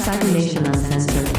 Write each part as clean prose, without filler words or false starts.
Cyberpunk Uncensored.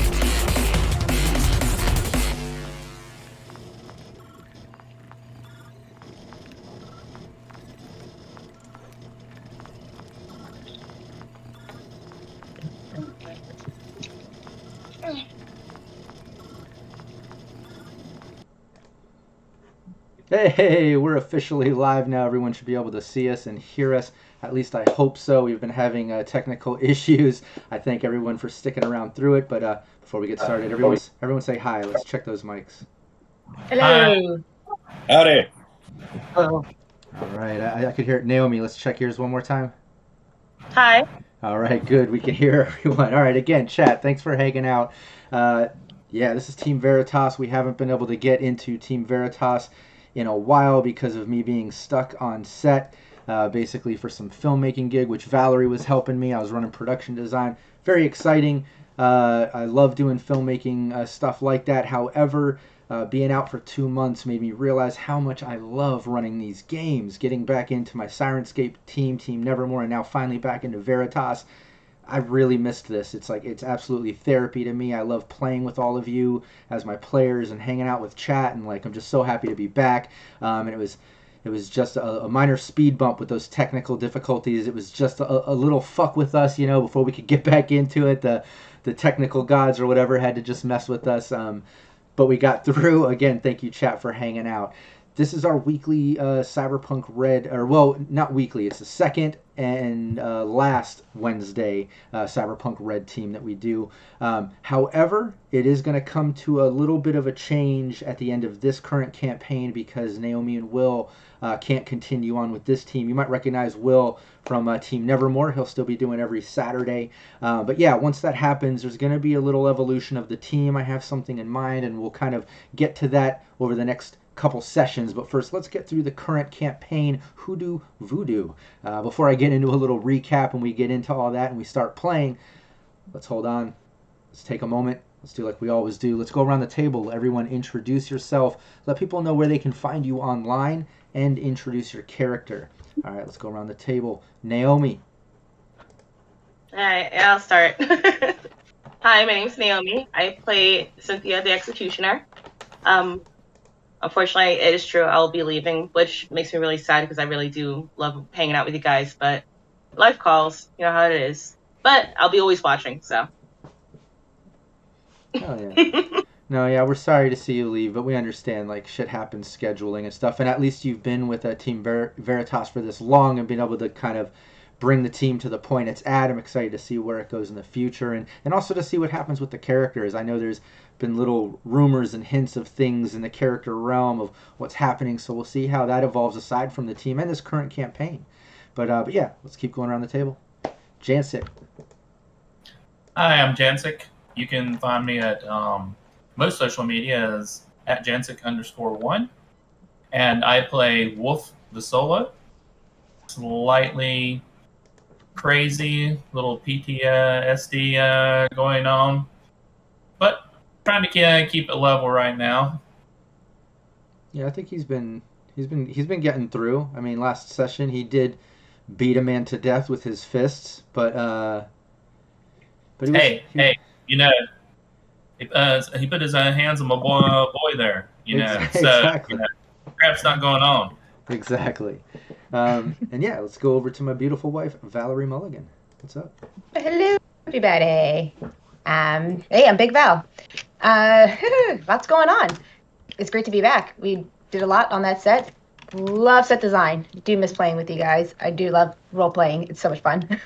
Hey, we're officially live now. Everyone should be able to see us and hear us. At least I hope so. We've been having technical issues. I thank everyone for sticking around through it. But before we get started, everyone say hi. Let's check those mics. Hello. Howdy. Hello. All right, I could hear it. Naomi, let's check yours one more time. Hi. All right, good. We can hear everyone. All right, again, chat, thanks for hanging out. Yeah, this is Team Veritas. We haven't been able to get into Team Veritas in a while because of me being stuck on set, basically for some filmmaking gig, which Valerie was helping me. I was running production design. Very exciting. I love doing filmmaking stuff like that. However, being out for 2 months made me realize how much I love running these games. Getting back into my Sirenscape team, Team Nevermore, and now finally back into Veritas. I really missed this. It's absolutely therapy to me. I love playing with all of you as my players and hanging out with chat, and I'm just so happy to be back. And it was just a minor speed bump with those technical difficulties. It was just a little fuck with us, before we could get back into it. The technical gods or whatever had to just mess with us. But we got through. Again, thank you, chat, for hanging out. This is our weekly Cyberpunk RED, or well, not weekly. It's the second and last Wednesday Cyberpunk RED team that we do. However, it is going to come to a little bit of a change at the end of this current campaign because Naomi and Will can't continue on with this team. You might recognize Will from Team Nevermore. He'll still be doing every Saturday. But yeah, once that happens, there's going to be a little evolution of the team. I have something in mind, and we'll kind of get to that over the next couple sessions. But first, let's get through the current campaign, Hoodoo Voodoo. Before I get into a little recap and we get into all that and we start playing, let's hold on. Let's take a moment. Let's do like we always do. Let's go around the table. Everyone introduce yourself. Let people know where they can find you online and introduce your character. All right, let's go around the table. Naomi. All right, I'll start. Hi, my name's Naomi. I play Cynthia the Executioner. Unfortunately, it is true. I'll be leaving, which makes me really sad because I really do love hanging out with you guys. But life calls, you know how it is. But I'll be always watching, so. Oh, yeah. No, yeah, we're sorry to see you leave, but we understand, shit happens, scheduling and stuff. And at least you've been with Team Veritas for this long and been able to kind of bring the team to the point it's at. I'm excited to see where it goes in the future and also to see what happens with the characters. I know there's been little rumors and hints of things in the character realm of what's happening, so we'll see how that evolves aside from the team and this current campaign. But yeah, let's keep going around the table. Jancic. Hi, I'm Jancic. You can find me at most social media as at Jancic_1. And I play Wolf the Solo. Slightly crazy, little PTSD going on. But trying to keep it level right now. Yeah, I think he's been getting through. I mean, last session he did beat a man to death with his fists, but he put his hands on my boy there, Exactly. So crap's not going on. Exactly. And yeah, let's go over to my beautiful wife, Valerie Mulligan. What's up? Hello, everybody. Hey, I'm Big Val. Lots going on. It's great to be back. We did a lot on that set. Love set design. Do miss playing with you guys. I do love role playing. It's so much fun.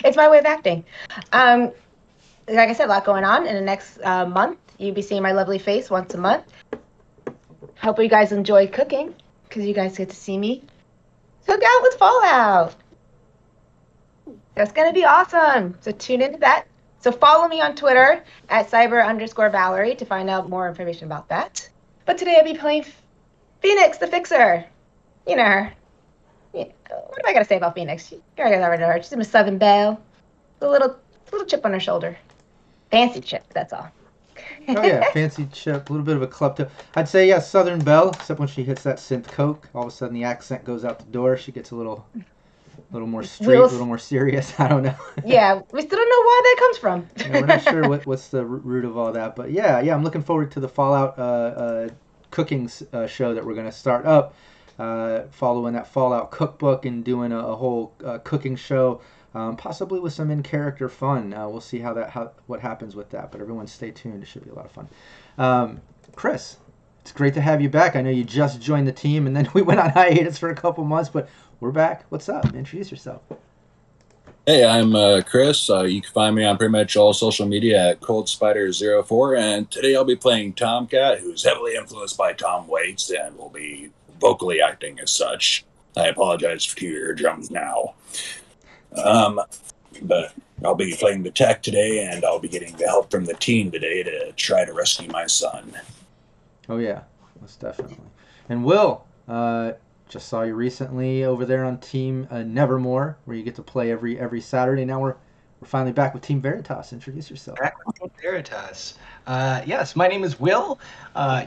It's my way of acting. Like I said, a lot going on in the next month. You'll be seeing my lovely face once a month. Hope you guys enjoy cooking because you guys get to see me cook out with Fallout. That's going to be awesome. So tune into that. So follow me on Twitter at cyber_Valerie to find out more information about that. But today I'll be playing Phoenix the Fixer. You know her. Yeah. What do I got to say about Phoenix? You guys already know her. She's a Southern Belle. A little chip on her shoulder. Fancy chip, that's all. Oh yeah, fancy chip, a little bit of a klepto. I'd say yeah, Southern Belle, except when she hits that synth coke, all of a sudden the accent goes out the door. She gets a little A little more straight, a little more serious. I don't know. Yeah, we still don't know where that comes from. Yeah, we're not sure what's the root of all that, but yeah, I'm looking forward to the Fallout cooking show that we're going to start up, following that Fallout cookbook and doing a whole cooking show, possibly with some in-character fun. We'll see what happens with that, but everyone stay tuned. It should be a lot of fun. Chris, it's great to have you back. I know you just joined the team, and then we went on hiatus for a couple months, but we're back. What's up? Introduce yourself. Hey, I'm Chris. You can find me on pretty much all social media at ColdSpider04, and today I'll be playing Tomcat, who's heavily influenced by Tom Waits and will be vocally acting as such. I apologize for your eardrums now. But I'll be playing the tech today, and I'll be getting the help from the team today to try to rescue my son. Oh yeah, most definitely. And Will, just saw you recently over there on Team Nevermore, where you get to play every Saturday. Now we're finally back with Team Veritas. Introduce yourself. Back with Team Veritas. Yes, my name is Will.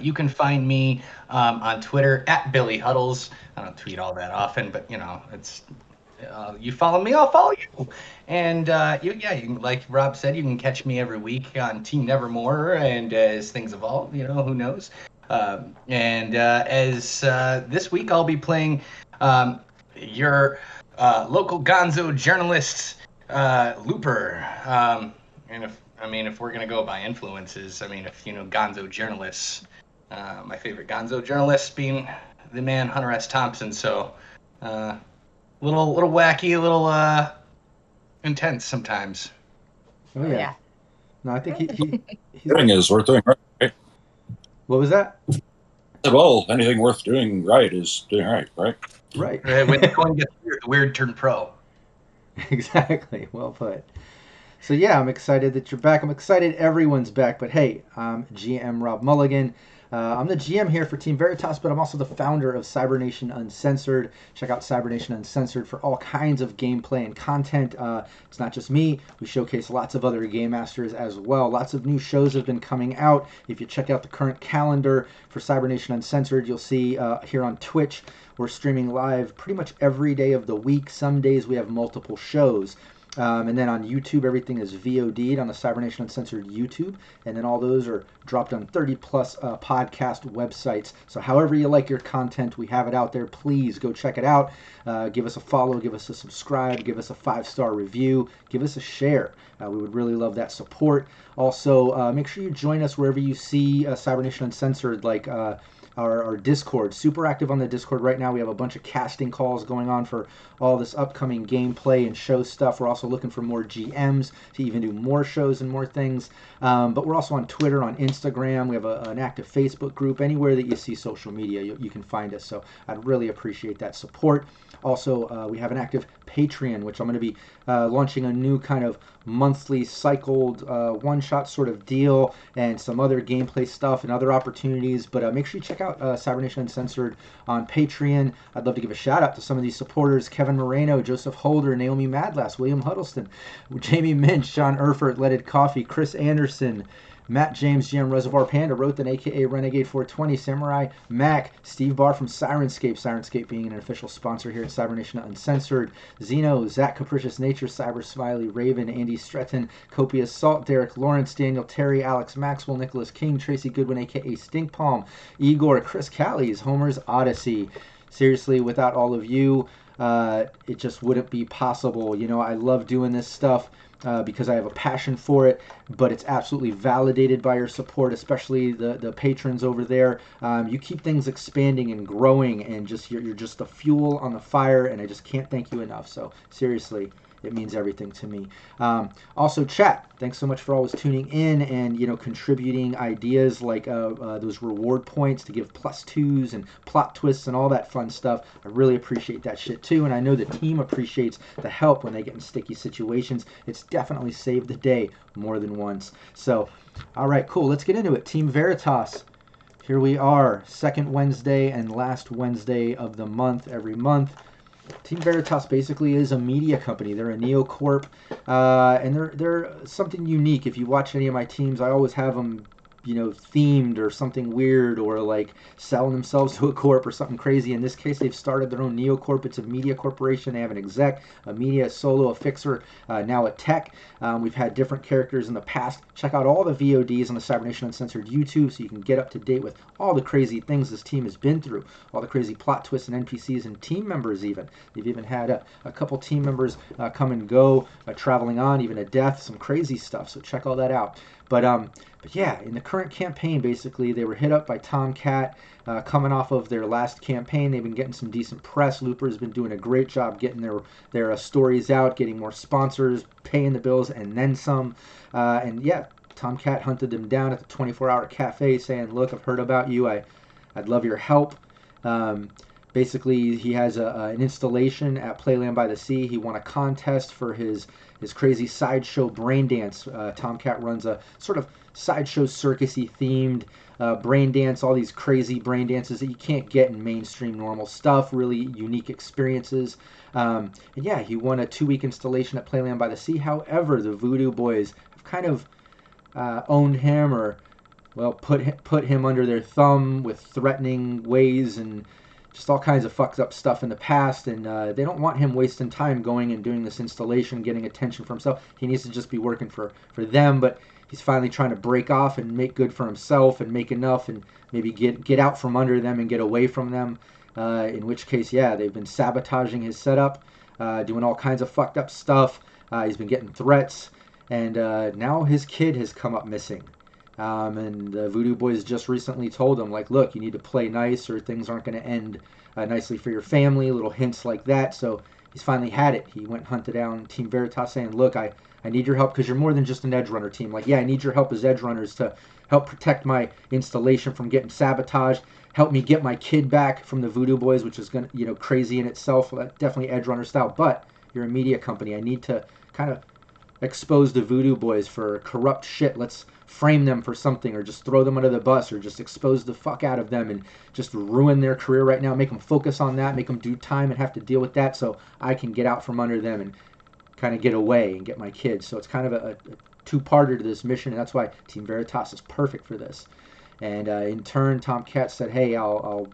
You can find me on Twitter at Billy Huddles. I don't tweet all that often, but it's you follow me, I'll follow you. And you can, like Rob said, you can catch me every week on Team Nevermore, and as things evolve, who knows. As this week I'll be playing your local gonzo journalist, Looper. And if we're gonna go by influences, gonzo journalists, my favorite gonzo journalist being the man Hunter S. Thompson. So little wacky, a little intense sometimes. Oh yeah. No, I think he's Doing is worth doing right. What was that? Well, anything worth doing right is doing right? Right. When the going gets weird, the weird turn pro. Exactly. Well put. So yeah, I'm excited that you're back. I'm excited everyone's back. But hey, I'm GM Rob Mulligan. I'm the GM here for Team Veritas, but I'm also the founder of Cybernation Uncensored. Check out Cybernation Uncensored for all kinds of gameplay and content. It's not just me. We showcase lots of other game masters as well. Lots of new shows have been coming out. If you check out the current calendar for Cybernation Uncensored, you'll see here on Twitch, we're streaming live pretty much every day of the week. Some days we have multiple shows. And then on YouTube, everything is VOD'd on the Cybernation Uncensored YouTube. And then all those are dropped on 30-plus podcast websites. So however you like your content, we have it out there. Please go check it out. Give us a follow, give us a subscribe, give us a 5-star review, give us a share. We would really love that support. Also, make sure you join us wherever you see Cybernation Uncensored, like our Discord. Super active on the Discord right now. We have a bunch of casting calls going on for all this upcoming gameplay and show stuff. We're also looking for more GMs to even do more shows and more things. But we're also on Twitter, on Instagram. We have an active Facebook group. Anywhere that you see social media, you can find us. So I'd really appreciate that support. Also, we have an active Patreon, which I'm going to be launching a new kind of monthly cycled one-shot sort of deal and some other gameplay stuff and other opportunities. But make sure you check out Cybernation Uncensored on Patreon. I'd love to give a shout out to some of these supporters: Kevin Moreno, Joseph Holder, Naomi Madlass, William Huddleston, Jamie Minch, John Erfurt, Leaded Coffee, Chris Anderson, Matt James, GM Reservoir Panda, Rothan, a.k.a. Renegade 420, Samurai Mac, Steve Barr from Sirenscape being an official sponsor here at Cybernation Uncensored, Zeno, Zach Capricious Nature, Cyber Smiley, Raven, Andy Stretton, Copious Salt, Derek Lawrence, Daniel Terry, Alex Maxwell, Nicholas King, Tracy Goodwin, a.k.a. Stink Palm, Igor, Chris Callies, Homer's Odyssey. Seriously, without all of you, it just wouldn't be possible. I love doing this stuff. Because I have a passion for it, but it's absolutely validated by your support, especially the patrons over there. You keep things expanding and growing, and you're just the fuel on the fire, and I just can't thank you enough. So seriously, it means everything to me. Also, chat, thanks so much for always tuning in and contributing ideas like those reward points to give +2s and plot twists and all that fun stuff. I really appreciate that shit too, and I know the team appreciates the help when they get in sticky situations. It's definitely saved the day more than once. So, all right, cool. Let's get into it. Team Veritas. Here we are, second Wednesday and last Wednesday of the month every month. Team Veritas basically is a media company. They're a neocorp, and they're something unique. If you watch any of my teams, I always have them, themed or something weird, or like selling themselves to a corp or something crazy. In this case, they've started their own neocorp. It's a media corporation. They have an exec, a media, a solo, a fixer, now a tech. We've had different characters in the past. Check out all the VODs on the Cybernation Uncensored YouTube so you can get up to date with all the crazy things this team has been through, all the crazy plot twists and NPCs and team members even. They've even had a couple team members come and go, traveling on, even a death, some crazy stuff. So check all that out. But yeah, in the current campaign, basically, they were hit up by Tomcat, coming off of their last campaign. They've been getting some decent press. Looper's been doing a great job getting their stories out, getting more sponsors, paying the bills, and then some. And yeah, Tomcat hunted them down at the 24-hour cafe, saying, "Look, I've heard about you. I'd love your help." Basically, he has an installation at Playland by the Sea. He won a contest for his crazy sideshow brain dance. Tomcat runs a sort of sideshow circusy themed brain dance, all these crazy brain dances that you can't get in mainstream normal stuff, really unique experiences. And yeah, he won a 2-week installation at Playland by the Sea. However, the Voodoo boys have kind of owned him, or well, put him under their thumb with threatening ways and just all kinds of fucked up stuff in the past, and they don't want him wasting time going and doing this installation, getting attention for himself. He needs to just be working for them, but he's finally trying to break off and make good for himself and make enough and maybe get out from under them and get away from them, in which case, yeah, they've been sabotaging his setup, doing all kinds of fucked up stuff. He's been getting threats, and now his kid has come up missing. And the Voodoo boys just recently told him, like, look, you need to play nice or things aren't going to end nicely for your family, little hints like that. So he's finally had it. He went and hunted down Team Veritas, saying, look, I need your help, because you're more than just an edgerunner team. Like, yeah, I need your help as edgerunners to help protect my installation from getting sabotaged, help me get my kid back from the Voodoo boys, which is going to, crazy in itself, definitely edgerunner style. But you're a media company. I need to kind of expose the Voodoo boys for corrupt shit. Let's frame them for something, or just throw them under the bus, or just expose the fuck out of them and just ruin their career right now, make them focus on that, make them do time and have to deal with that, so I can get out from under them and kind of get away and get my kids. So it's kind of a two-parter to this mission, and that's why Team Veritas is perfect for this. And in turn, Tomcat said, hey, I'll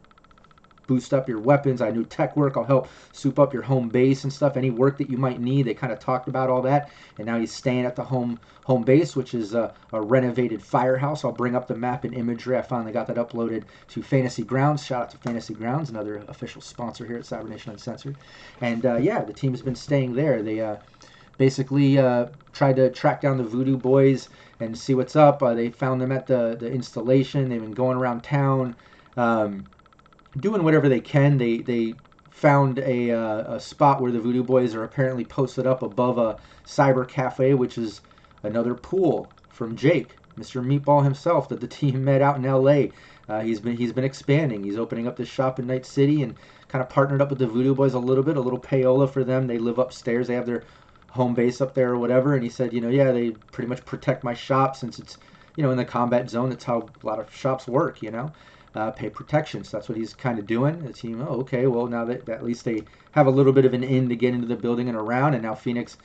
boost up your weapons. I do tech work. I'll help soup up your home base and stuff. Any work that you might need. They kind of talked about all that. And now he's staying at the home base, which is a renovated firehouse. I'll bring up the map and imagery. I finally got that uploaded to Fantasy Grounds. Shout out to Fantasy Grounds, another official sponsor here at Cybernation Uncensored. And yeah, the team's been staying there. They basically tried to track down the Voodoo boys and see what's up. They found them at the installation. They've been going around town, doing whatever they can. They found a spot where the Voodoo boys are apparently posted up above a cyber cafe, which is another pool from Jake, Mr. Meatball himself, that the team met out in LA. He's been expanding. He's opening up this shop in Night City and kind of partnered up with the Voodoo boys a little payola for them. They live upstairs. They have their home base up there or whatever. And he said, yeah, they pretty much protect my shop since it's, in the combat zone. That's how a lot of shops work, pay protection. So that's what he's kind of doing. The team, okay, well, now that at least they have a little bit of an in to get into the building and around, and now Phoenix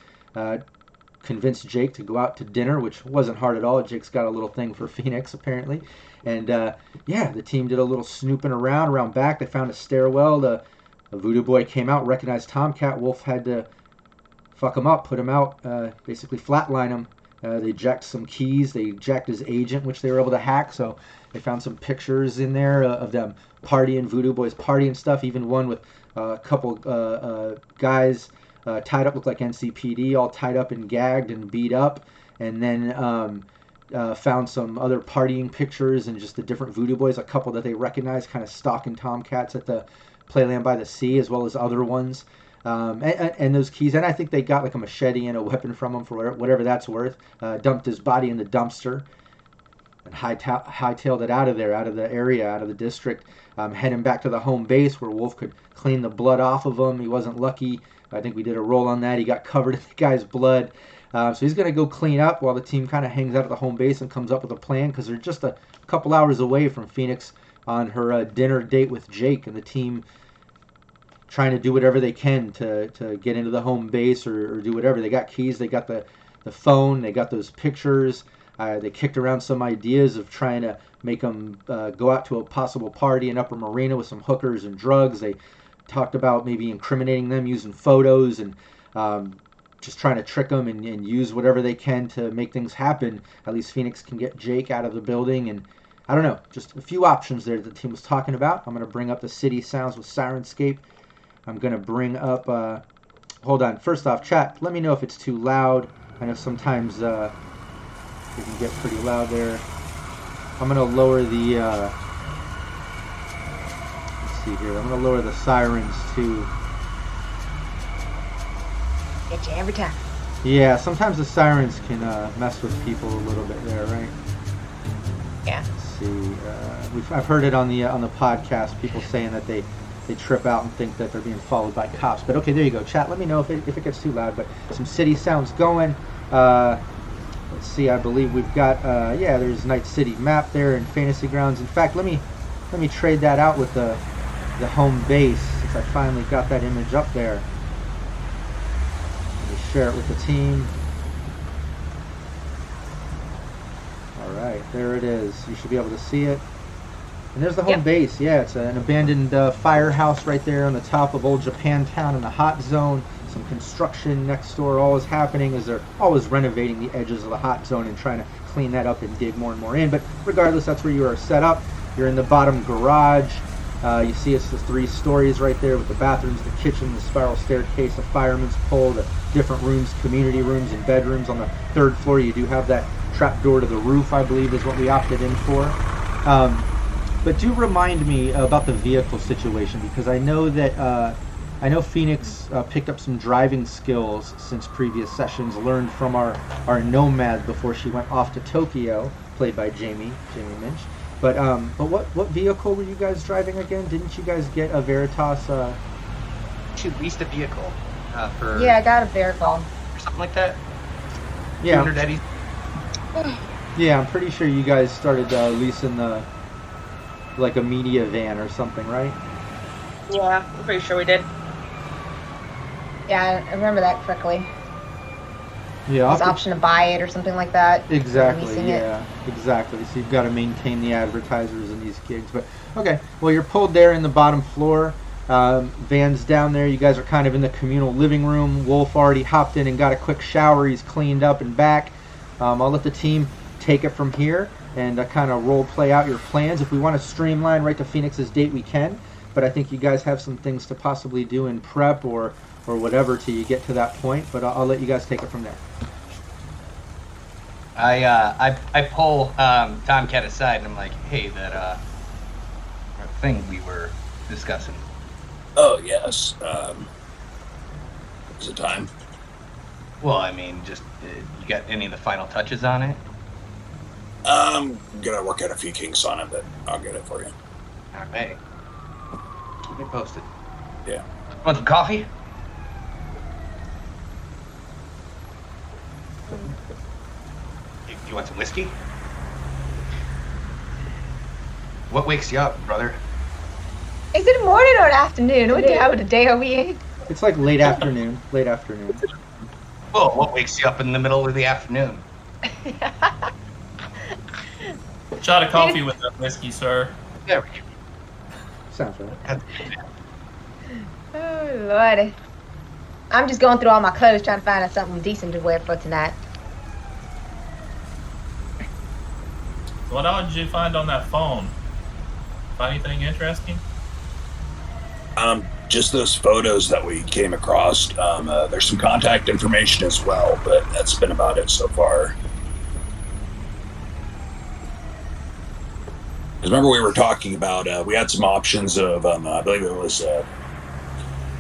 convinced Jake to go out to dinner, which wasn't hard at all. Jake's got a little thing for Phoenix, apparently. And yeah, the team did a little snooping around back. They found a stairwell. The Voodoo boy came out, recognized Tomcat. Wolf had to fuck him up, put him out, basically flatline him. They jacked some keys. They jacked his agent, which they were able to hack. So they found some pictures in there of them partying, Voodoo boys partying stuff. Even one with a couple guys tied up, looked like NCPD, all tied up and gagged and beat up. And then found some other partying pictures and just the different Voodoo boys, a couple that they recognized, kind of stalking Tomcats at the Playland by the Sea, as well as other ones. And those keys, and I think they got like a machete and a weapon from him for whatever that's worth. Dumped his body in the dumpster and hightailed it out of there, out of the area, out of the district, heading back to the home base where Wolf could clean the blood off of him. He wasn't lucky. I think we did a roll on that. He got covered in the guy's blood. So he's going to go clean up while the team kind of hangs out at the home base and comes up with a plan, because they're just a couple hours away from Phoenix on her dinner date with Jake, and the team trying to do whatever they can to get into the home base or do whatever. They got keys, they got the phone, they got those pictures. They kicked around some ideas of trying to make them go out to a possible party in Upper Marina with some hookers and drugs. They talked about maybe incriminating them using photos and just trying to trick them and use whatever they can to make things happen. At least Phoenix can get Jake out of the building. And I don't know, just a few options there that the team was talking about. I'm going to bring up the city sounds with Sirenscape. I'm going to bring up... hold on. First off, chat, let me know if it's too loud. I know sometimes it can get pretty loud there. I'm going to lower the... let's see here. I'm going to lower the sirens too. Get you every time. Yeah, sometimes the sirens can mess with people a little bit there, right? Yeah. Let's see. I've heard it on the podcast. People saying that they trip out and think that they're being followed by cops. But okay, there you go. Chat, let me know if it gets too loud. But some city sounds going. Let's see. I believe we've got there's Night City map there and Fantasy Grounds. In fact, let me trade that out with the home base since I finally got that image up there. Let me share it with the team. All right, there it is. You should be able to see it. And there's the home base. Yeah, it's an abandoned firehouse right there on the top of Old Japantown in the hot zone. Some construction next door. All is happening as they're always renovating the edges of the hot zone and trying to clean that up and dig more and more in. But regardless, that's where you are set up. You're in the bottom garage. You see it's the 3 stories right there with the bathrooms, the kitchen, the spiral staircase, the fireman's pole, the different rooms, community rooms and bedrooms. On the 3rd floor, you do have that trap door to the roof, I believe, is what we opted in for. But do remind me about the vehicle situation, because I know that Phoenix picked up some driving skills since previous sessions, learned from our Nomad before she went off to Tokyo, played by Jamie Minch. But what vehicle were you guys driving again? Didn't you guys get a Veritas? She leased a vehicle for... Yeah, I got a vehicle. Or something like that? Yeah. 200 Eddies? Yeah, I'm pretty sure you guys started leasing like a media van or something, right? Yeah, I'm pretty sure we did. Yeah, I remember that correctly. Yeah. There's option to buy it or something like that. Exactly, Leasing yeah, exactly. So you've got to maintain the advertisers in these gigs. But, okay, well, you're pulled there in the bottom floor. Van's down there. You guys are kind of in the communal living room. Wolf already hopped in and got a quick shower. He's cleaned up and back. I'll let the team take it from here and kind of role play out your plans. If we want to streamline right to Phoenix's date, we can. But I think you guys have some things to possibly do in prep or whatever till you get to that point. But I'll let you guys take it from there. I pull Tomcat aside and I'm like, hey, that thing we were discussing. Oh, yes. Is it time? Well, I mean, just you got any of the final touches on it? I'm gonna work out a few kinks on it, but I'll get it for you. All right. Keep me posted. Yeah. Want some coffee? You want some whiskey? What wakes you up, brother? Is it morning or afternoon? What day are we in? It's like late afternoon. Late afternoon. Well, what wakes you up in the middle of the afternoon? Shot of coffee with that whiskey, sir. There we go. Sounds right. Oh, Lord. I'm just going through all my clothes trying to find out something decent to wear for tonight. What all did you find on that phone? Find anything interesting? Just those photos that we came across. There's some contact information as well, but that's been about it so far. Remember we were talking about, we had some options of, I believe it was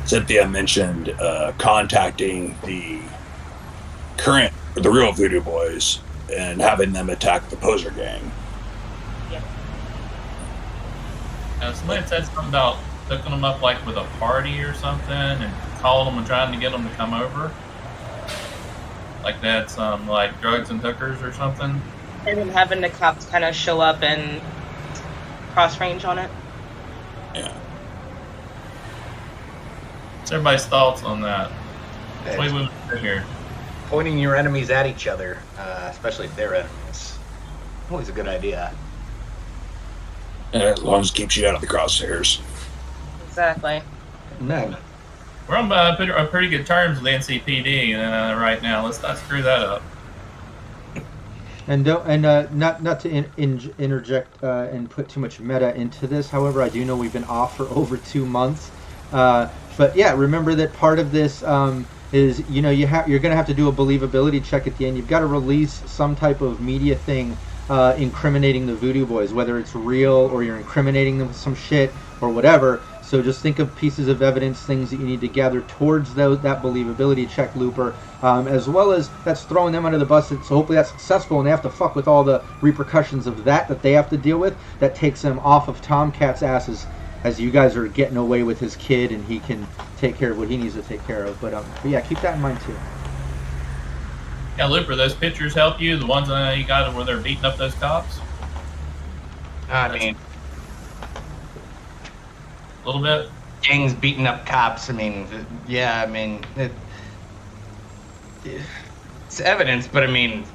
Cynthia mentioned contacting the real Voodoo boys and having them attack the poser gang. Somebody said something about hooking them up like with a party or something and calling them and trying to get them to come over. Like that's like drugs and hookers or something. And then having the cops kind of show up and cross range on it. Yeah. What's everybody's thoughts on that? Wait, here. pointing your enemies at each other, especially if they're enemies. Always a good idea. As long as it keeps you out of the crosshairs. Exactly. Man. We're on pretty good terms with NCPD right now. Let's not screw that up. And not to interject and put too much meta into this. However, I do know we've been off for over 2 months. But yeah, remember that part of this is you're going to have to do a believability check at the end. You've got to release some type of media thing incriminating the Voodoo Boys, whether it's real or you're incriminating them with some shit or whatever. So just think of pieces of evidence, things that you need to gather towards that believability check, Looper, as well as that's throwing them under the bus. So hopefully that's successful, and they have to fuck with all the repercussions of that they have to deal with. That takes them off of Tomcat's asses as you guys are getting away with his kid, and he can take care of what he needs to take care of. But yeah, keep that in mind too. Yeah, Looper, those pictures help you? The ones you got where they're beating up those cops? I mean, a little bit. Gangs beating up cops. I mean, yeah. I mean, it's evidence, but I mean,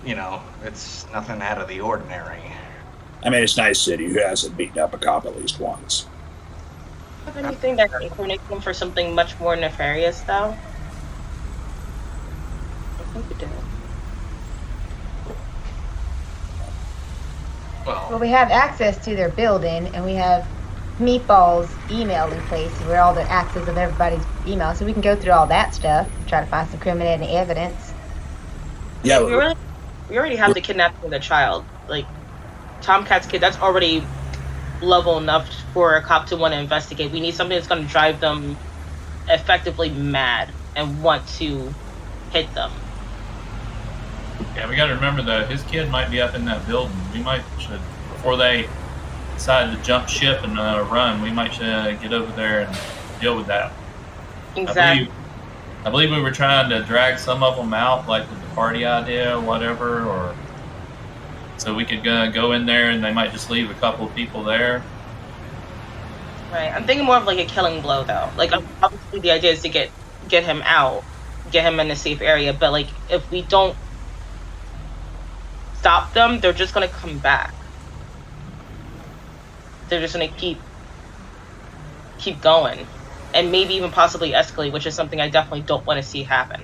it's nothing out of the ordinary. I mean, it's nice city who hasn't beaten up a cop at least once. Have anything that can incriminate them for something much more nefarious, though? I think we do. Well, we have access to their building, and we have Meatball's email in place where all the access of everybody's email, so we can go through all that stuff, try to find some incriminating evidence. Yeah, we already have the kidnapping of the child. Like, Tomcat's kid, that's already level enough for a cop to want to investigate. We need something that's going to drive them effectively mad and want to hit them. Yeah, we got to remember that his kid might be up in that building. We should, before they decide to jump ship and run, we might get over there and deal with that. Exactly. I believe we were trying to drag some of them out, like with the party idea or whatever, or so we could go in there and they might just leave a couple of people there. Right. I'm thinking more of like a killing blow, though. Like, obviously the idea is to get him out, get him in a safe area, but like if we don't stop them, they're just gonna come back. They're just gonna keep going, and maybe even possibly escalate, which is something I definitely don't want to see happen.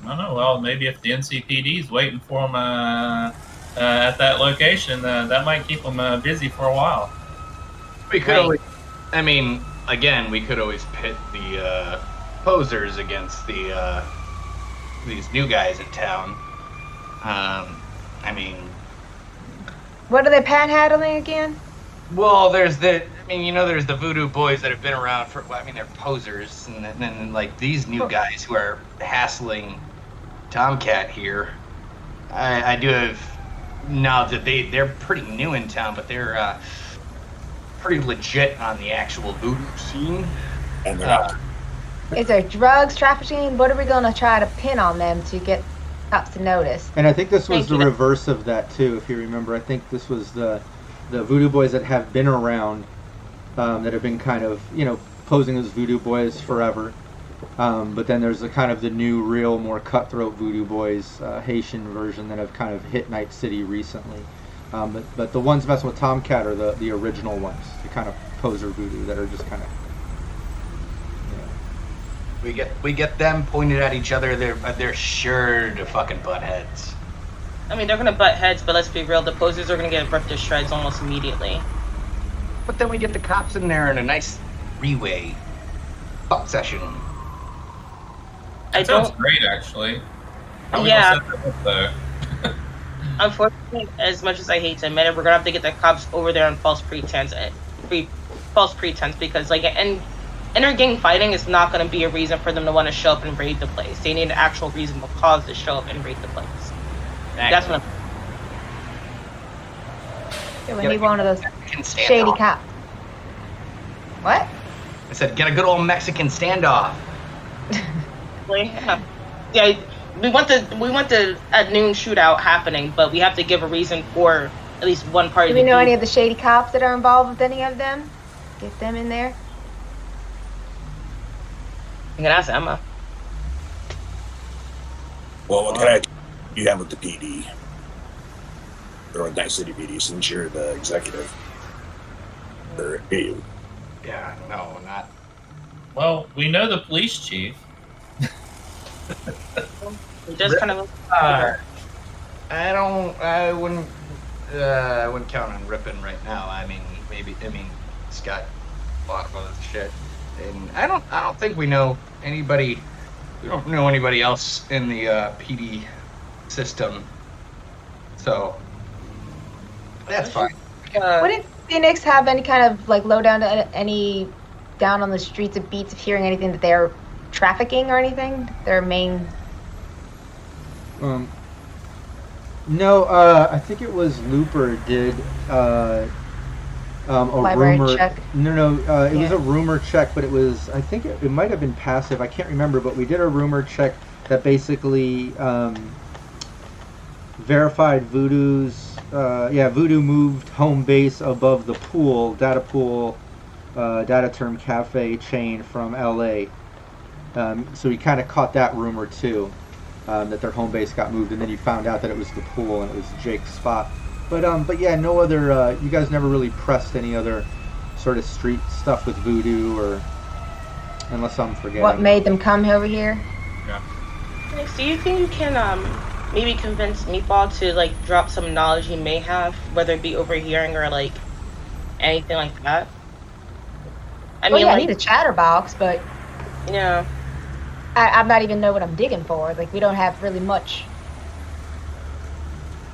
I don't know. Well, maybe if the NCPD is waiting for them at that location, that might keep them busy for a while. We could always, I mean, again, we could always pit the posers against these new guys in town. I mean, What are they panhandling again? well, there's the Voodoo Boys that have been around for, they're posers, and then like these new guys who are hassling Tomcat here. I do have knowledge that they're pretty new in town, but they're pretty legit on the actual voodoo scene. And they're not. Is there drugs, trafficking? What are we going to try to pin on them to get cops to notice? And I think this was Thank the you. reverse of that too, if you remember. I think this was the Voodoo Boys that have been around, that have been kind of, posing as Voodoo Boys forever. But then there's the kind of the new, real, more cutthroat Voodoo Boys, Haitian version that have kind of hit Night City recently. But the ones messing with Tomcat are the original ones, the kind of poser Voodoo that are just kind of. We get them pointed at each other. They're sure to fucking butt heads. I mean, they're gonna butt heads, but let's be real, the posers are gonna get ripped to shreds almost immediately. But then we get the cops in there in a nice three-way fuck session. I That sounds don't. great, actually. How we Yeah. gonna set that up, though? Unfortunately, as much as I hate to admit it, we're gonna have to get the cops over there on false pretense, because like inter-gang fighting is not gonna be a reason for them to want to show up and raid the place. They need an actual reasonable cause to show up and raid the place. That's what We need one of those Mexican shady standoff. cops. What? I said, get a good old Mexican standoff. Yeah, we want the at noon shootout happening, but we have to give a reason for at least one party. Do we to know be- any of the shady cops that are involved with any of them? Get them in there. You can ask Emma. Well, what kind of do you have with the PD? Or with Night City PD, since you're the executive? Or you? Yeah, no, not. Well, we know the police chief. We just kind of I wouldn't count on Rippin right now. I mean, he's got a lot of other shit, and I don't think we know anybody. We don't know anybody else in the PD system, so that's fine. Wouldn't Phoenix have any kind of like lowdown to any down on the streets of beats of hearing anything that they're trafficking or anything? Their main. No, I think it was Looper did a Library rumor check? No, it was a rumor check, but I think it might have been passive. I can't remember, but we did a rumor check that basically verified Voodoo's Voodoo moved home base above the data pool data term cafe chain from LA. So we kind of caught that rumor too, that their home base got moved, and then you found out that it was the pool and it was Jake's spot. But yeah, no other. You guys never really pressed any other sort of street stuff with Voodoo, or unless I'm forgetting. What made them come over here? Yeah. Do you think you can maybe convince Meatball to like drop some knowledge he may have, whether it be overhearing or like anything like that? I I need a chatterbox, but yeah. I'm not even know what I'm digging for. Like, we don't have really much.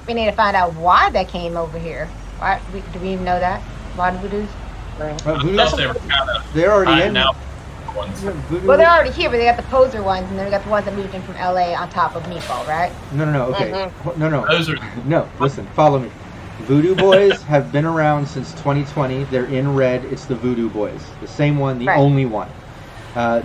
We need to find out why they came over here. Do we even know that? Why the Voodoos? They're already in. Now. Well, they're already here, but they got the poser ones, and then we got the ones that moved in from LA on top of Meatball, right? No, okay. No. Those are... No, listen, follow me. Voodoo Boys have been around since 2020. They're in red. It's the Voodoo Boys. The same one, the only one.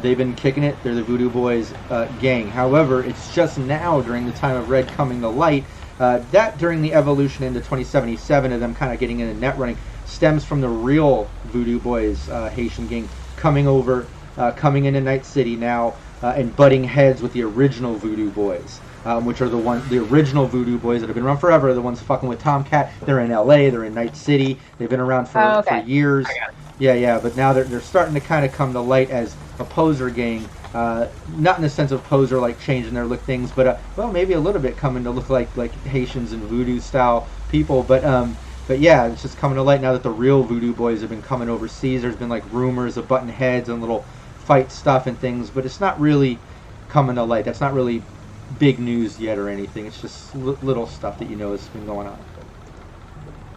They've been kicking it. They're the Voodoo Boys gang. However, it's just now, during the time of Red coming to light, that during the evolution into 2077 of them kind of getting into net running stems from the real Voodoo Boys Haitian gang coming over, coming into Night City now, and butting heads with the original Voodoo Boys, which are the original Voodoo Boys that have been around forever. The ones fucking with Tomcat. They're in LA. They're in Night City. They've been around for years. Yeah, but now they're starting to kind of come to light as a poser gang, not in the sense of poser like changing their look things, but maybe a little bit coming to look like Haitians and Voodoo style people. But yeah, it's just coming to light now that the real Voodoo Boys have been coming overseas. There's been like rumors of button heads and little fight stuff and things, but it's not really coming to light. That's not really big news yet or anything. It's just little stuff that has been going on.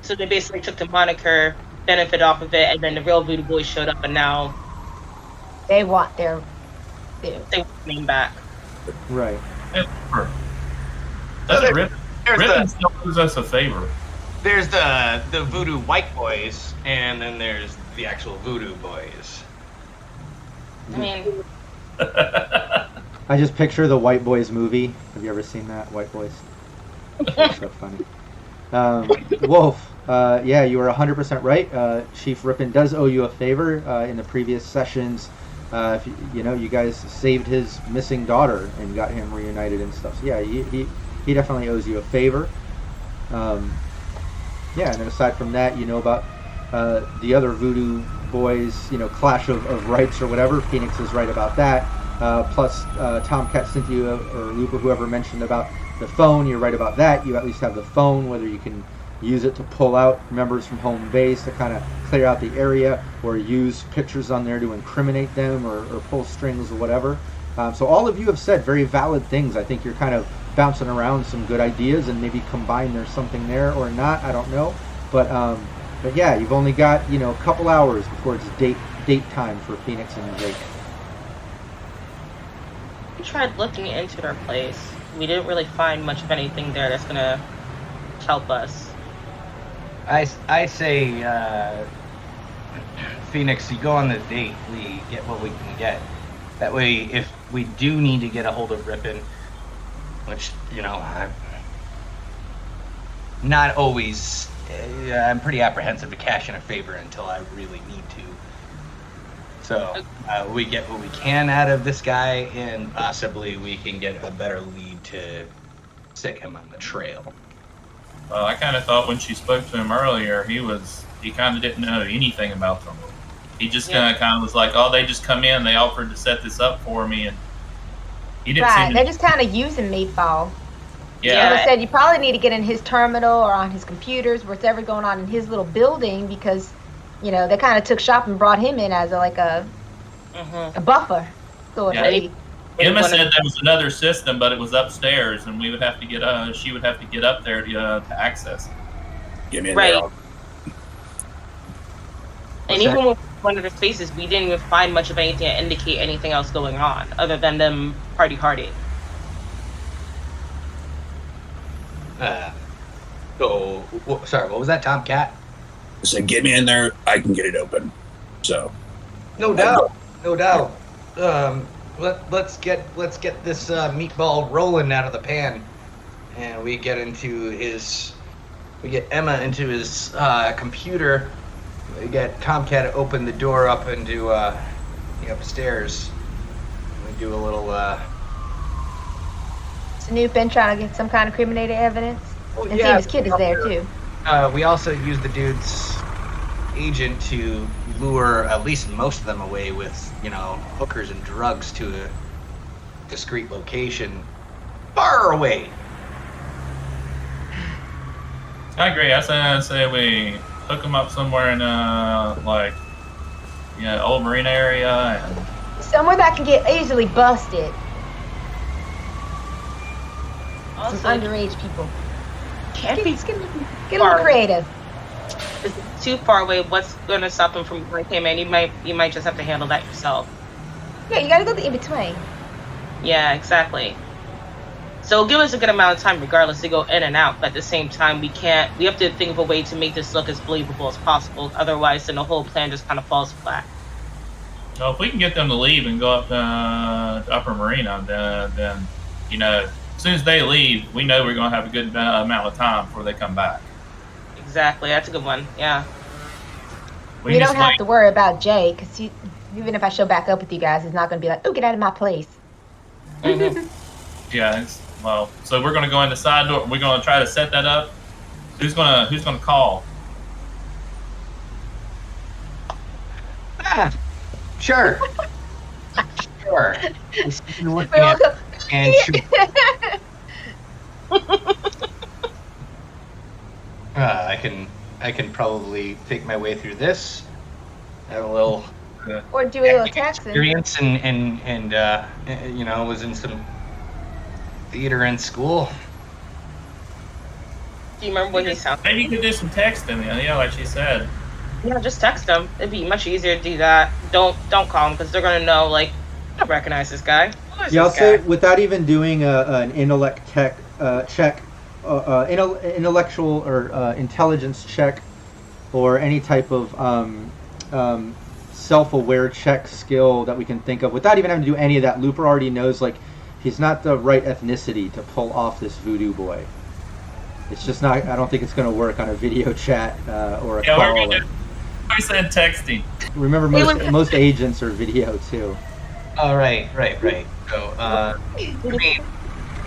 So they basically took the moniker, benefit off of it, and then the real Voodoo Boys showed up, and now they want their name back. Right. Rippin still does us a favor. There's the Voodoo White Boys, and then there's the actual Voodoo Boys. I mean, I just picture the White Boys movie. Have you ever seen that, White Boys? That's so funny. Wolf, yeah, you were 100% right. Chief Rippin does owe you a favor. In the previous sessions, if you guys saved his missing daughter and got him reunited and stuff. So yeah, he definitely owes you a favor. Yeah, and then aside from that, about the other Voodoo Boys, clash of rights or whatever. Phoenix is right about that. Plus, Tomcat, Cynthia, or Looper, whoever mentioned about the phone, you're right about that. You at least have the phone, whether you can use it to pull out members from home base to kind of clear out the area, or use pictures on there to incriminate them, or pull strings or whatever. So all of you have said very valid things. I think you're kind of bouncing around some good ideas, and maybe combine there's something there or not. I don't know, but yeah, you've only got a couple hours before it's date time for Phoenix and Jake. we tried looking into their place. We didn't really find much of anything there that's gonna help us. I say, Phoenix, you go on the date. We get what we can get. That way, if we do need to get a hold of Rippin, which I'm not always. I'm pretty apprehensive to cash in a favor until I really need to. So we get what we can out of this guy, and possibly we can get a better lead to set him on the trail. Well, I kind of thought when she spoke to him earlier, he kind of didn't know anything about them. He just kind of was like, oh, they just come in, they offered to set this up for me, and he didn't seem to... They're just kind of using Meatball. Yeah. Like I said, you probably need to get in his terminal or on his computers, whatever going on in his little building, because, you know, they kind of took shop and brought him in as a buffer. So Emma said there was another system, but it was upstairs, and we would have to get she would have to get up there to access it. Get me in Right. there. And even with one of the spaces, we didn't even find much of anything to indicate anything else going on, other than them party. Sorry, what was that, Tomcat? I said, get me in there. I can get it open. So. No doubt. Let's get this meatball rolling out of the pan, and we get Emma into his computer. We get Tomcat to open the door up into the upstairs. We do a little. Snoop been trying to get some kind of criminated evidence. And his kid is there too. We also use the dude's agent to lure at least most of them away with, hookers and drugs to a discreet location far away. I agree. I say we hook them up somewhere in old marina area and somewhere that can get easily busted. Also, Some underage people. Can't be Get a little creative. It's too far away. What's going to stop him from like, hey man, you might just have to handle that yourself. Yeah, you gotta go the in between. Yeah, exactly. So give us a good amount of time, regardless, to go in and out. But at the same time, we have to think of a way to make this look as believable as possible. Otherwise, then the whole plan just kind of falls flat. well, if we can get them to leave and go up to Upper Marina, then as soon as they leave, we know we're going to have a good amount of time before they come back. Exactly, that's a good one. Yeah. You don't have to worry about Jay, because even if I show back up with you guys, it's not going to be like, oh, get out of my place. Mm-hmm. Yeah. So we're going to go in the side door. We're going to try to set that up. Who's going to call? Sure. Sure. I can probably fake my way through this. Have a little Or do a little taxing. experience and was in some theater in school. Do you remember what he sounded? Maybe you could do some texting, like she said. Yeah, just text them. It'd be much easier to do that. Don't call them because they're gonna know. Like, I recognize this guy. Yeah, I'll say without even doing an intellect check, intellectual or intelligence check, or any type of self-aware check skill that we can think of, without even having to do any of that. Looper already knows like he's not the right ethnicity to pull off this voodoo boy. It's just not. I don't think it's going to work on a video chat or a call. I said texting. Remember, most agents are video too. Oh, right. So, I mean,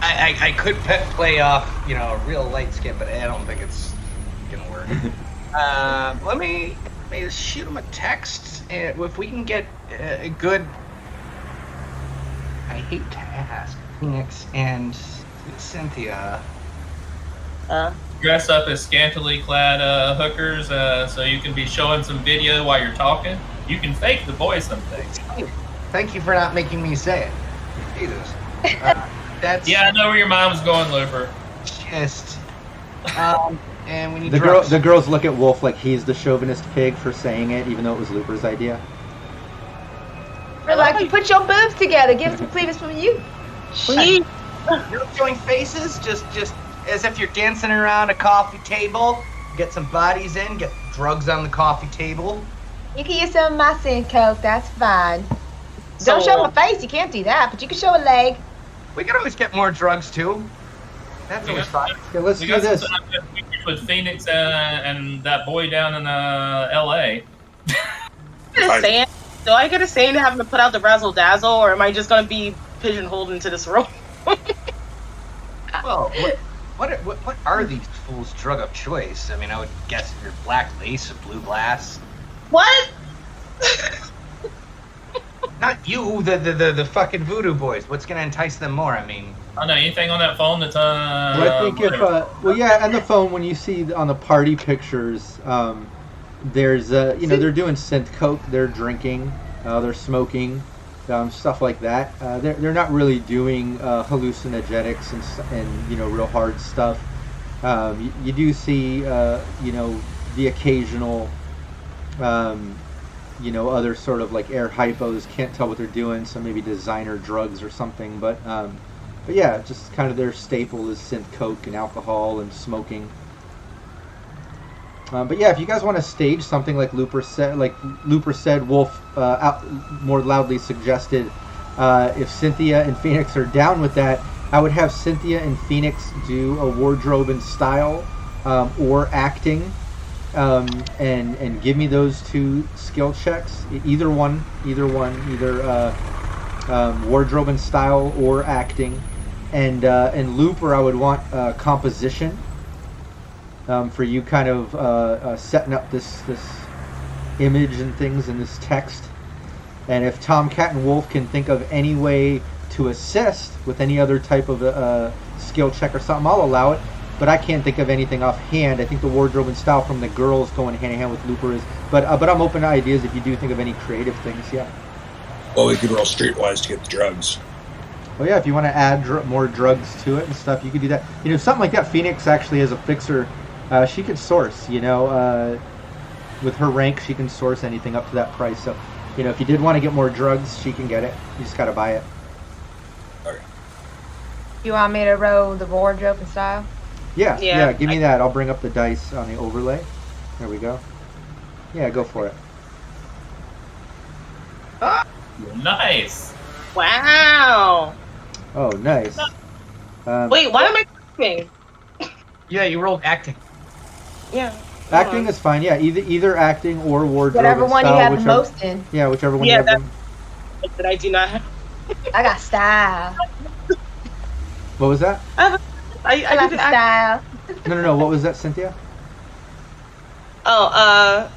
I could play off, a real light skin, but I don't think it's gonna work. Let me shoot him a text, and if we can get a good. I hate to ask, Phoenix and Cynthia. Dress up as scantily clad hookers, so you can be showing some video while you're talking. You can fake the voice some things. Thank you for not making me say it. Jesus. That's Yeah, I know where your mind was going, Looper. just. And we need The girls look at Wolf like he's the chauvinist pig for saying it, even though it was Looper's idea. Relax, you put your boobs together. Give some cleavage from you. You're showing faces, just as if you're dancing around a coffee table. Get some bodies in, get drugs on the coffee table. You can use some of my sin coke. That's fine. Don't show my face. You can't do that, but you can show a leg. We can always get more drugs too. That's always fine. Okay, let's We do got this. some with Phoenix and that boy down in L.A. Do I get a say to having to put out the razzle dazzle, or am I just gonna be pigeonholed into this role? Well, what are these fools' drug of choice? I mean, I would guess if you're black lace or blue glass. What? Not you, the fucking voodoo boys. What's gonna entice them more? I mean, I don't know anything on that phone that's Well, I think if on the phone when you see on the party pictures, there's they're doing synth coke, they're drinking, they're smoking, stuff like that. They're not really doing hallucinogenics and real hard stuff. You do see the occasional other sort of like air hypos, can't tell what they're doing, so maybe designer drugs or something, but yeah, just kind of their staple is synth coke and alcohol and smoking. But yeah, if you guys want to stage something like Looper said, Wolf more loudly suggested, if Cynthia and Phoenix are down with that, I would have Cynthia and Phoenix do a wardrobe and style or acting, and give me those 2 skill checks. Either wardrobe and style or acting, and Looper I would want composition. For you kind of setting up this image and things in this text. And if Tomcat and Wolf can think of any way to assist with any other type of skill check or something, I'll allow it. But I can't think of anything offhand. I think the wardrobe and style from the girls going hand in hand with Looper is. But I'm open to ideas if you do think of any creative things, yeah. Well, we could roll streetwise to get the drugs. Oh yeah, if you want to add more drugs to it and stuff, you could do that. Something like that. Phoenix actually as a fixer, she could source. With her rank, she can source anything up to that price. So, if you did want to get more drugs, she can get it. You just gotta buy it. Okay. You want me to roll the wardrobe and style? Yeah. Give me that. I'll bring up the dice on the overlay. There we go. Yeah, go for it. Nice. Wow. Oh, nice. Wait, why am I cooking? yeah, you rolled acting. Yeah. Acting is fine. Yeah, either acting or wardrobe. Whatever and one style, you have the most in. Yeah, whichever one Yeah, you have. that I do not have. I got style. What was that? I got did style. No. What was that, Cynthia? I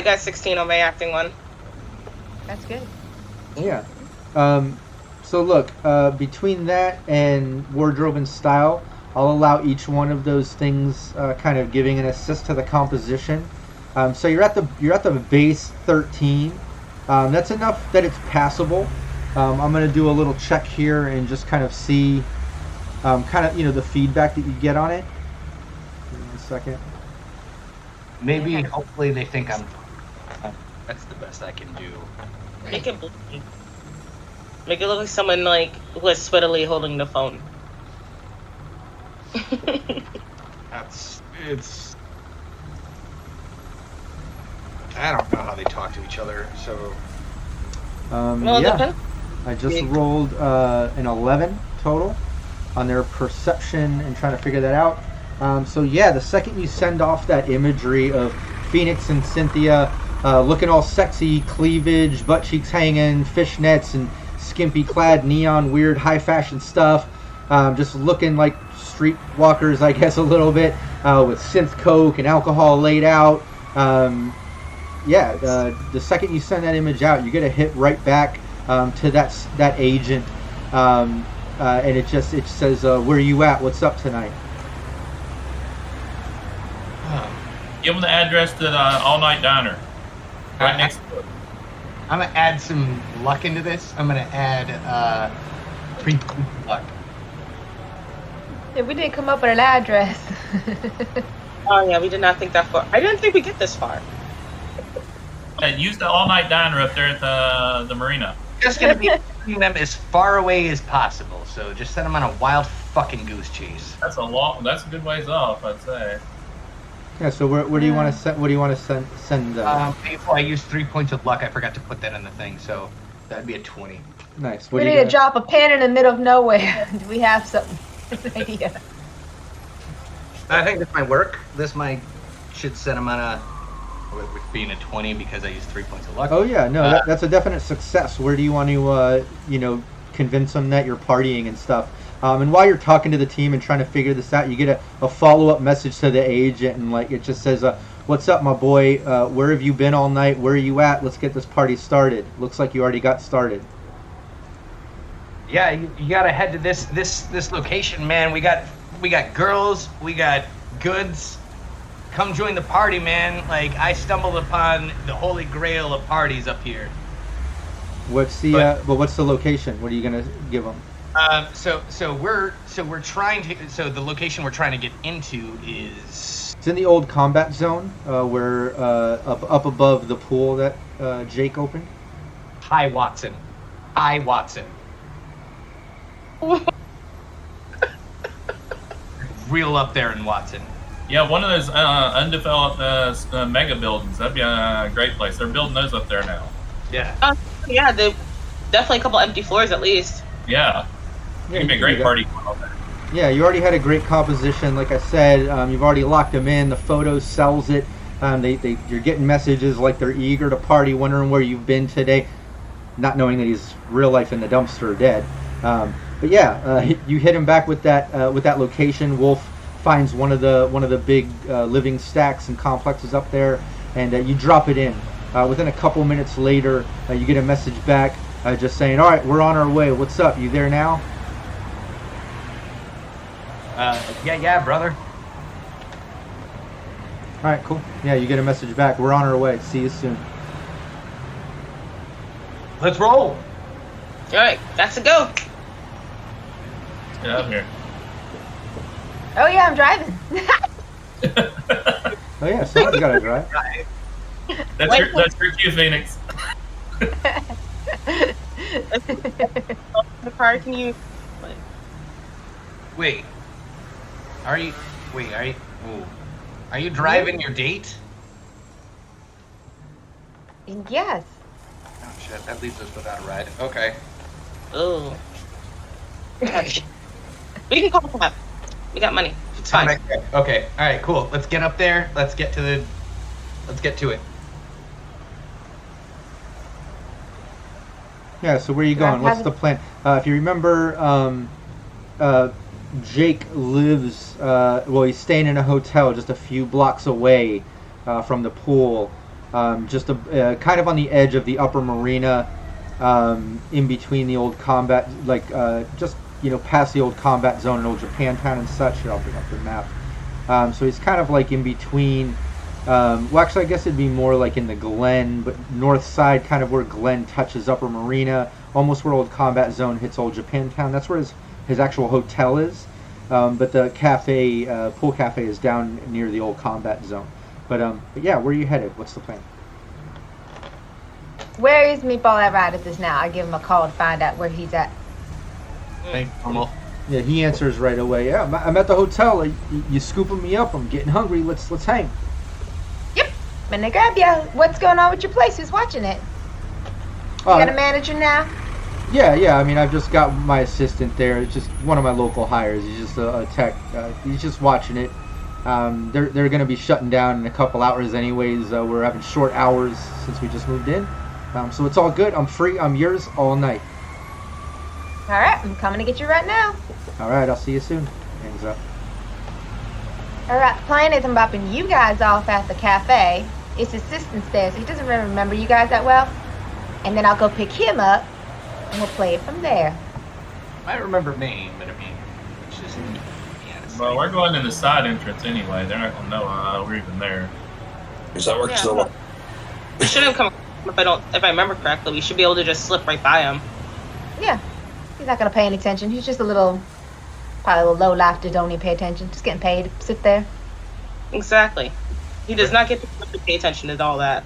got 16 on my acting one. That's good. Yeah. So look, between that and wardrobe and style, I'll allow each one of those things kind of giving an assist to the composition. So you're at the base 13. That's enough that it's passable. I'm going to do a little check here and just kind of see the feedback that you get on it. Give me 1 second. Maybe, hopefully, they think I'm. That's the best I can do. Make it look like someone who is sweatily holding the phone. It's. I don't know how they talk to each other, so. Well, yeah. depends. I just rolled an 11 total on their perception and trying to figure that out. So yeah, the second you send off that imagery of Phoenix and Cynthia looking all sexy, cleavage, butt cheeks hanging, fishnets, and skimpy clad neon weird high fashion stuff, just looking like streetwalkers, I guess, a little bit, with synth coke and alcohol laid out. The second you send that image out, you get a hit right back to that agent, and it says, where are you at? What's up tonight? Give them the address to the All Night Diner. Right next to it. I'm gonna add some luck into this. I'm gonna add 3 luck. Yeah, we didn't come up with an address. Oh yeah, we did not think that far. I didn't think we get this far. And use the All Night Diner up there at the marina. Just gonna be sending them as far away as possible. So just send them on a wild fucking goose chase. That's a good ways off, I'd say. Yeah. So where do you want to send? What do you want to send them? Before I used 3 points of luck, I forgot to put that in the thing. So that'd be a 20. Nice. We need to drop a pin in the middle of nowhere. Do we have something? idea? I think this might work. Should set them on a. With being a 20 because I used 3 points of luck. Oh yeah, no, that's a definite success. Where do you want to, convince them that you're partying and stuff? And while you're talking to the team and trying to figure this out, you get a follow-up message to the agent, and like it just says, "What's up, my boy? Where have you been all night? Where are you at? Let's get this party started." Looks like you already got started. Yeah, you gotta head to this location, man. We got girls, we got goods. Come join the party, man. Like, I stumbled upon the holy grail of parties up here. What's the what's the location? What are you gonna give them? So we're trying to. So the location we're trying to get into is. It's in the old combat zone, where up above the pool that Jake opened. Hi, Watson. Real up there in Watson. Yeah, one of those undeveloped mega buildings. That'd be a great place. They're building those up there now. Yeah. Yeah, definitely a couple empty floors at least. Yeah. It can be a great party. Yeah, you already had a great composition. Like I said, you've already locked them in. The photo sells it. You're getting messages like they're eager to party, wondering where you've been today, not knowing that he's real life in the dumpster dead. But yeah, you hit him back with that location. Wolf finds one of the big living stacks and complexes up there, and you drop it in. Within a couple minutes later, you get a message back just saying, "All right, we're on our way. What's up? You there now?" Yeah, brother. All right, cool. Yeah, you get a message back. We're on our way. See you soon. Let's roll. All right, that's a go. Let's get out of here. Oh yeah, I'm driving. Oh yeah, someone's got to drive. That's your cue, Phoenix. The car, can you? Wait. Are you driving your date? Yes. Oh shit, that leaves us without a ride. Okay. Oh. We can call them up. We got money. It's fine. Okay. All right. Cool. Let's get up there. Let's get to it. Yeah. So where are you going? What's the plan? If you remember, Jake lives. He's staying in a hotel just a few blocks away from the pool, just kind of on the edge of the upper marina, in between the old combat, just past the old combat zone in old Japantown and such. Here, I'll bring up the map. So he's kind of like in between. Actually, I guess it'd be more like in the Glen, but north side, kind of where Glen touches upper marina, almost where old combat zone hits old Japantown. That's where his actual hotel is. But the cafe, pool cafe, is down near the old combat zone. But yeah, where are you headed? What's the plan? Where is Meatball Apparatus now? I give him a call to find out where he's at. Thanks, normal. Yeah, he answers right away. Yeah, I'm at the hotel. You scooping me up? I'm getting hungry. Let's hang. Yep. I'm gonna grab you. What's going on with your place? Who's watching it? You got a manager now? Yeah. I mean, I've just got my assistant there. It's just one of my local hires. He's just a tech. He's just watching it. They're going to be shutting down in a couple hours anyways. We're having short hours since we just moved in. So it's all good. I'm free. I'm yours all night. All right. I'm coming to get you right now. All right. I'll see you soon. Hangs up. All right. The plan is I'm dropping you guys off at the cafe. His assistant's there, so he doesn't really remember you guys that well. And then I'll go pick him up. And we'll play it from there. I remember me, but I mean, it's just. Well, we're going in the side entrance anyway. They're not gonna know we're even there. Does that work so well? We shouldn't come. If I remember correctly, we should be able to just slip right by him. Yeah, he's not gonna pay any attention. He's just probably a little low life that don't even pay attention. Just getting paid to sit there. Exactly. He does not get to pay attention to all that.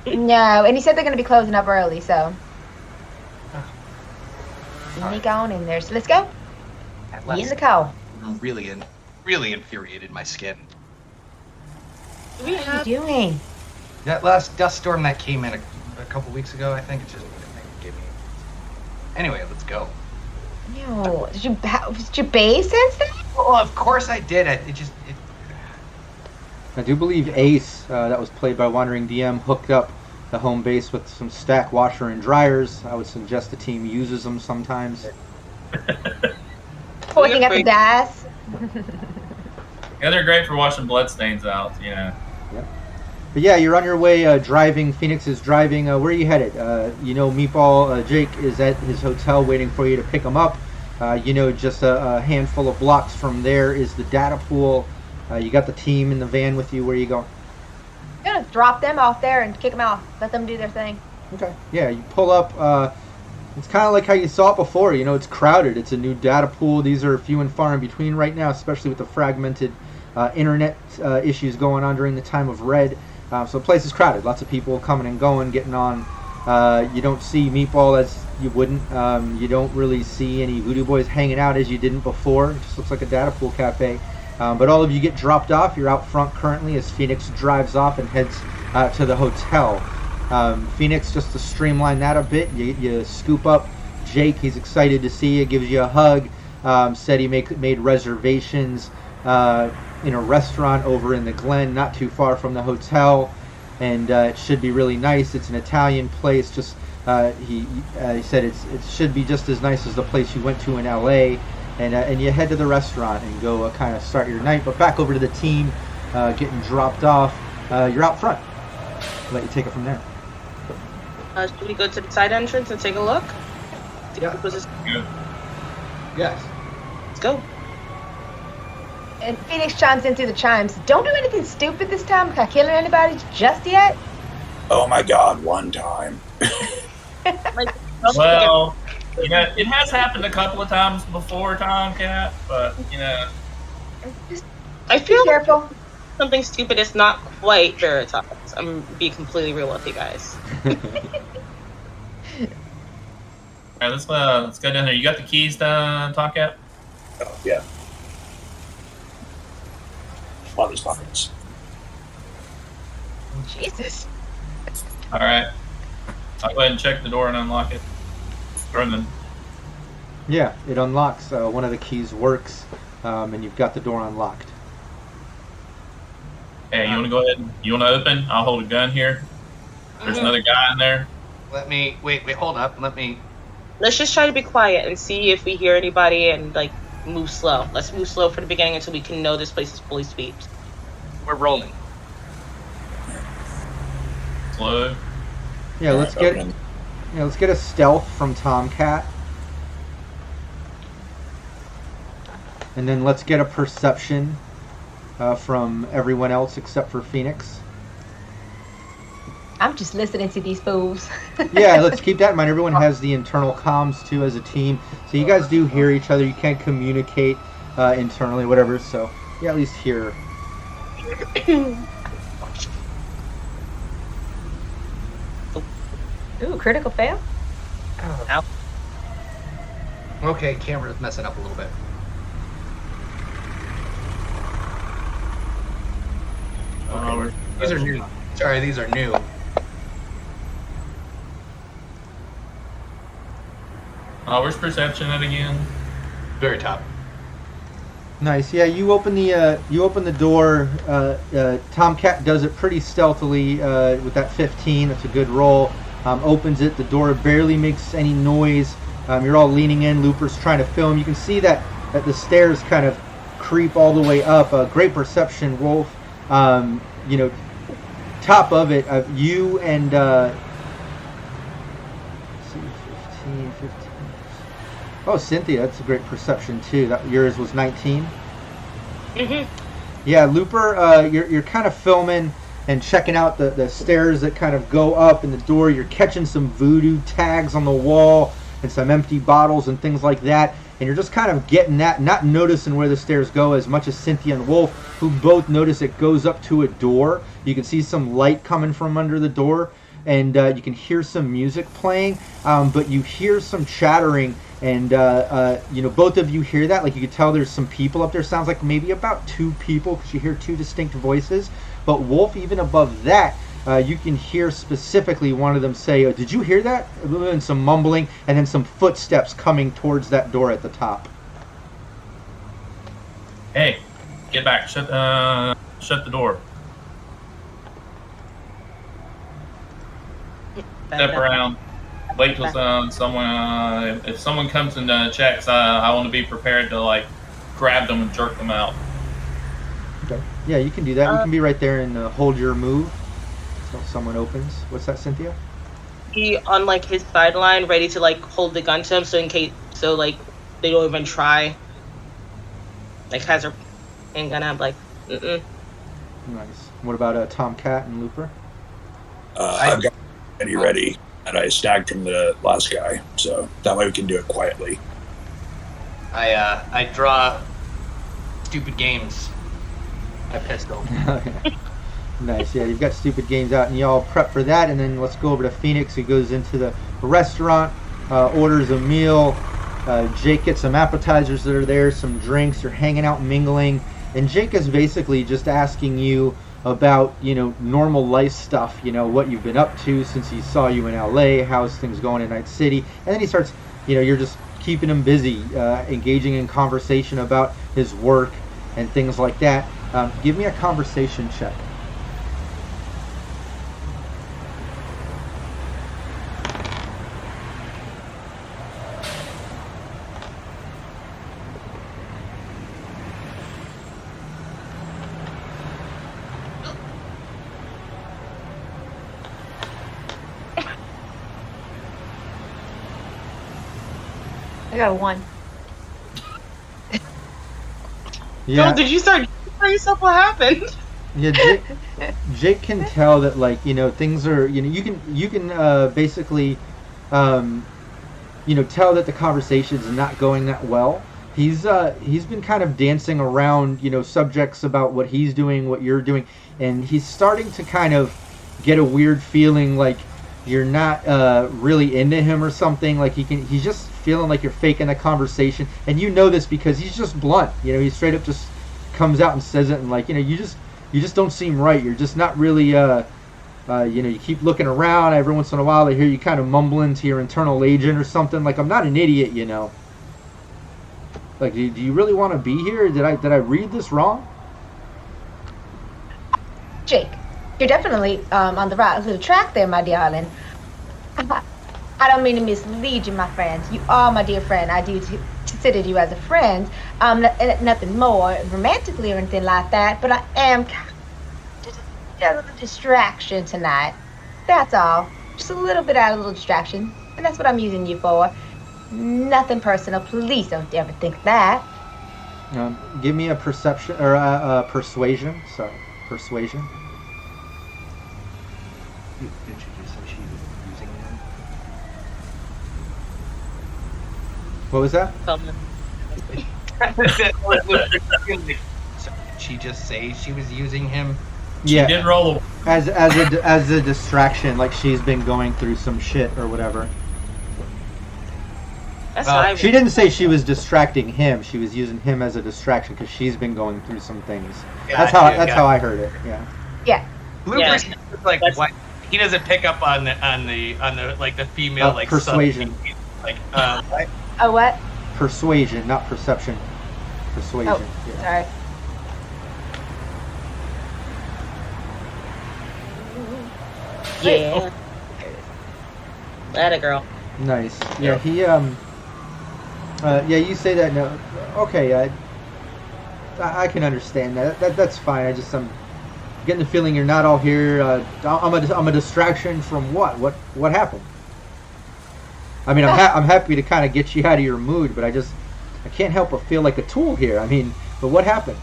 No, and he said they're gonna be closing up early, so. Sneak on in there. So let's go. Be in the car. Really infuriated my skin. Do we What are have? you doing? That last dust storm that came in a couple weeks ago, I think, it just gave me. Anyway, let's go. No, did you bathe since then? Well, of course I did. I do believe Ace, that was played by Wandering DM, hooked up the home base with some stack washer and dryers. I would suggest the team uses them sometimes. Boy, looking at the DAS. Yeah, they're great for washing bloodstains out. But yeah, you're on your way driving. Phoenix is driving. Where are you headed? Meatball Jake is at his hotel waiting for you to pick him up. Just a handful of blocks from there is the data pool. You got the team in the van with you. Where are you going? I'm gonna drop them off there and kick them out. Let them do their thing. Okay. Yeah, you pull up. It's kind of like how you saw it before. It's crowded. It's a new data pool. These are few and far in between right now, especially with the fragmented internet issues going on during the time of Red. So the place is crowded. Lots of people coming and going, getting on. You don't see Meatball as you wouldn't. You don't really see any Voodoo boys hanging out as you didn't before. It just looks like a data pool cafe. But all of you get dropped off. You're out front currently as Phoenix drives off and heads to the hotel. Phoenix, just to streamline that a bit, you scoop up Jake. He's excited to see you, gives you a hug. Said he made reservations in a restaurant over in the Glen, not too far from the hotel, and it should be really nice. It's an Italian place. Just he said it should be just as nice as the place you went to in LA, and you head to the restaurant and go kind of start your night. But back over to the team, getting dropped off. You're out front. I'll let you take it from there. Should we go to the side entrance and take a look? Yeah. Good. Yes. Let's go. And Phoenix chimes in through the chimes. Don't do anything stupid this time. Not killing anybody just yet. Oh my God! One time. Well, it has happened a couple of times before, Tomcat, but Just I be feel careful. something stupid is not quite Veritas. I'm gonna be completely real with you guys. All right, let's go down here. You got the keys, Tomcat? Oh yeah. One of these pockets. Jesus. All right. I'll go ahead and check the door and unlock it. Yeah, it unlocks. One of the keys works, and you've got the door unlocked. Hey, you want to go ahead? You want to open? I'll hold a gun here. There's another guy in there. Let me wait. Hold up. Let's just try to be quiet and see if we hear anybody and move slow. Let's move slow for the beginning until we can know this place is fully swept. We're rolling. Slow. Yeah, let's get a stealth from Tomcat. And then let's get a perception from everyone else except for Phoenix. I'm just listening to these fools. Yeah, let's keep that in mind. Everyone has the internal comms too as a team. So you guys do hear each other. You can't communicate internally, whatever. So yeah, at least hear. Ooh, critical fail? Ow. Okay, camera's messing up a little bit. Okay. These are new. Sorry, these are new. Where's perception at again? Very top. Nice. Yeah, you open the door. Tomcat does it pretty stealthily with that 15. That's a good roll. Opens it. The door barely makes any noise. You're all leaning in. Looper's trying to film. You can see that the stairs kind of creep all the way up. Great perception, Wolf. Top of it, you and let's see, 15. Oh, Cynthia, that's a great perception too. Yours was 19. Yeah, Looper, you're kind of filming and checking out the stairs that kind of go up in the door. You're catching some voodoo tags on the wall and some empty bottles and things like that. And you're just kind of getting that, not noticing where the stairs go as much as Cynthia and Wolf, who both notice it goes up to a door. You can see some light coming from under the door, and you can hear some music playing, but you hear some chattering, and both of you hear that. Like, you can tell there's some people up there. Sounds like maybe about 2 people, because you hear 2 distinct voices. But Wolf, even above that, you can hear specifically one of them say, "Did you hear that?" And some mumbling, and then some footsteps coming towards that door at the top. Hey, get back. Shut the door. Step around. Wait till someone. If someone comes and checks, I want to be prepared to grab them and jerk them out. Okay. Yeah, you can do that. You can be right there and hold your move until someone opens. What's that, Cynthia? Be on like his sideline, ready to like hold the gun to him, so like they don't even try. Like has her handgun out, like, mm-mm. Nice. What about Tomcat and Looper? I've got ready, and I stacked from the last guy, so that way we can do it quietly. I draw stupid games. My pistol. Nice. Yeah, you've got stupid games out, and y'all prep for that, and then let's go over to Phoenix, who goes into the restaurant, orders a meal. Jake gets some appetizers that are there, some drinks. You're hanging out, mingling, and Jake is basically just asking you about, normal life stuff, what you've been up to since he saw you in LA, how's things going in Night City, and then he starts, you're just keeping him busy, engaging in conversation about his work and things like that. Give me a conversation check. I got a 1. Yeah. So did you start telling yourself what happened? Yeah, Jake can tell that, like, things are, you can basically, tell that the conversation's not going that well. He's been kind of dancing around, subjects about what he's doing, what you're doing, and he's starting to kind of get a weird feeling like you're not really into him or something. Like he's just feeling like you're faking the conversation, and this because he's just blunt. He straight up just comes out and says it, and like, you just don't seem right. You're just not really, you keep looking around. Every once in a while, I hear you kind of mumbling to your internal agent or something. Like, I'm not an idiot, Like, do you really want to be here? Did I read this wrong? Jake, you're definitely on the right little track there, my darling. I don't mean to mislead you, my friends. You are my dear friend. I do consider you as a friend. Nothing more romantically or anything like that, but I am just a little distraction tonight. That's all. Just a little bit out of a little distraction, and that's what I'm using you for. Nothing personal. Please don't ever think that. Give me a perception or a persuasion. Sorry, persuasion. Did you just say she was using him? What was that? Did she just say she was using him? Yeah. She did roll as a distraction, like she's been going through some shit or whatever. That's She didn't say she was distracting him. She was using him as a distraction because she's been going through some things. That's how I heard it. Yeah. Yeah. Looper's like what? He doesn't pick up on the like the female like persuasion. Like what? Oh, what? Persuasion, not perception. Persuasion. Oh, yeah. sorry. Yeah. That a girl. Nice. Yeah, he yeah, you say that. No, okay. I can understand that. That's fine. I'm getting the feeling you're not all here. I'm a distraction from what? What happened? I mean, I'm happy to kind of get you out of your mood, but I can't help but feel like a tool here. I mean, but what happened?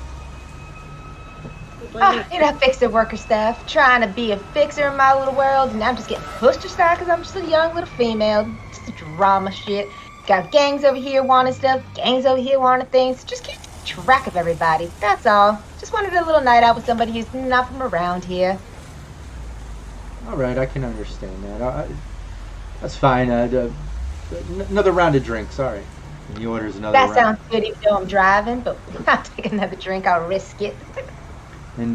Fixer worker stuff. Trying to be a fixer in my little world, and I'm just getting pushed aside because I'm just a young little female. Just drama shit. Got gangs over here wanting stuff, gangs over here wanting things. Just keep track of everybody. That's all. Just wanted a little night out with somebody who's not from around here. All right, I can understand that. That's fine. Another round of drinks. All right. And he orders another round. That sounds good even though I'm driving, but I'll take another drink. I'll risk it. And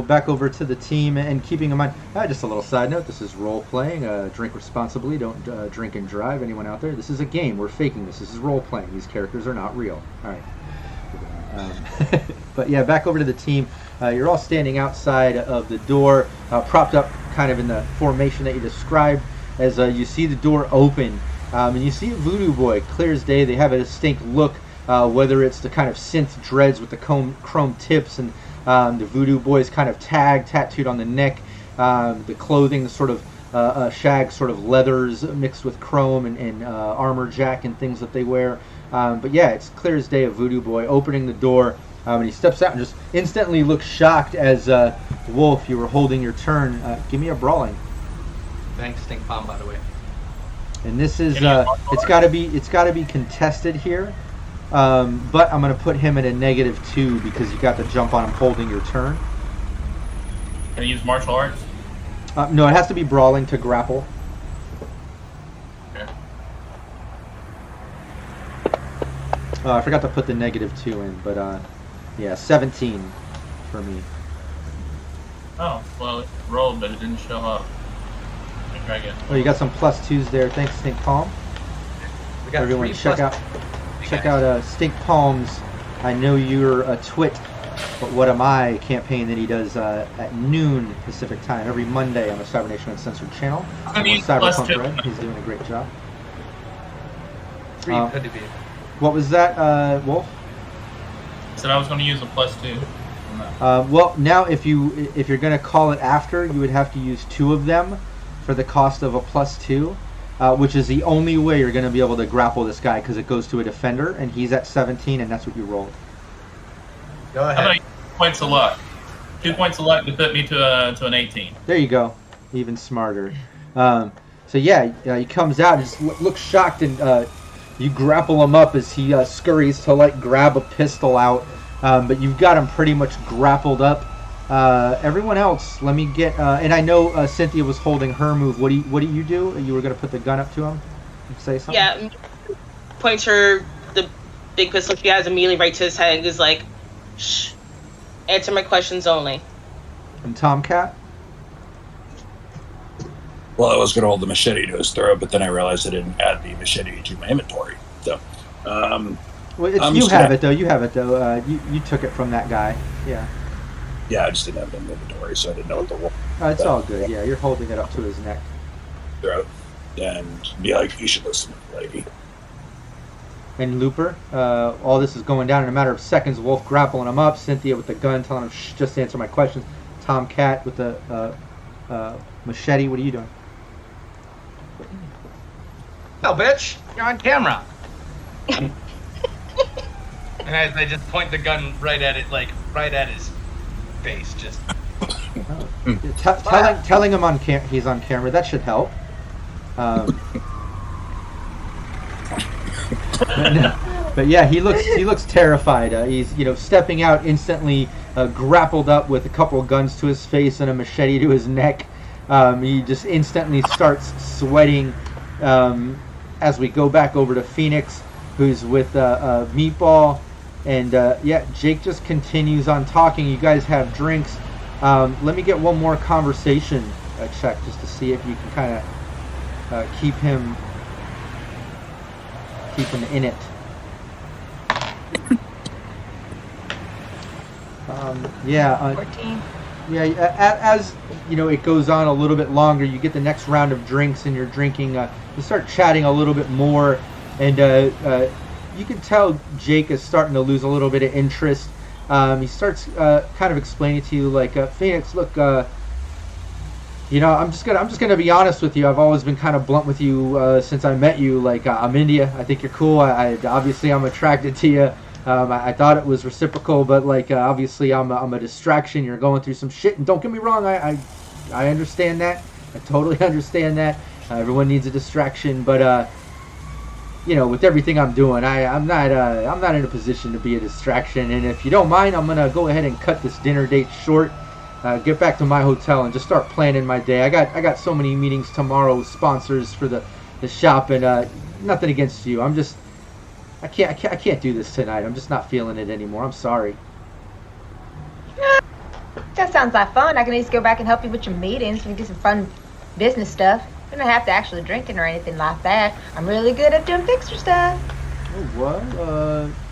back over to the team, and keeping in mind, just a little side note, this is role-playing, drink responsibly, don't drink and drive, anyone out there. This is a game, we're faking this is role-playing, these characters are not real. Alright. But yeah, back over to the team, you're all standing outside of the door, propped up kind of in the formation that you described, as you see the door open, and you see Voodoo Boy, clear as day. They have a distinct look whether it's the kind of synth dreads with the chrome tips and the Voodoo Boys kind of tag tattooed on the neck, the clothing sort of shag sort of leathers mixed with chrome and armor jack and things that they wear. But yeah, it's clear as day a Voodoo Boy opening the door, and he steps out and just instantly looks shocked as Wolf, you were holding your turn. Give me a brawling. Thanks, Stink Palm, by the way. And this is it's got to be contested here. But I'm going to put him at a -2 because you got the jump on him holding your turn. Can I use martial arts? No, it has to be brawling to grapple. Okay. I forgot to put the -2 in, but yeah, 17 for me. Oh, well, it rolled, but it didn't show up. Let me try again. Oh, you got some +2s there. Thanks, Stink Palm. We got Everyone, 3 check plus- out Stink Palm's I Know You're a Twit, but What Am I campaign that he does at noon Pacific time every Monday on the Cybernation Uncensored channel. I'm gonna On use Cyberpunk +2. RED. He's doing a great job. 3 could be. What was that, Wolf? I said I was going to use a +2. Well, now if you're going to call it after, you would have to use 2 of them for the cost of a +2, which is the only way you're going to be able to grapple this guy because it goes to a defender, and he's at 17, and that's what you rolled. Go How ahead. about 2 points of luck? 2 points of luck to put me to an 18. There you go. Even smarter. So yeah, he comes out and just looks shocked, and you grapple him up as he scurries to like grab a pistol out, but you've got him pretty much grappled up. Everyone else, let me get. And I know Cynthia was holding her move. What do you do? You were going to put the gun up to him? Say something. Yeah, points her the big pistol she has immediately right to his head and is like, "Shh, answer my questions only." And Tomcat. Well, I was going to hold the machete to his throat, but then I realized I didn't add the machete to my inventory. So, Well, I'm you just have gonna- it though. You have it though. You took it from that guy. Yeah. yeah, I just didn't have it in the inventory, so I didn't know what to roll. It's all good. Yeah, you're holding it up to his neck. Throat. And be like, you should listen to the lady. And Looper, all this is going down in a matter of seconds. Wolf grappling him up. Cynthia with the gun, telling him, "Shh, just answer my questions." Tomcat with the machete. What are you doing? No, bitch, you're on camera. And I just point the gun right at it, like right at his face, just. Telling him he's on camera, that should help. But yeah, he looks terrified. He's stepping out instantly, grappled up with a couple of guns to his face and a machete to his neck. He just instantly starts sweating. As we go back over to Phoenix, who's with Meatball, and yeah, Jake just continues on talking. You guys have drinks. Let me get one more conversation check just to see if you can kind of keep him in it. Yeah. 14. Yeah, as it goes on a little bit longer, you get the next round of drinks and you're drinking, you start chatting a little bit more, and you can tell Jake is starting to lose a little bit of interest. He starts kind of explaining to you, like, Phoenix, look, I'm just gonna be honest with you. I've always been kind of blunt with you since I met you. Like, I'm into you. I think you're cool. I obviously I'm attracted to you. I thought it was reciprocal, but like obviously I'm a distraction. You're going through some shit, and don't get me wrong, I understand that. I totally understand that. Everyone needs a distraction, but with everything I'm doing, I'm not in a position to be a distraction. And if you don't mind, I'm gonna go ahead and cut this dinner date short. Get back to my hotel and just start planning my day. I got so many meetings tomorrow with sponsors for the shop, and nothing against you. I can't do this tonight. I'm just not feeling it anymore. I'm sorry. That sounds like fun. I can at least go back and help you with your meetings. We can do some fun business stuff. You don't have to actually drinking or anything like that. I'm really good at doing fixer stuff. Oh, what?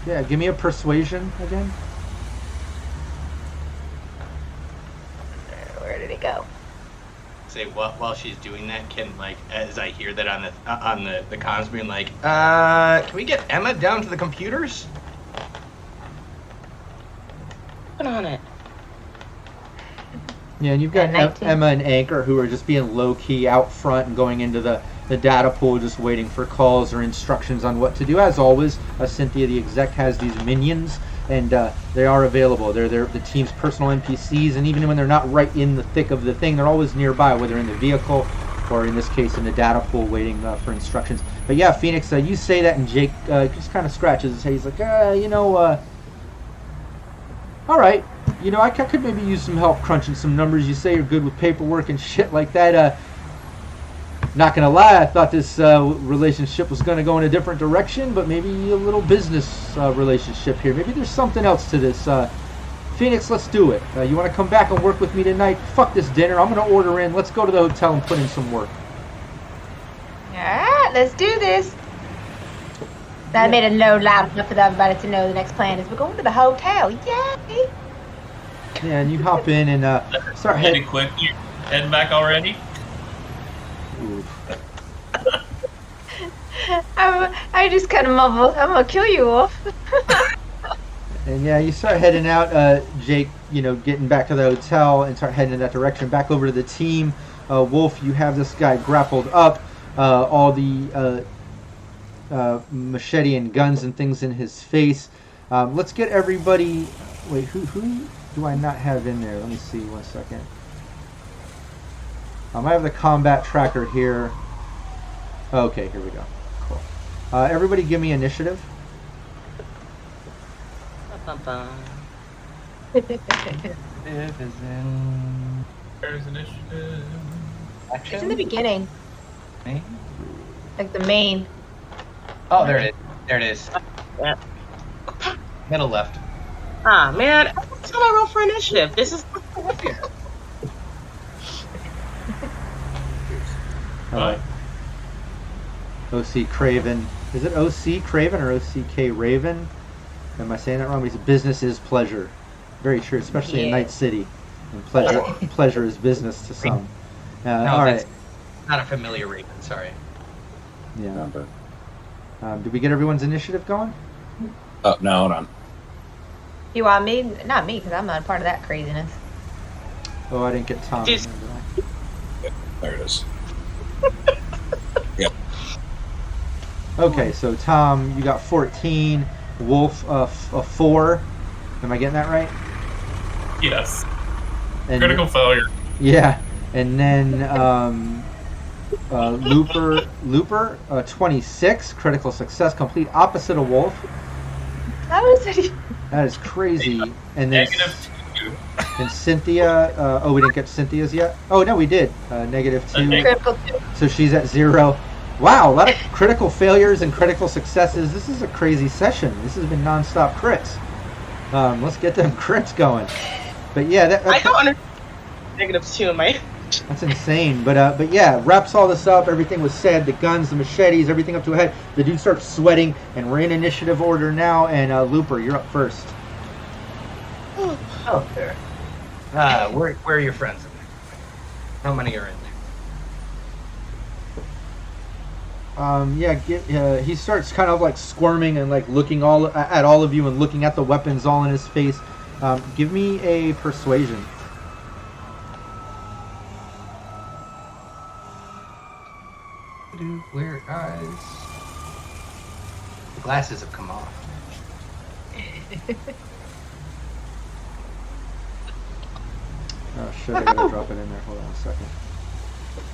Yeah, give me a persuasion again. Where did it go? Say while she's doing that, can, like, as I hear that on the comms being like, can we get Emma down to the computers? on it. Yeah, and you've got 19. Emma and Anchor who are just being low-key out front and going into the data pool, just waiting for calls or instructions on what to do. As always, Cynthia, the exec, has these minions, and they are available. They're the team's personal NPCs, and even when they're not right in the thick of the thing, they're always nearby, whether in the vehicle or in this case in the data pool waiting for instructions. But yeah, Phoenix, you say that, and Jake just kind of scratches his head. He's like, all right. I could maybe use some help crunching some numbers. You say you're good with paperwork and shit like that. Not gonna lie, I thought this relationship was gonna go in a different direction, but maybe a little business relationship here. Maybe there's something else to this. Phoenix, let's do it. You want to come back and work with me tonight? Fuck this dinner. I'm gonna order in. Let's go to the hotel and put in some work. Alright, let's do this. I made a note loud enough for everybody to know the next plan is we're going to the hotel. Yay! Yeah, and you hop in and start heading. Quick, you heading back already? I just kind of mumbled, I'm gonna kill you off. And yeah, you start heading out, Jake, getting back to the hotel and start heading in that direction. Back over to the team. Wolf, you have this guy grappled up, all the machete and guns and things in his face. Let's get everybody... Wait, who do I not have in there? Let me see, 1 second. I have the combat tracker here. Okay, here we go. Cool. Everybody give me initiative. There's initiative. It's in the beginning. Me? Like the main. Oh, there it is. There it is. Yeah. Middle left. Ah, man. Every time I roll for initiative, this is weird. Alright. OC Craven. Is it OC Craven or OCK Raven? Am I saying that wrong? But business is pleasure. Very true, especially in Night City. And pleasure is business to some. No, Alright. that's not a familiar Raven, sorry. Yeah. Did we get everyone's initiative going? Oh, no, hold on. You want me? Not me, because I'm not a part of that craziness. Oh, I didn't get Tom. Just- Yeah, there it is. Okay, so Tom, you got 14. Wolf, a 4. Am I getting that right? Yes. And Critical failure. Yeah, and then Looper, 26, critical success, complete opposite of Wolf. That was That is crazy. And then -2. and Cynthia, we didn't get Cynthia's yet. Oh no, we did. -2. critical too. So she's at 0. Wow, a lot of critical failures and critical successes. This is a crazy session. This has been non-stop crits. Let's get them crits going. But yeah, I don't understand -2 in my... that's insane. But yeah, wraps all this up. Everything was said. The guns, the machetes, everything up to a head. The dude starts sweating, and we're in initiative order now. And Looper, you're up first. Oh, there. Where are your friends? How many are in there? He starts kind of like squirming and like looking at all of you and looking at the weapons all in his face. Give me a persuasion. Where eyes? The glasses have come off. Oh shit, I gotta drop it in there. Hold on a second.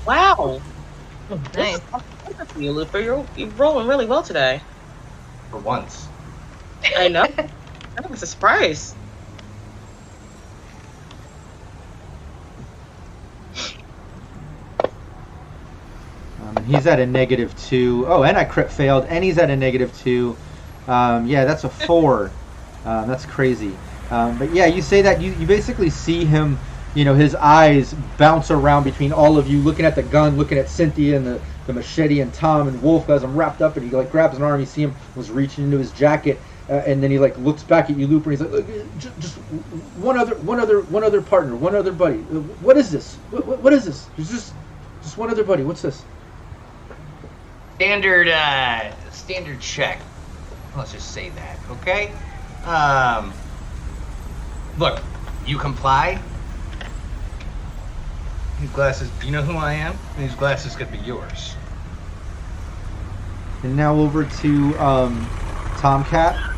Wow. Nice. Good for you, Looper. You're rolling really well today. For once. I know. I think it's a surprise. He's at a -2. Oh, and I crit failed, and he's at a -2. Yeah, that's a 4. That's crazy. But yeah, you say that you basically see him, his eyes bounce around between all of you, looking at the gun, looking at Cynthia and the machete and Tom and Wolf as I'm wrapped up, and he like grabs an arm. You see him was reaching into his jacket, and then he like looks back at you, Looper. And he's like, just one other partner, one other buddy. What is this? What is this? There's just one other buddy. What's this? Standard check. Let's just say that, okay? Look, you comply. These glasses, do you know who I am? These glasses could be yours. And now over to Tomcat.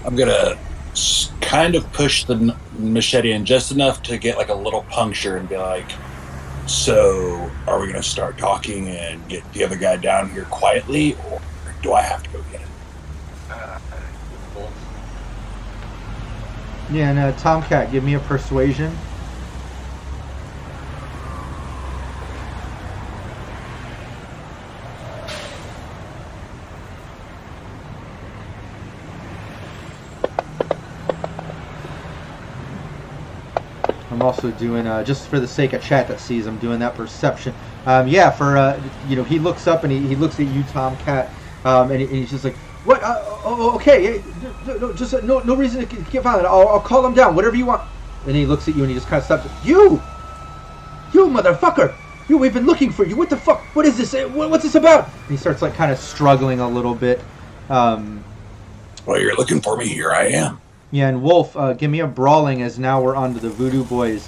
I'm gonna kind of push the machete in just enough to get like a little puncture and be like, so are we gonna start talking and get the other guy down here quietly, or do I have to go get him? Yeah, and Tomcat, give me a persuasion. I'm also doing, just for the sake of chat that sees, I'm doing that perception. Yeah, for, he looks up and he looks at you, Tomcat, and he's just like, what? Okay, no reason to get violent. I'll call him down, whatever you want. And he looks at you and he just kind of stops. You motherfucker! We've been looking for you. What the fuck? What is this? What's this about? And he starts like kind of struggling a little bit. Well, you're looking for me. Here I am. Yeah, and Wolf, give me a brawling, as now we're on to the Voodoo Boy's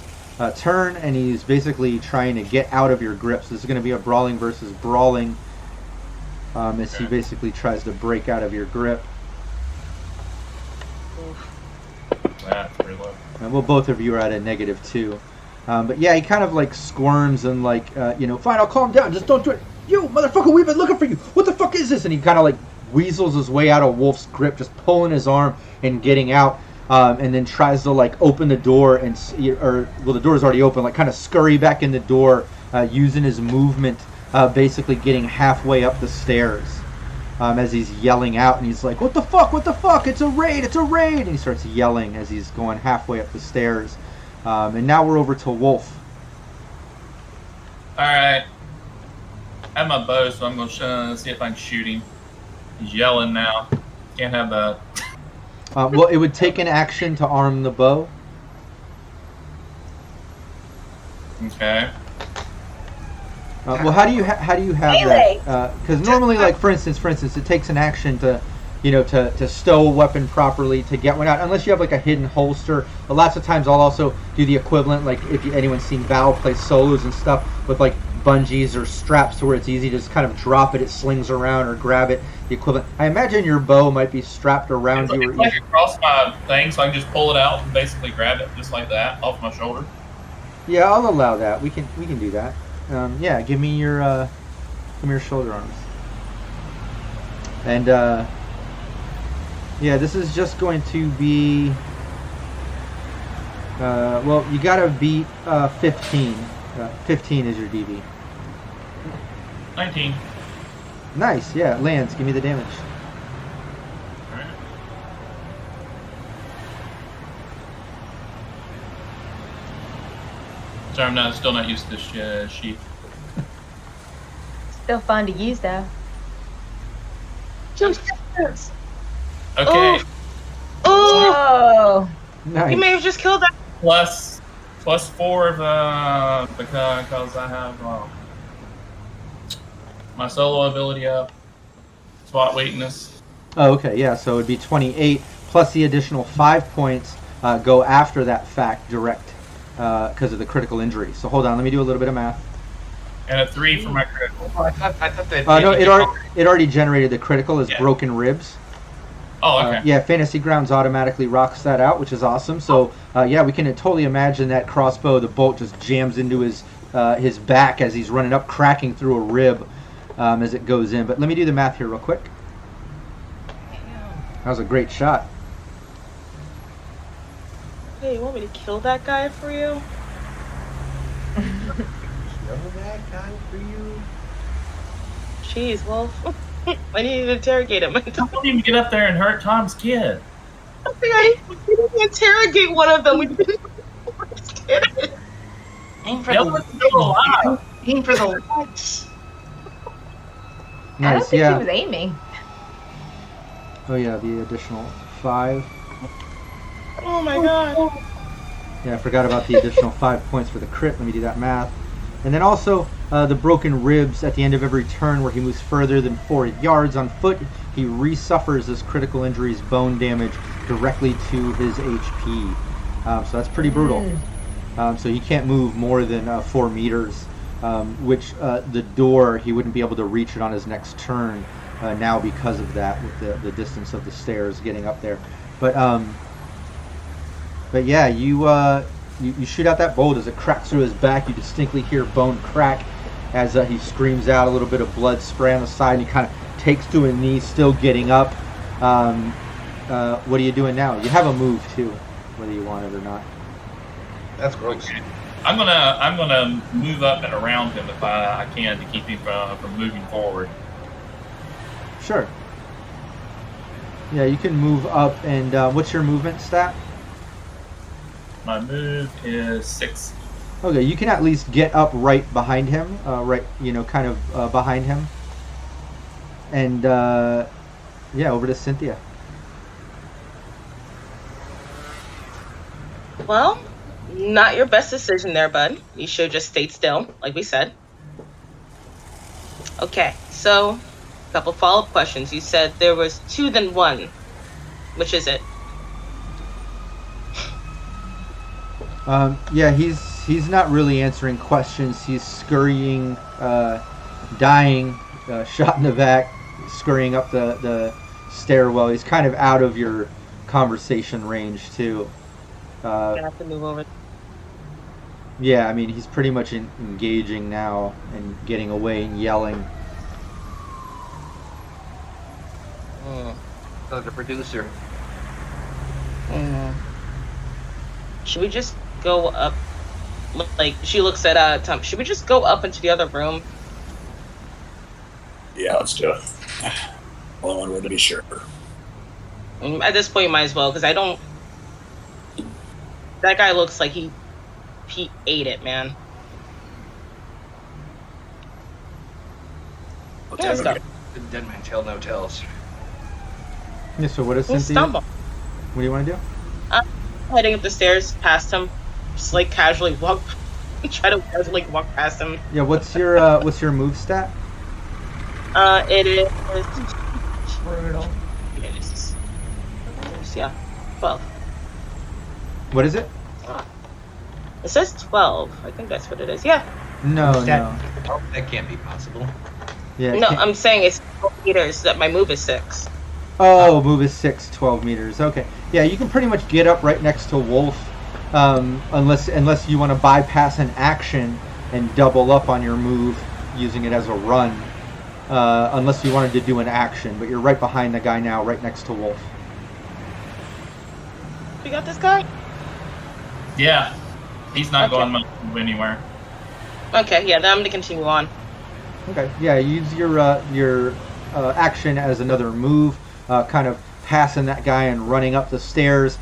turn, and he's basically trying to get out of your grips. This is going to be a brawling versus brawling, as he basically tries to break out of your grip. That's pretty low. And well, both of you are at a -2. But yeah, he kind of like squirms and like, fine, I'll calm down. Just don't do it. You motherfucker, we've been looking for you. What the fuck is this? And he kind of like weasels his way out of Wolf's grip, just pulling his arm and getting out, and then tries to like open the door the door's already open, like kind of scurry back in the door, using his movement, basically getting halfway up the stairs, as he's yelling out, and he's like, what the fuck, it's a raid, and he starts yelling as he's going halfway up the stairs. And now we're over to Wolf. Alright. I have my bow, so I'm going to see if I can shoot him. He's yelling now. Can't have that. Well, it would take an action to arm the bow. Okay. Well, how do you have that? Because normally, like for instance, it takes an action to, to stow a weapon properly, to get one out. Unless you have like a hidden holster. But lots of times, I'll also do the equivalent. Like if anyone's seen Val play solos and stuff with like bungees or straps, to where it's easy to just kind of drop it slings around, or grab it. The equivalent. I imagine your bow might be strapped around you. It's like across my thing, so I can just pull it out and basically grab it just like that off my shoulder. Yeah, I'll allow that. We can do that. Yeah, give me your shoulder arms. And yeah, this is just going to be. Well, you gotta beat 15. 15 is your DV. 19. Nice, yeah, it lands. Give me the damage. Alright. Sorry, I'm still not used to this sheath. Still fun to use, though. Just Okay. Oh! Nice. You may have just killed that. Plus 4 of because I have my solo ability up. SWAT weakness. Oh, okay, yeah, so it would be 28, plus the additional 5 points go after that fact direct, because of the critical injury. So hold on, let me do a little bit of math. And a 3 for my critical. Oh, I thought that. No, it already generated the critical as broken ribs. Oh, okay. Yeah, Fantasy Grounds automatically rocks that out, which is awesome. So, yeah, we can totally imagine that crossbow, the bolt just jams into his back as he's running up, cracking through a rib as it goes in. But let me do the math here real quick. That was a great shot. Hey, you want me to kill that guy for you? Kill that guy for you? Jeez, Wolf. I need to interrogate him. I don't even get up there and hurt Tom's kid. I need to interrogate one of them. Aim for Still alive. Aim for the lights. I don't Nice, think yeah. he was aiming. Oh, yeah, the additional 5. Oh my god. Yeah, I forgot about the additional 5 points for the crit. Let me do that math. And then also the broken ribs at the end of every turn, where he moves further than 4 yards on foot. He resuffers his critical injuries, bone damage, directly to his HP. So that's pretty brutal. So he can't move more than 4 meters, which the door, he wouldn't be able to reach it on his next turn now because of that, with the distance of the stairs getting up there. But yeah, you shoot out that bolt as it cracks through his back. You distinctly hear bone crack as he screams out, a little bit of blood spray on the side, and he kind of takes to a knee, still getting up. What are you doing now? You have a move too, whether you want it or not. That's gross. Okay. I'm gonna move up and around him if I can to keep him from moving forward. Sure. Yeah, you can move up, and what's your movement stat? My move is 6. Okay, you can at least get up right behind him, kind of behind him. And yeah, over to Cynthia. Well, not your best decision there, bud. You should have just stayed still, like we said. Okay, so a couple follow-up questions. You said there was 2 then 1. Which is it? Yeah, he's not really answering questions. He's scurrying, dying, shot in the back, scurrying up the stairwell. He's kind of out of your conversation range too. I'm gonna have to move over. Yeah, I mean, he's pretty much engaging now and getting away and yelling. The producer. Should we just go up? Like, she looks at Tom. Should we just go up into the other room? Yeah, let's do it. Only one way to be sure. At this point, you might as well, because I don't. That guy looks like he ate it, man. Okay, Let's go. The dead man tell no tells. Yeah, so what is We'll Cynthia? stumble. What do you want to do? Heading up the stairs past him, just like casually walk, try to casually walk past him. Yeah, what's your move stat? It is brutal. Yeah, 12. What is it? It says 12. I think that's what it is. Yeah. No. Oh, that can't be possible. Yeah. No, I'm saying it's 12 meters. That my move is 6. Oh, move is 6, 12 meters. Okay. Yeah, you can pretty much get up right next to Wolf, unless you want to bypass an action and double up on your move using it as a run. Unless you wanted to do an action, but you're right behind the guy now, right next to Wolf. You got this guy? Yeah, he's not Okay. going much anywhere. Okay, yeah, then I'm gonna continue on. Okay. Yeah, use your action as another move, kind of passing that guy and running up the stairs.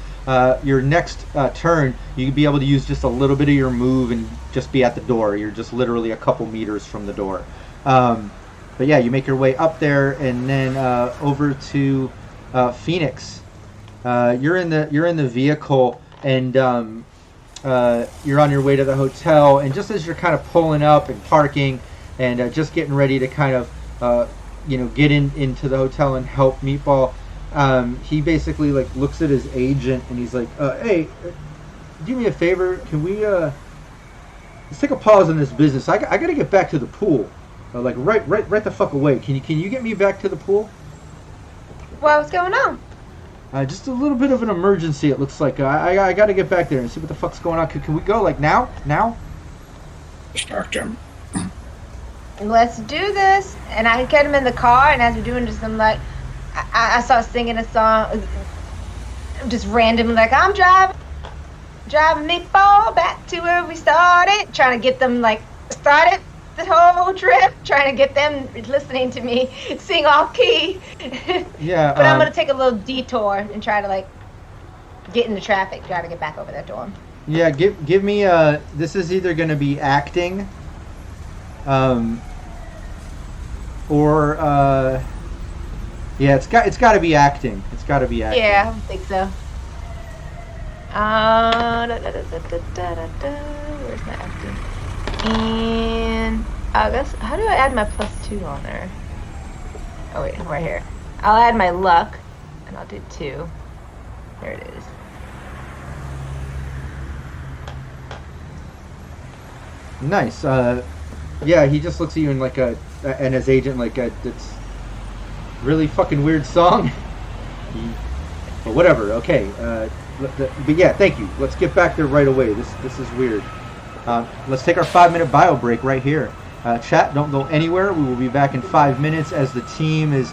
Your next turn, you can be able to use just a little bit of your move and just be at the door. You're just literally a couple meters from the door. But yeah, you make your way up there, and then over to Phoenix. You're in the vehicle, and you're on your way to the hotel. And just as you're kind of pulling up and parking, and just getting ready to kind of get into the hotel and help Meatball, he basically like looks at his agent and he's like, "Hey, do me a favor. Can we let's take a pause on this business. I got to get back to the pool. Like right the fuck away. Can you get me back to the pool? What's going on? Just a little bit of an emergency. It looks like I got to get back there and see what the fuck's going on. Can we go like now? Start him. Let's do this. And I get him in the car, and as we're doing this, I'm like, I start singing a song, just randomly, like, I'm driving Meatball back to where we started, trying to get them like started the whole trip, trying to get them listening to me sing off key. Yeah. But I'm gonna take a little detour and try to like get into traffic, try to get back over that door. Yeah. Give me this is either gonna be acting, or yeah, it's got to be acting. It's got to be acting. Yeah, I think so. Where's my acting? And I guess, how do I add my +2 on there? Oh wait, right here. I'll add my luck, and I'll do 2. There it is. Nice. Yeah, he just looks at you and and his agent it's really fucking weird song. But whatever. Okay. But yeah, thank you. Let's get back there right away. This is weird. Let's take our 5-minute bio break right here. Chat, don't go anywhere. We will be back in 5 minutes as the team is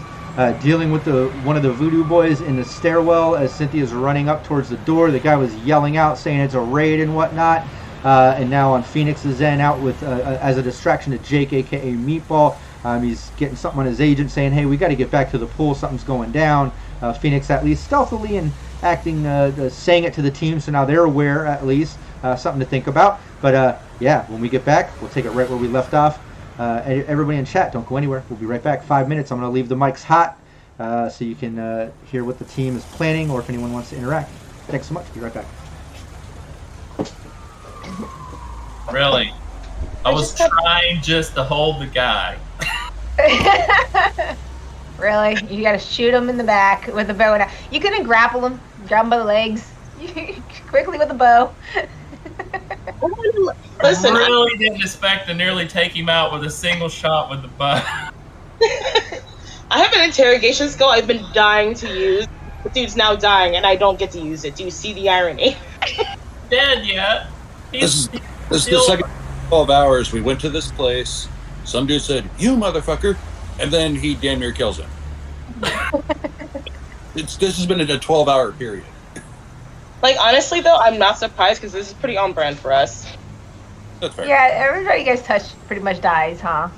dealing with one of the Voodoo boys in the stairwell as Cynthia's running up towards the door. The guy was yelling out, saying it's a raid and whatnot. And now on Phoenix's end, out with as a distraction to Jake, aka Meatball. He's getting something on his agent, saying, "Hey, we got to get back to the pool. Something's going down." Phoenix, at least stealthily and acting, saying it to the team, so now they're aware at least. Something to think about. But yeah, when we get back, we'll take it right where we left off. Everybody in chat, don't go anywhere. We'll be right back. 5 minutes. I'm going to leave the mics hot so you can hear what the team is planning or if anyone wants to interact. Thanks so much. Be right back. Really? I was trying just to hold the guy. Really? You gotta shoot him in the back with a bow and arrow. You couldn't grapple him, grab him by the legs, quickly with a bow. Listen, I really didn't expect to nearly take him out with a single shot with the bow. I have an interrogation skill I've been dying to use. The dude's now dying, and I don't get to use it. Do you see the irony? Dead yet? This is the second 12 hours. We went to this place. Some dude said, "You motherfucker," and then he damn near kills him. This has been a 12-hour period. Like, honestly, though, I'm not surprised because this is pretty on brand for us. That's fair. Yeah, everybody you guys touch pretty much dies, huh?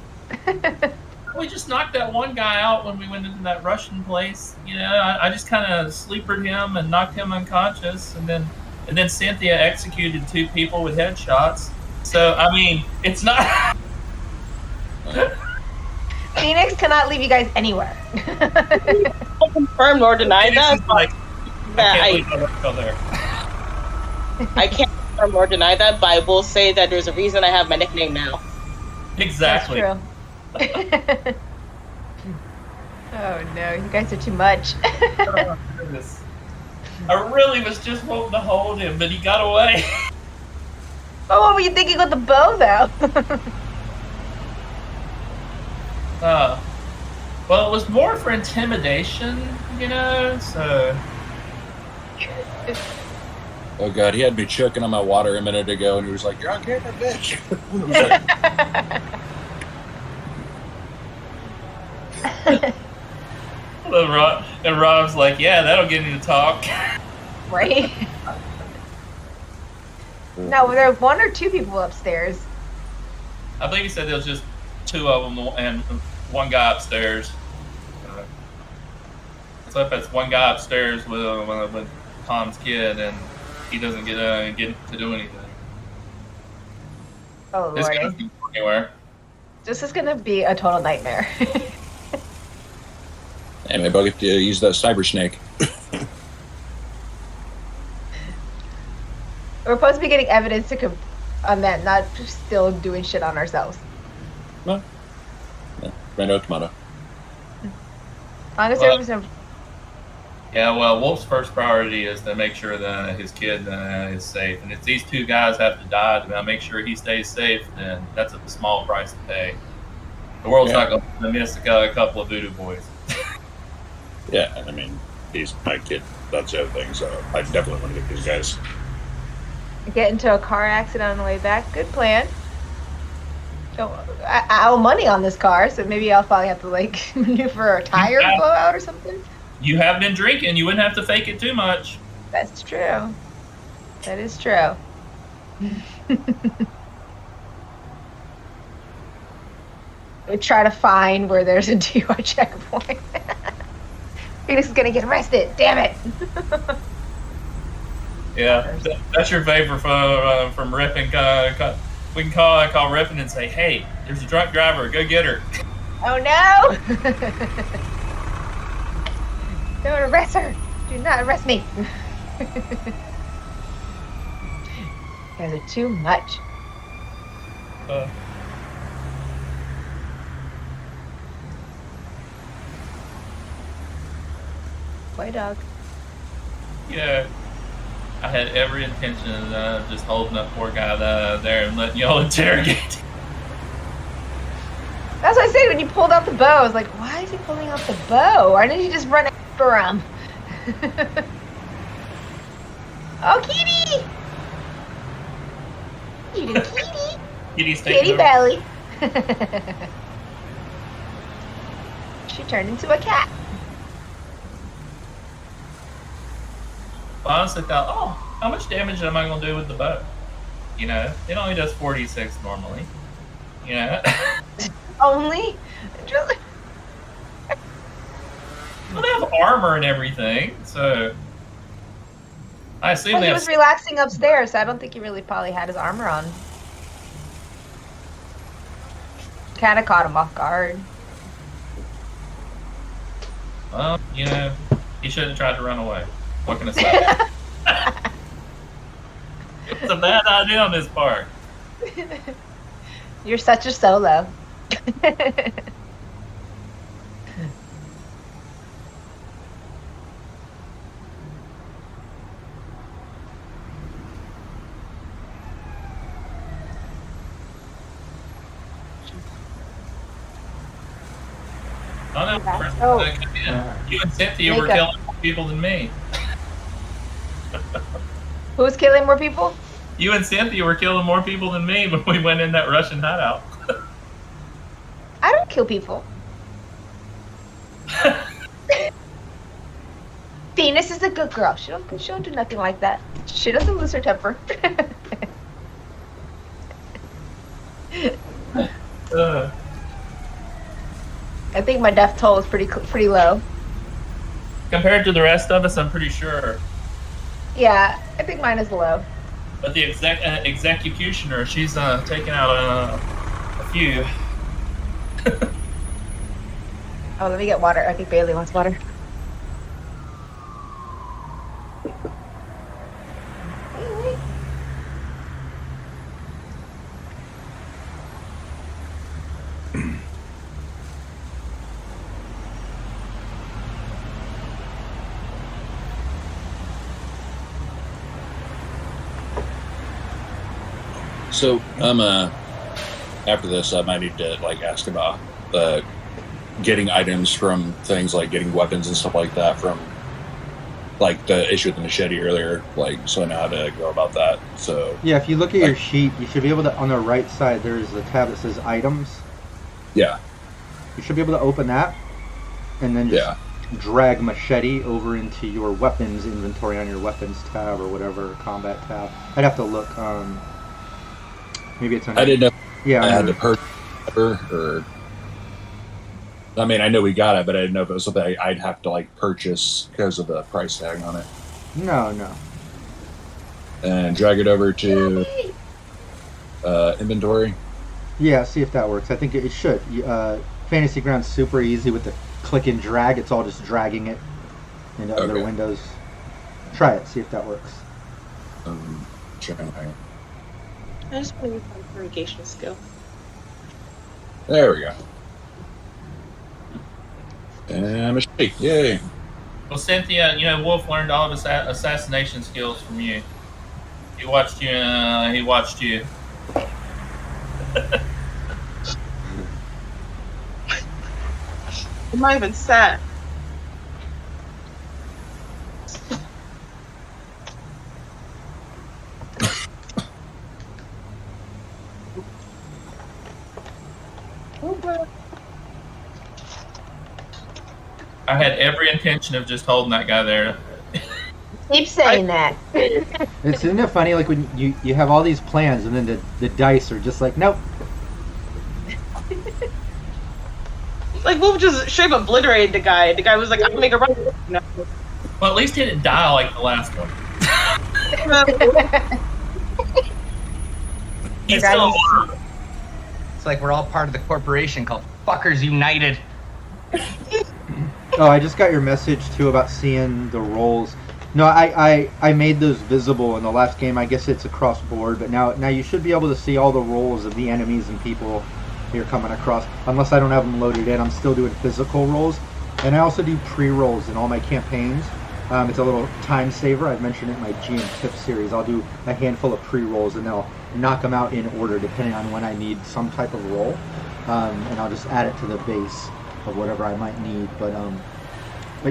We just knocked that one guy out when we went into that Russian place. You know, I just kind of sleepered him and knocked him unconscious, and then Cynthia executed 2 people with headshots. So I mean, it's not. Phoenix cannot leave you guys anywhere. I confirm nor deny that. Like, I there. I can't confirm or deny that, but I will say that there's a reason I have my nickname now. Exactly. That's true. Oh no, you guys are too much. Oh, goodness. I really was just wanting to hold him, but he got away. Oh, what were you thinking with the bow, though? Well, it was more for intimidation, you know, so... Oh god, he had me choking on my water a minute ago, and he was like, "You're on camera, bitch." And Rob's like, "Yeah, that'll get me to talk." Right? No, were there 1 or 2 people upstairs? I believe he said there was just 2 of them and 1 guy upstairs. So if it's 1 guy upstairs with Tom's kid, and he doesn't get to do anything. Oh, It's Lord. gonna go anywhere. This is gonna be a total nightmare. Hey, maybe I'll get to use that cyber snake. We're supposed to be getting evidence on that, not just still doing shit on ourselves. No. Tomato, tomato. Honestly, Yeah, well, Wolf's first priority is to make sure that his kid is safe. And if these 2 guys have to die to make sure he stays safe, then that's a small price to pay. The world's not going to miss a couple of Voodoo boys. Yeah, I mean, he's my kid. That's the other thing, so I definitely want to get these guys. get into a car accident on the way back. Good plan. So I owe money on this car, so maybe I'll probably have to like maneuver a tire blowout or something. You have been drinking. You wouldn't have to fake it too much. That's true. That is true. We try to find where there's a DUI checkpoint. Phoenix is gonna get arrested. Damn it! Yeah, that's your favor from Rippin. We can call Rippin and say, "Hey, there's a drunk driver. Go get her." Oh no! Don't arrest her. Do not arrest me. You guys are too much. Boy, dog. Yeah. I had every intention of just holding that poor guy there and letting y'all interrogate. That's what I said when you pulled out the bow. I was like, why is he pulling out the bow? Why didn't you just run after him? Oh, Kitty! You did Kitty. Kitty's taking Kitty over. belly. She turned into a cat. I honestly thought, oh, how much damage am I going to do with the bow? You know, it only does 46 normally. You know? Only? Just... Well, they have armor and everything, so... I assume Well, they he have... was relaxing upstairs, so I don't think he really probably had his armor on. Kind of caught him off guard. Well, you know, he shouldn't have tried to run away. What can I say? It's a bad idea on his part. You're such a solo. I don't know. First Oh. that come in. You and Cynthia were Makeup. killing more people than me. Who's killing more people? You and Cynthia were killing more people than me when we went in that Russian hideout. I don't kill people. Venus is a good girl. She don't do nothing like that. She doesn't lose her temper. I think my death toll is pretty low. Compared to the rest of us, I'm pretty sure. Yeah, I think mine is low. But the executioner, she's taken out a few. Oh, let me get water. I think Bailey wants water. So after this, I might need to like ask about getting items from things like getting weapons and stuff like that from like the issue with the machete earlier, like so I know how to go about that. So Yeah, if you look at your sheet, you should be able to, on the right side, there's a tab that says items. yeah, You should be able to open that, and then just drag machete over into your weapons inventory on your weapons tab or whatever, combat tab. I'd have to look. Maybe it's on. I didn't know Yeah, I had under- to purchase or. I mean, I know we got it, but I didn't know if it was something I'd have to like purchase because of the price tag on it, No. and drag it over to inventory. Yeah, see if that works. I think it should. Fantasy Ground's super easy with the click and drag. It's all just dragging it into other Okay. windows. Try it. See if that works. Trying. I just want to use my irrigation skill. There we go. And machete, yay! Well, Cynthia, you know, Wolf learned all of his assassination skills from you. He watched you. He watched you. I'm not even sad. I had every intention of just holding that guy there. Keep saying that. Isn't it funny? Like when you have all these plans, and then the dice are just like, nope. Like, Wolf just straight up obliterated the guy. The guy was like, I'm gonna make a run. No. Well, at least he didn't die like the last one. He's still alive. It's like we're all part of the corporation called Fuckers United. Oh, I just got your message too about seeing the rolls. No, I made those visible in the last game. I guess it's across board, but now you should be able to see all the rolls of the enemies and people you're coming across. Unless I don't have them loaded in, I'm still doing physical rolls, and I also do pre-rolls in all my campaigns. It's a little time saver. I've mentioned it in my GM Tips series. I'll do a handful of pre-rolls, and I'll knock them out in order depending on when I need some type of roll. And I'll just add it to the base of whatever I might need. But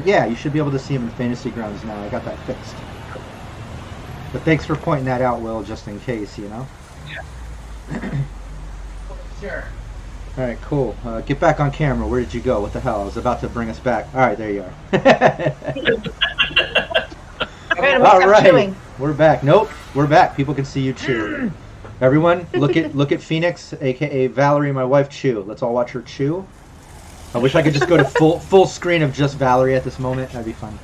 yeah, you should be able to see them in Fantasy Grounds now. I got that fixed. But thanks for pointing that out, Will, just in case, you know? Yeah. Sure. All right, cool. Get back on camera. Where did you go? What the hell? I was about to bring us back. All right, there you are. All right, we're back. Nope, we're back. People can see you chew. Everyone, look at Phoenix, aka Valerie, my wife, chew. Let's all watch her chew. I wish I could just go to full screen of just Valerie at this moment. That'd be fun.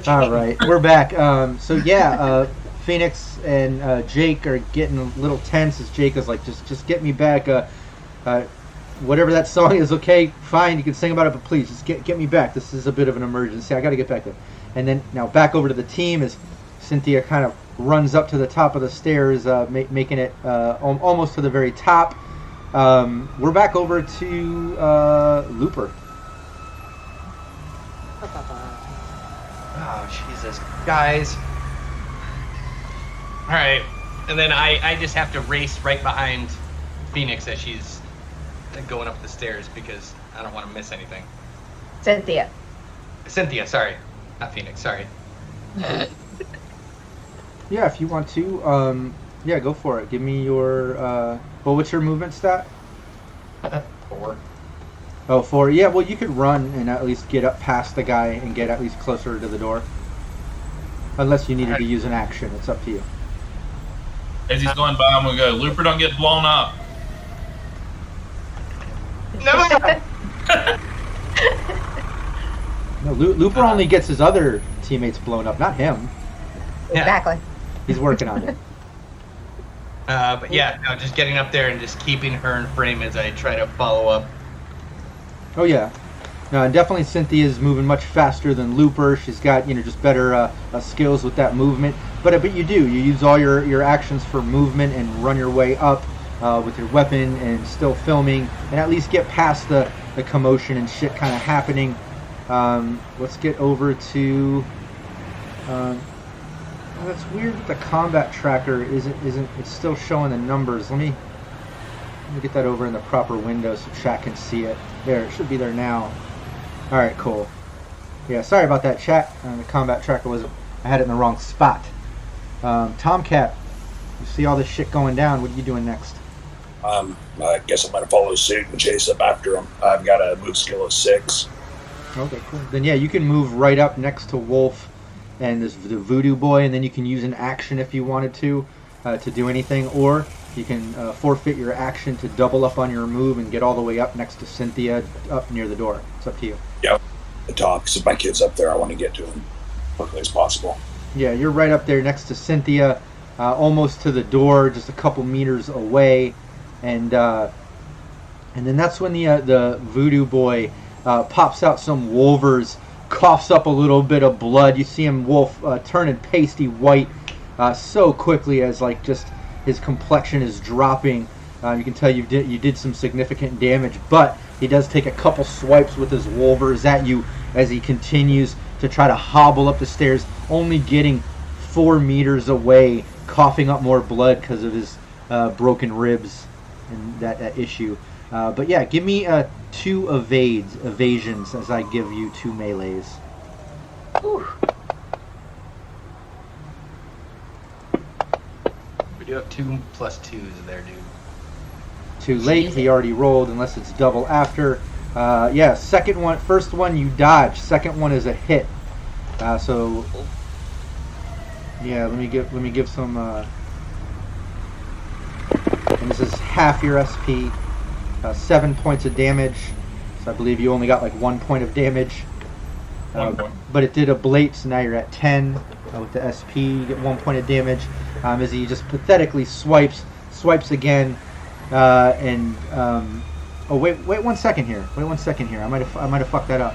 All right, we're back. So yeah, Phoenix and Jake are getting a little tense as Jake is like, just get me back. Whatever that song is, okay, fine, you can sing about it, but please, just get me back. This is a bit of an emergency. I got to get back there. And then now back over to the team as Cynthia kind of runs up to the top of the stairs, making it almost to the very top. We're back over to Looper. Oh, Jesus. Guys. Alright. And then I just have to race right behind Phoenix as she's going up the stairs because I don't want to miss anything. Cynthia, sorry. Not Phoenix, sorry. Yeah, if you want to, yeah, go for it. Give me your, well, what's your movement stat? 4. Oh, 4. Yeah, well, you could run and at least get up past the guy and get at least closer to the door. Unless you needed to use an action. It's up to you. As he's going by, I'm going to go, Looper, don't get blown up. No! No, Looper only gets his other teammates blown up, not him. Yeah. exactly. He's working on it. But yeah, no, just getting up there and just keeping her in frame as I try to follow up. Oh, yeah. No, and definitely Cynthia's moving much faster than Looper. She's got, just better skills with that movement. But you use all your actions for movement and run your way up with your weapon and still filming and at least get past the commotion and shit kind of happening. Let's get over to... that's weird that the combat tracker isn't it's still showing the numbers. Let me get that over in the proper window so chat can see it. There, it should be there now. Alright, cool. Yeah, sorry about that, chat. The combat tracker I had it in the wrong spot. Tomcat, you see all this shit going down. What are you doing next? I guess I'm going to follow suit and chase up after him. I've got a move skill of 6. Okay, cool. Then yeah, you can move right up next to Wolf and the Voodoo boy, and then you can use an action if you wanted to do anything, or you can forfeit your action to double up on your move and get all the way up next to Cynthia, up near the door. It's up to you. Yep, the top. Because if my kid's up there, I want to get to him as quickly as possible. Yeah, you're right up there next to Cynthia, almost to the door, just a couple meters away, and then that's when the Voodoo boy pops out some wolvers, coughs up a little bit of blood. You see him, Wolf, turning pasty white so quickly as like just his complexion is dropping. You can tell you did some significant damage, but he does take a couple swipes with his wolvers at you as he continues to try to hobble up the stairs, only getting 4 meters away, coughing up more blood because of his broken ribs and that issue. But yeah, give me 2 evasions as I give you 2 melees. Ooh. We do have 2 plus 2s there, dude. Too late, he already rolled unless it's double after. Yeah, first one you dodge, second one is a hit. So yeah, let me give some and this is half your SP. 7 points of damage. So I believe you only got like 1 point of damage. 1 point. But it did ablate, so now you're at 10 with the SP. You get 1 point of damage as he just pathetically swipes again. Oh wait 1 second here. Wait 1 second here. I might have fucked that up.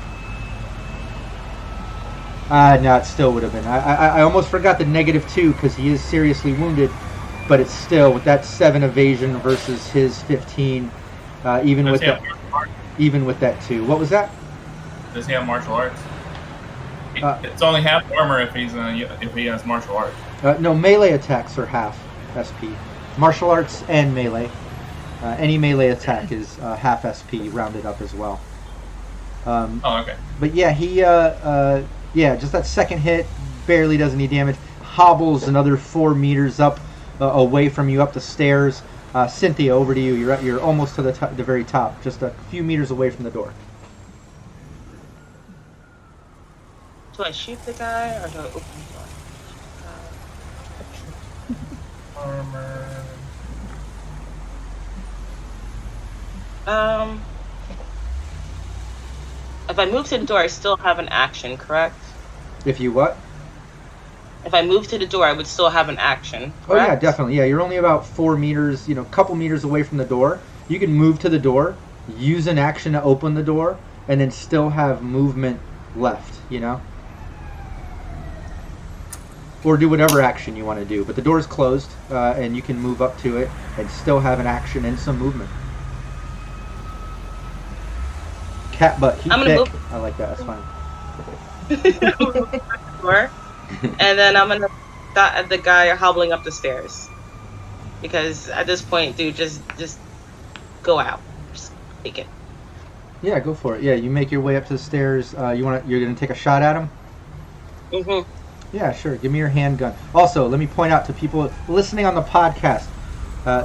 No, it still would have been. I almost forgot the -2 because he is seriously wounded, but it's still with that 7 evasion versus his 15. Even with that 2. What was that? Does he have martial arts? It's only half armor if he has martial arts. No, melee attacks are half SP. Martial arts and melee. Any melee attack is half SP rounded up as well. Okay. But yeah, he just that second hit barely does any damage. Hobbles another 4 meters up away from you up the stairs. Cynthia, over to you. You're almost to the very top, just a few meters away from the door. Do I shoot the guy or do I open the door? Armor. If I move to the door, I still have an action, correct? If you what? If I move to the door, I would still have an action, correct? Oh yeah, definitely. Yeah, you're only about 4 meters, a couple meters away from the door. You can move to the door, use an action to open the door, and then still have movement left, Or do whatever action you want to do. But the door's closed, and you can move up to it and still have an action and some movement. Cat butt, heat I'm gonna thick. move. I like that, that's fine. Door, and then I'm gonna stop at the guy hobbling up the stairs. Because at this point, dude, just go out. Just take it. Yeah, go for it. Yeah, you make your way up to the stairs. You're gonna take a shot at him? Mm-hmm. Yeah, sure. Give me your handgun. Also, let me point out to people listening on the podcast,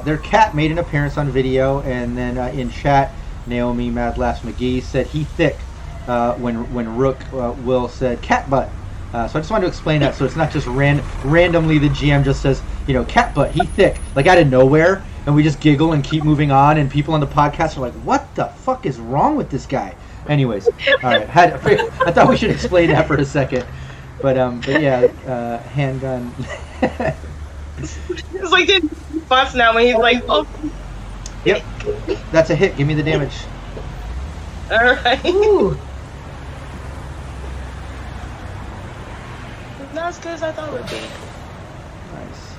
their cat made an appearance on video, and then in chat, Naomi Madlass McGee said he thick when Rook Will said cat butt. So I just wanted to explain that, so it's not just randomly the GM just says, cat butt, he thick, like out of nowhere, and we just giggle and keep moving on, and people on the podcast are like, what the fuck is wrong with this guy? Anyways, all right, I thought we should explain that for a second. But yeah, handgun. It's like the boss now when he's like, oh. Yep, that's a hit. Give me the damage. All right. Ooh. Not as good as I thought it would be. Nice.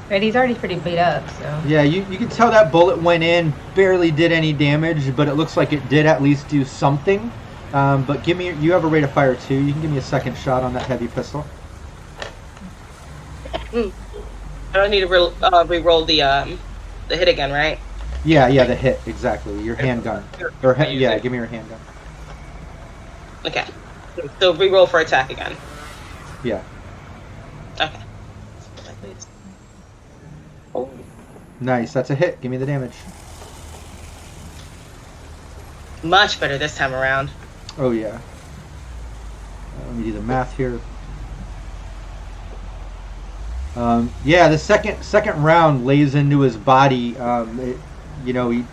Right, he's already pretty beat up, so. Yeah, you can tell that bullet went in, barely did any damage, but it looks like it did at least do something. But you have a rate of fire too. You can give me a second shot on that heavy pistol. I don't need to re-roll the hit again, right? Yeah, the hit, exactly. Your handgun. Yeah, give me your handgun. Okay. So re-roll for attack again. Yeah. Okay. Oh. Nice, that's a hit. Give me the damage. Much better this time around. Oh yeah. Let me do the math here. Yeah, the second round lays into his body. He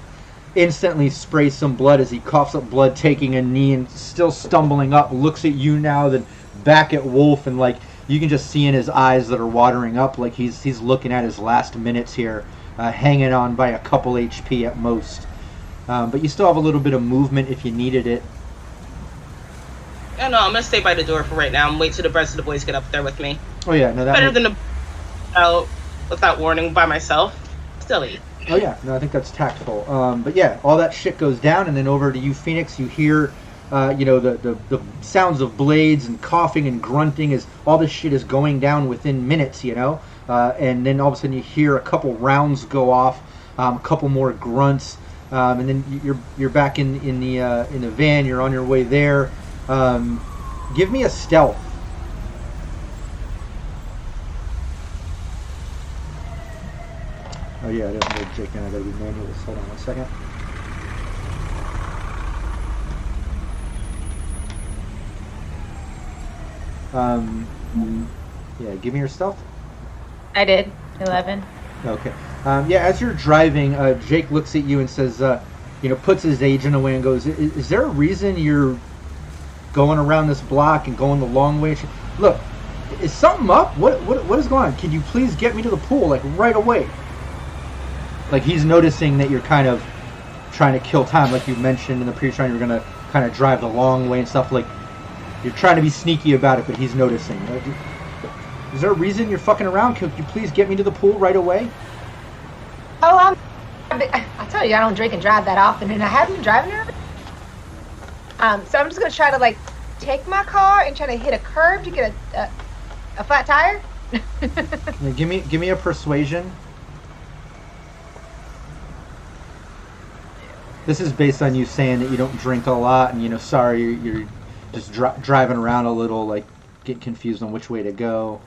instantly sprays some blood as he coughs up blood, taking a knee and still stumbling up. Looks at you now, then back at Wolf, and like you can just see in his eyes that are watering up, like he's looking at his last minutes here, hanging on by a couple HP at most. But you still have a little bit of movement if you needed it. Yeah, no, I'm gonna stay by the door for right now and wait till the rest of the boys get up there with me. Oh yeah, no, that better than out without warning by myself. Still eat. Oh yeah, no, I think that's tactful. But yeah, all that shit goes down, and then over to you, Phoenix. You hear, the sounds of blades and coughing and grunting as all this shit is going down within minutes. And then all of a sudden you hear a couple rounds go off, a couple more grunts, and then you're back in the van. You're on your way there. Give me a stealth. Oh yeah, I didn't know Jake and I gotta be manual. Hold on one second. Yeah, give me your stealth. I did. 11. Okay. Yeah, as you're driving, Jake looks at you and says, puts his agent away and goes, is there a reason you're going around this block and going the long way? Look, is something up? What is going on? Can you please get me to the pool, like, right away? Like, he's noticing that you're kind of trying to kill time, like you mentioned in the previous round, you're going to kind of drive the long way and stuff. Like, you're trying to be sneaky about it, but he's noticing. Is there a reason you're fucking around? Could you please get me to the pool right away? Oh, I tell you, I don't drink and drive that often, and I have been driving there. So I'm just gonna try to like take my car and try to hit a curb to get a flat tire. Yeah, give me a persuasion. This is based on you saying that you don't drink a lot, and sorry, you're just driving around a little, like get confused on which way to go.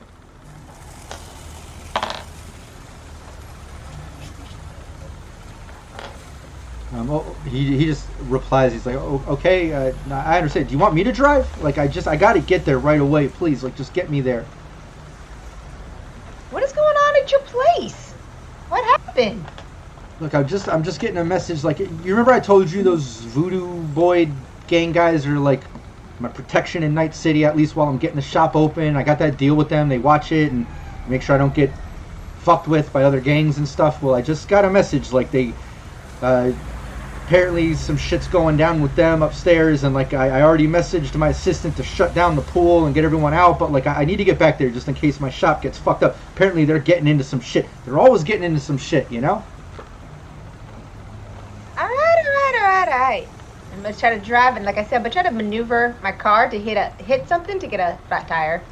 He just replies. He's like, "Oh, okay, I understand. Do you want me to drive? Like, I got to get there right away. Please, like, just get me there." What is going on at your place? What happened? Look, I'm just getting a message. Like, you remember I told you those Voodoo Boy gang guys are like my protection in Night City, at least while I'm getting the shop open. I got that deal with them. They watch it and make sure I don't get fucked with by other gangs and stuff. Well, I just got a message. Like, they apparently some shit's going down with them upstairs, and like I already messaged my assistant to shut down the pool and get everyone out, but like I need to get back there just in case my shop gets fucked up. Apparently they're getting into some shit. They're always getting into some shit, Alright. I'm gonna try to drive, and like I said, I'm gonna try to maneuver my car to hit something to get a flat tire.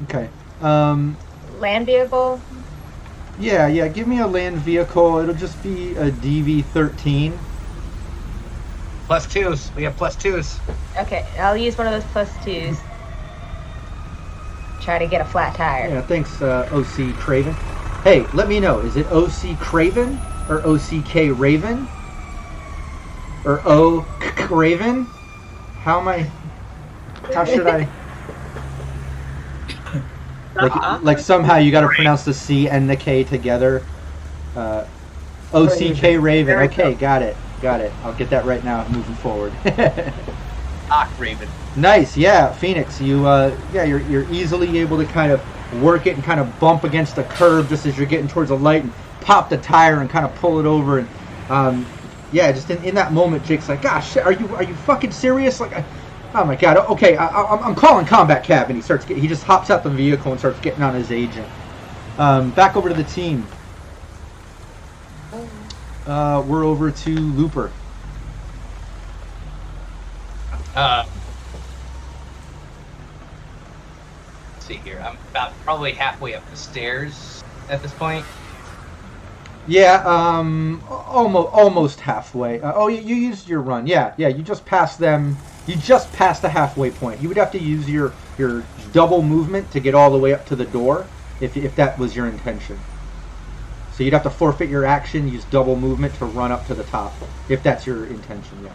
Okay. Land vehicle. Yeah, give me a land vehicle. It'll just be a DV13. +2s. We have +2s. Okay, I'll use one of those +2s. Try to get a flat tire. Yeah, thanks, OC Craven. Hey, let me know. Is it OC Craven or OCK Raven? Or O Craven? How should I... Like somehow you got to pronounce the C and the K together. OCK Raven. Okay, got it. I'll get that right now. Moving forward. Raven. Nice, yeah, Phoenix. You're easily able to kind of work it and kind of bump against the curb just as you're getting towards a light and pop the tire and kind of pull it over and just in that moment, Jake's like, "Gosh, are you fucking serious?" Like. Oh my god, okay, I'm calling combat cab, and he just hops out the vehicle and starts getting on his agent. Back over to the team. We're over to Looper. Let's see here, I'm about probably halfway up the stairs at this point. Yeah, almost halfway. You used your run. Yeah, you just passed them. You just passed the halfway point. You would have to use your double movement to get all the way up to the door, if that was your intention. So you'd have to forfeit your action, use double movement to run up to the top, if that's your intention, yeah.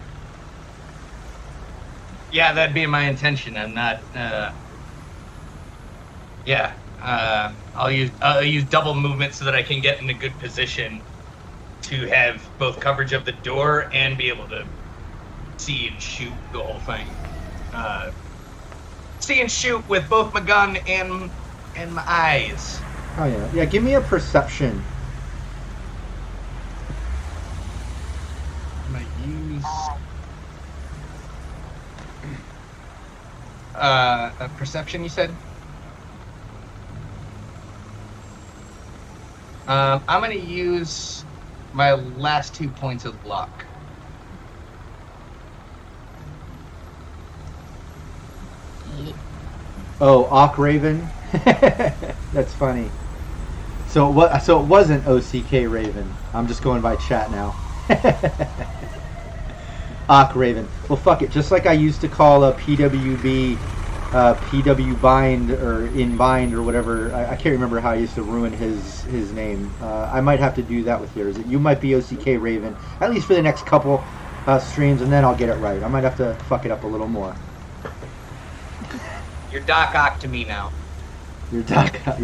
Yeah, that'd be my intention. I'm not, I'll use double movement so that I can get in a good position to have both coverage of the door and be able to see and shoot the whole thing. See and shoot with both my gun and my eyes. Oh yeah. Yeah, give me a perception. I'm gonna use a perception, you said? I'm gonna use my last 2 points of luck. Oh, Awk Raven? That's funny. So it wasn't OCK Raven. I'm just going by chat now. Awk Raven. Well, fuck it. Just like I used to call a PWB PW Bind or In Bind or whatever. I can't remember how I used to ruin his name. I might have to do that with yours. You might be OCK Raven, at least for the next couple streams, and then I'll get it right. I might have to fuck it up a little more. You're Doc Ock to me now. You're Doc Ock.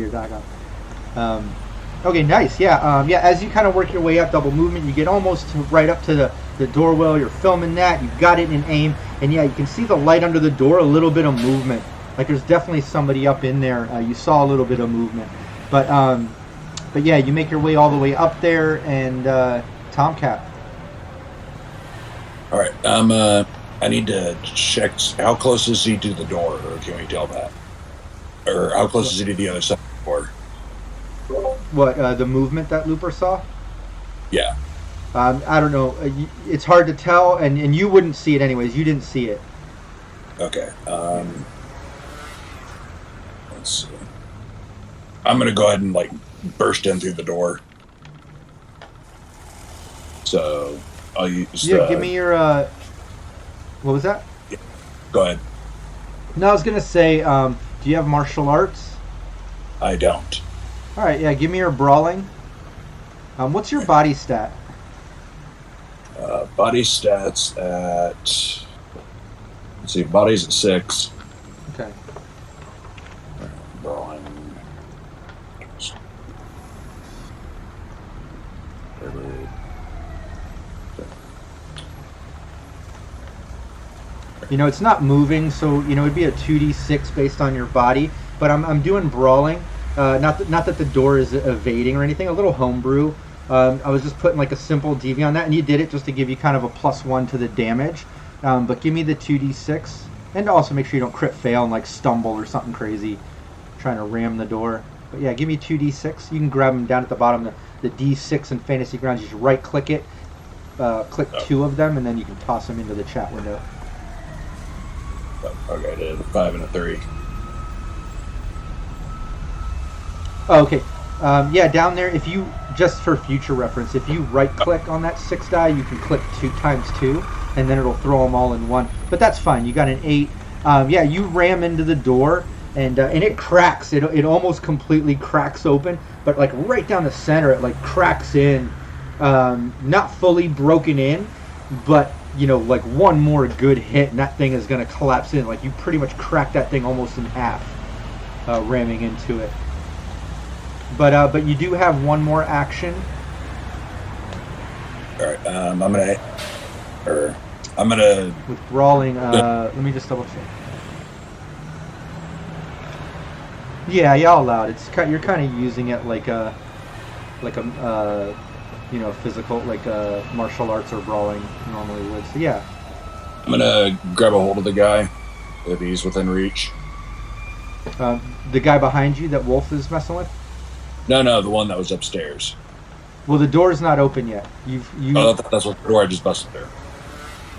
Okay, nice. Yeah, as you kind of work your way up, double movement, you get almost right up to the door well. You're filming that. You've got it in aim. And yeah, you can see the light under the door, a little bit of movement. Like there's definitely somebody up in there. You saw a little bit of movement. But yeah, you make your way all the way up there, and Tomcat. All right, I need to check how close is he to the door, or can we tell that? Or how close is he to the other side of the door? What, the movement that Looper saw? Yeah. I don't know. It's hard to tell, and you wouldn't see it anyways. You didn't see it. Okay. Let's see. I'm gonna go ahead and like burst in through the door. So I'll use. Yeah, give me your. What was that? Yeah. Go ahead. No, I was gonna say, do you have martial arts? I don't. All right, yeah. Give me your brawling. What's your body stat? Body stats at. Let's see. Body's at 6. Okay. Brawling. You know, it's not moving, so you know it'd be a 2d6 based on your body. But I'm doing brawling. Not that the door is evading or anything. A little homebrew. I was just putting like a simple DV on that, and you did it just to give you kind of a +1 to the damage. But give me the 2d6, and also make sure you don't crit fail and like stumble or something crazy, trying to ram the door. But yeah, give me 2d6. You can grab them down at the bottom. The d6 in Fantasy Grounds, you just right click it, click 2 of them, and then you can toss them into the chat window. Okay, I did a 5 and a 3. Oh, okay. Yeah, down there, if you, just for future reference, if you right-click on that 6 die, you can click 2 times 2, and then it'll throw them all in one. But that's fine. You got an 8. Yeah, you ram into the door, and it cracks. It almost completely cracks open, but like right down the center, it like cracks in. Not fully broken in, but you know, like one more good hit, and that thing is going to collapse in. Like you pretty much cracked that thing almost in half, ramming into it. But you do have one more action. All right, I'm gonna with brawling. Let me just double check. Yeah, y'all allowed. It's you're kind of using it like a you know, physical, like martial arts or brawling normally would. So yeah. I'm gonna grab a hold of the guy if he's within reach. The guy behind you that Wolf is messing with? No, the one that was upstairs. Well, the door's not open yet. Oh, that's what the door I just busted through.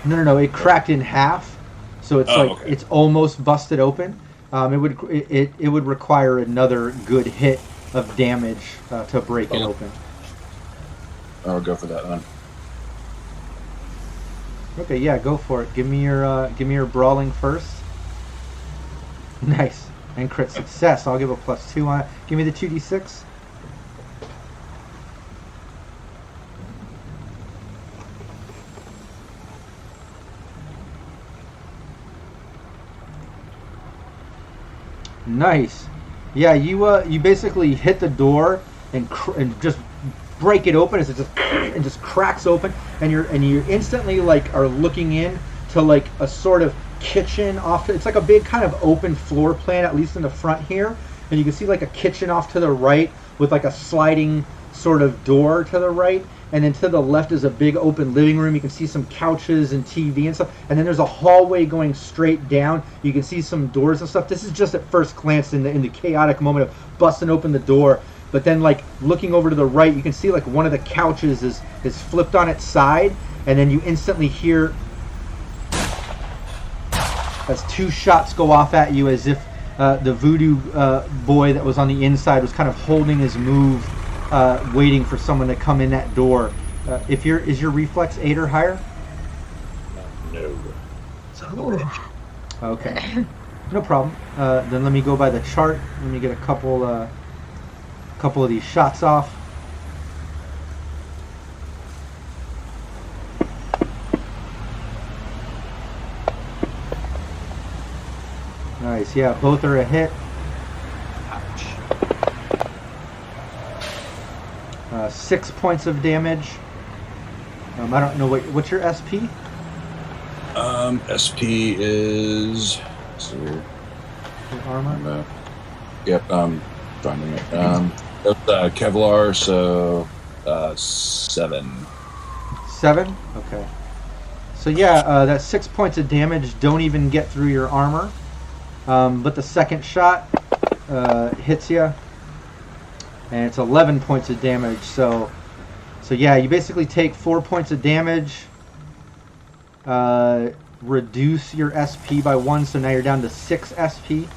No. It cracked in half, so it's okay. It's almost busted open. It would require another good hit of damage to break it open. I'll go for that then. Okay, yeah, go for it. Give me your brawling first. Nice. And crit success. I'll give a +2 on it. Give me the 2d6. Nice. Yeah, you basically hit the door and just break it open as it just cracks open, and you instantly like are looking in to like a sort of kitchen off. It's like a big kind of open floor plan, at least in the front here, and you can see like a kitchen off to the right with like a sliding sort of door to the right, and then to the left is a big open living room. You can see some couches and TV and stuff, and then there's a hallway going straight down. You can see some doors and stuff. This is just at first glance in the chaotic moment of busting open the door. But then, like, looking over to the right, you can see, like, one of the couches is flipped on its side, and then you instantly hear as 2 shots go off at you, as if the Voodoo boy that was on the inside was kind of holding his move, waiting for someone to come in that door. Is your reflex 8 or higher? No. Okay. No problem. Then let me go by the chart. Let me get a couple of these shots off. Nice, yeah, both are a hit. Ouch. 6 points of damage. I don't know what's your SP? SP is. Your armor. Yep. Finding it. It's Kevlar, so 7. 7? Okay. So yeah, that 6 points of damage don't even get through your armor. But the second shot hits you, and it's 11 points of damage. So So yeah, you basically take 4 points of damage. Reduce your SP by 1, so now you're down to 6 SP.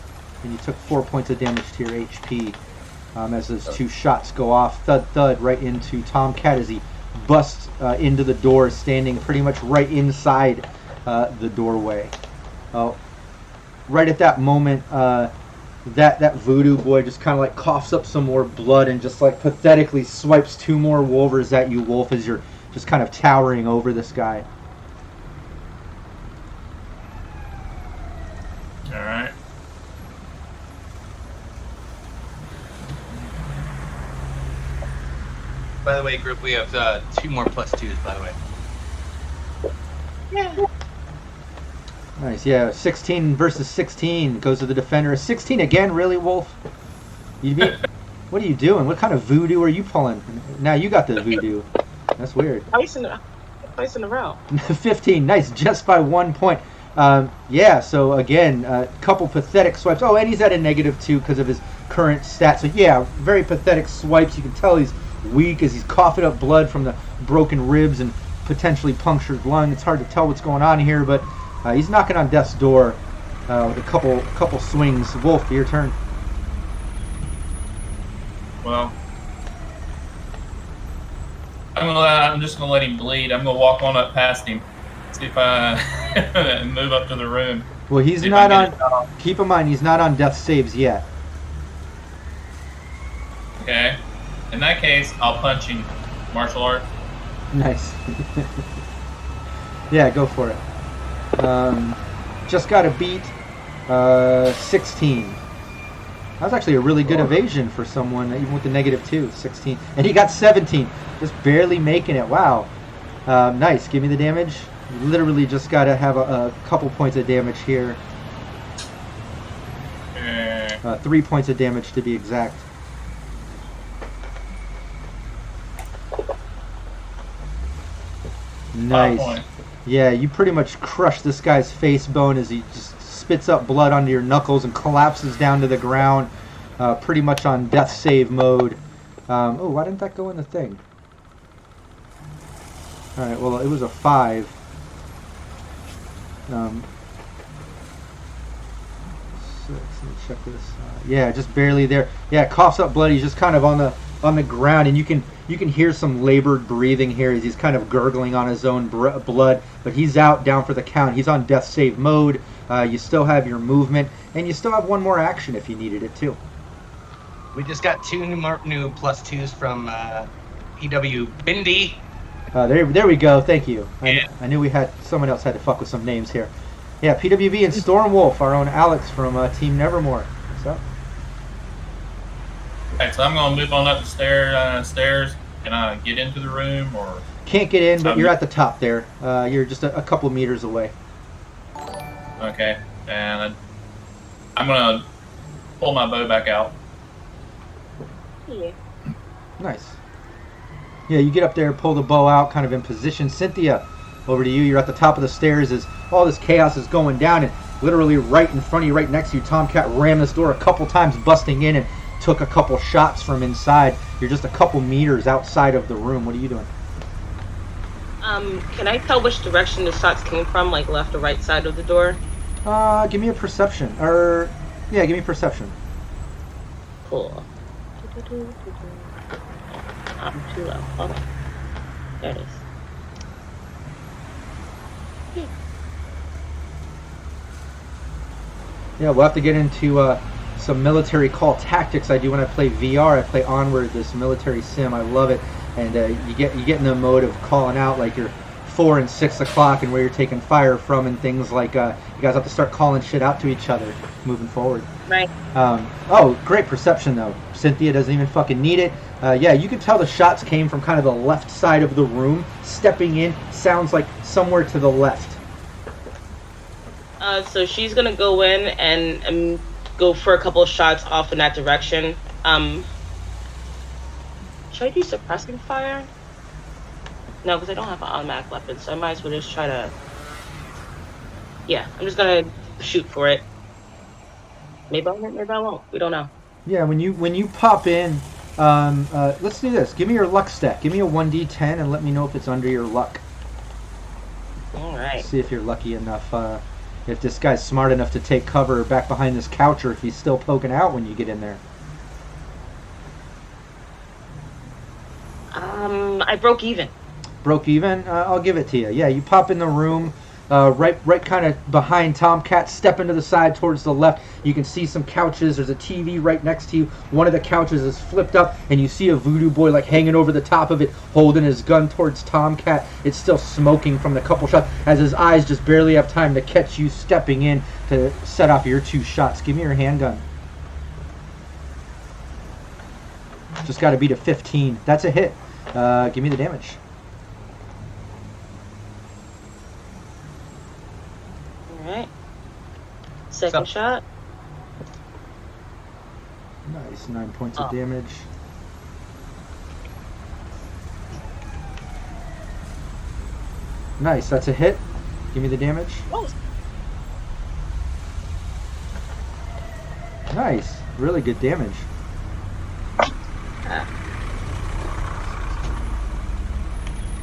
And you took 4 points of damage to your HP. As those 2 shots go off, thud thud, right into Tomcat as he busts into the door, standing pretty much right inside the doorway. Right at that moment, that voodoo boy just kind of like coughs up some more blood and just like pathetically swipes 2 more wolvers at you, Wolf, as you're just kind of towering over this guy. All right. By the way, group, we have 2 more +2s, by the way. Yeah. Nice, yeah. 16 versus 16 goes to the defender. 16 again, really, Wolf? What are you doing? What kind of voodoo are you pulling? Now you got the voodoo. That's weird. Twice in a row. 15, nice, just by 1 point. Yeah, so again, a couple pathetic swipes. Oh, and he's at a -2 because of his current stat. So yeah, very pathetic swipes. You can tell he's weak as he's coughing up blood from the broken ribs and potentially punctured lung. It's hard to tell what's going on here, but he's knocking on death's door with a couple swings. Wolf, your turn. Well, I'm just gonna let him bleed. I'm gonna walk on up past him, see if I move up to the room. Well, he's not on. Keep in mind, he's not on death saves yet. Okay. In that case, I'll punch him. Martial art. Nice. Yeah, go for it. Just got a beat. 16. That was actually a really good evasion for someone, even with the -2. 16. And he got 17. Just barely making it. Wow. Nice. Give me the damage. You literally just got to have a couple points of damage here. 3 points of damage to be exact. Nice. Yeah, you pretty much crushed this guy's face bone as he just spits up blood onto your knuckles and collapses down to the ground, pretty much on death save mode. Oh, why didn't that go in the thing? Alright, well, it was a 5. 6, let me check this. Yeah, just barely there. Yeah, coughs up blood. He's just kind of on the ground, and you can hear some labored breathing here as he's kind of gurgling on his own blood, but he's out, down for the count. He's on death save mode. You still have your movement, and you still have 1 more action if you needed it too. We just got 2 new +2s from PW Bindi. There we go. Thank you. Yeah. I knew someone else had to fuck with some names here. Yeah, PWB and Stormwolf, our own Alex from Team Nevermore. What's up? Alright, so I'm gonna move on up the stairs. Can I get into the room or? Can't get in, but you're at the top there. You're just a couple meters away. Okay, and I'm gonna pull my bow back out. Yeah. Nice. Yeah, you get up there, pull the bow out, kind of in position. Cynthia, over to you. You're at the top of the stairs as all this chaos is going down, and literally right in front of you, right next to you, Tomcat rammed this door a couple times, busting in, and took a couple shots from inside. You're just a couple meters outside of the room. What are you doing? Can I tell which direction the shots came from, like left or right side of the door? Give me a perception. Yeah, give me perception. Cool. I'm too low. Hold on. There it is. Yeah, we'll have to get into some military call tactics I do when I play VR. I play Onward, this military sim. I love it. And you get in the mode of calling out like you're 4 and 6 o'clock and where you're taking fire from and things like you guys have to start calling shit out to each other moving forward. Right. Oh, great perception though. Cynthia doesn't even fucking need it. Yeah, you can tell the shots came from kind of the left side of the room. Stepping in sounds like somewhere to the left. So she's gonna go in and go for a couple of shots off in that direction. Should I do suppressing fire? No, because I don't have an automatic weapon, so I might as well just try to... Yeah, I'm just gonna shoot for it. Maybe I'll hit, maybe I won't. We don't know. Yeah, when you pop in, Let's do this. Give me your luck stat. Give me a 1d10 and let me know if it's under your luck. All right. See if you're lucky enough. If this guy's smart enough to take cover back behind this couch, or if he's still poking out when you get in there. I broke even. Broke even? I'll give it to you. Yeah, you pop in the room, right kind of behind Tomcat, step into the side towards the left. You can see some couches. There's a TV right next to you. One of the couches is flipped up, and you see a voodoo boy like hanging over the top of it, holding his gun towards Tomcat. It's still smoking from the couple shots, as his eyes just barely have time to catch you stepping in to set off your 2 shots. Give me your handgun. Just got to beat a 15. That's a hit. Give me the damage. All right. Second shot. Nice, 9 points of damage. Nice, that's a hit. Give me the damage. Nice, really good damage.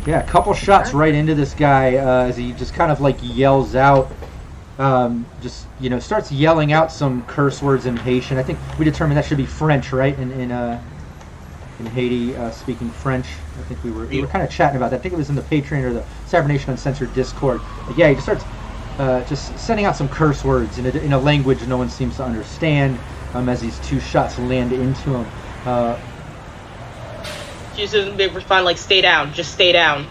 Yeah, a couple shots right into this guy as he just kind of like yells out, just, you know, starts yelling out some curse words in Haitian. I think we determined that should be French, right? In Haiti, speaking French. I think we were kind of chatting about that. I think it was in the Patreon or the Cyberpunk Uncensored Discord. But yeah, he just starts just sending out some curse words in a language no one seems to understand as these 2 shots land into him. She doesn't respond like, stay down, just stay down.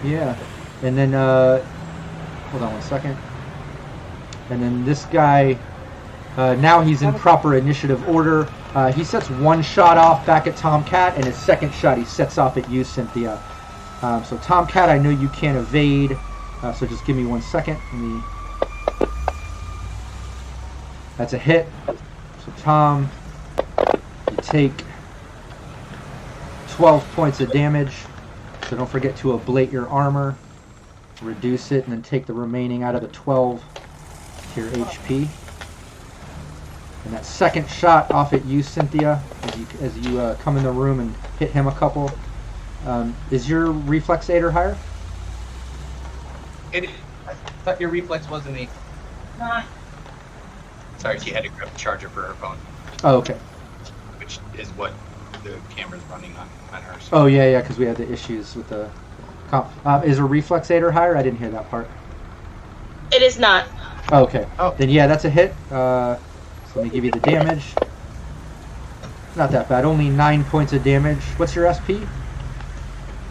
Yeah. And then, hold on one second. And then this guy, now he's in proper initiative order. He sets 1 shot off back at Tomcat, and his second shot he sets off at you, Cynthia. So Tomcat, I know you can't evade, so just give me 1 second. That's a hit. So Tom, you take 12 points of damage, so don't forget to ablate your armor, reduce it, and then take the remaining out of the 12 to your HP. And that second shot off at you, Cynthia, as you come in the room and hit him a couple. Is your reflex 8 or higher? I thought your reflex wasn't 8. Sorry, she had to grab the charger for her phone. Oh, okay. Which is what the camera's running on hers. Oh, yeah, because we had the issues with the comp. Is a reflex 8 or higher? I didn't hear that part. It is not. Oh, okay. Then, yeah, that's a hit. So let me give you the damage. Not that bad. Only 9 points of damage. What's your SP?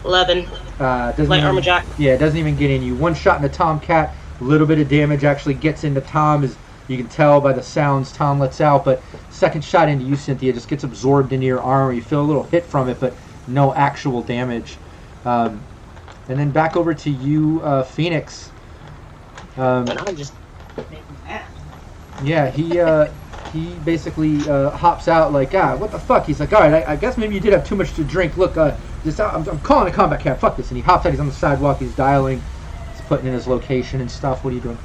11. Light armor jack. Yeah, it doesn't even get in you. 1 shot into Tomcat. A little bit of damage actually gets into Tom, as you can tell by the sounds Tom lets out. But second shot into you, Cynthia, just gets absorbed into your armor. You feel a little hit from it, but no actual damage. And then back over to you, Phoenix. And I'm just making that. Yeah, he basically hops out like, what the fuck? He's like, all right, I guess maybe you did have too much to drink. Look, I'm calling a combat cab. Fuck this. And he hops out. He's on the sidewalk. He's dialing. He's putting in his location and stuff. What are you doing?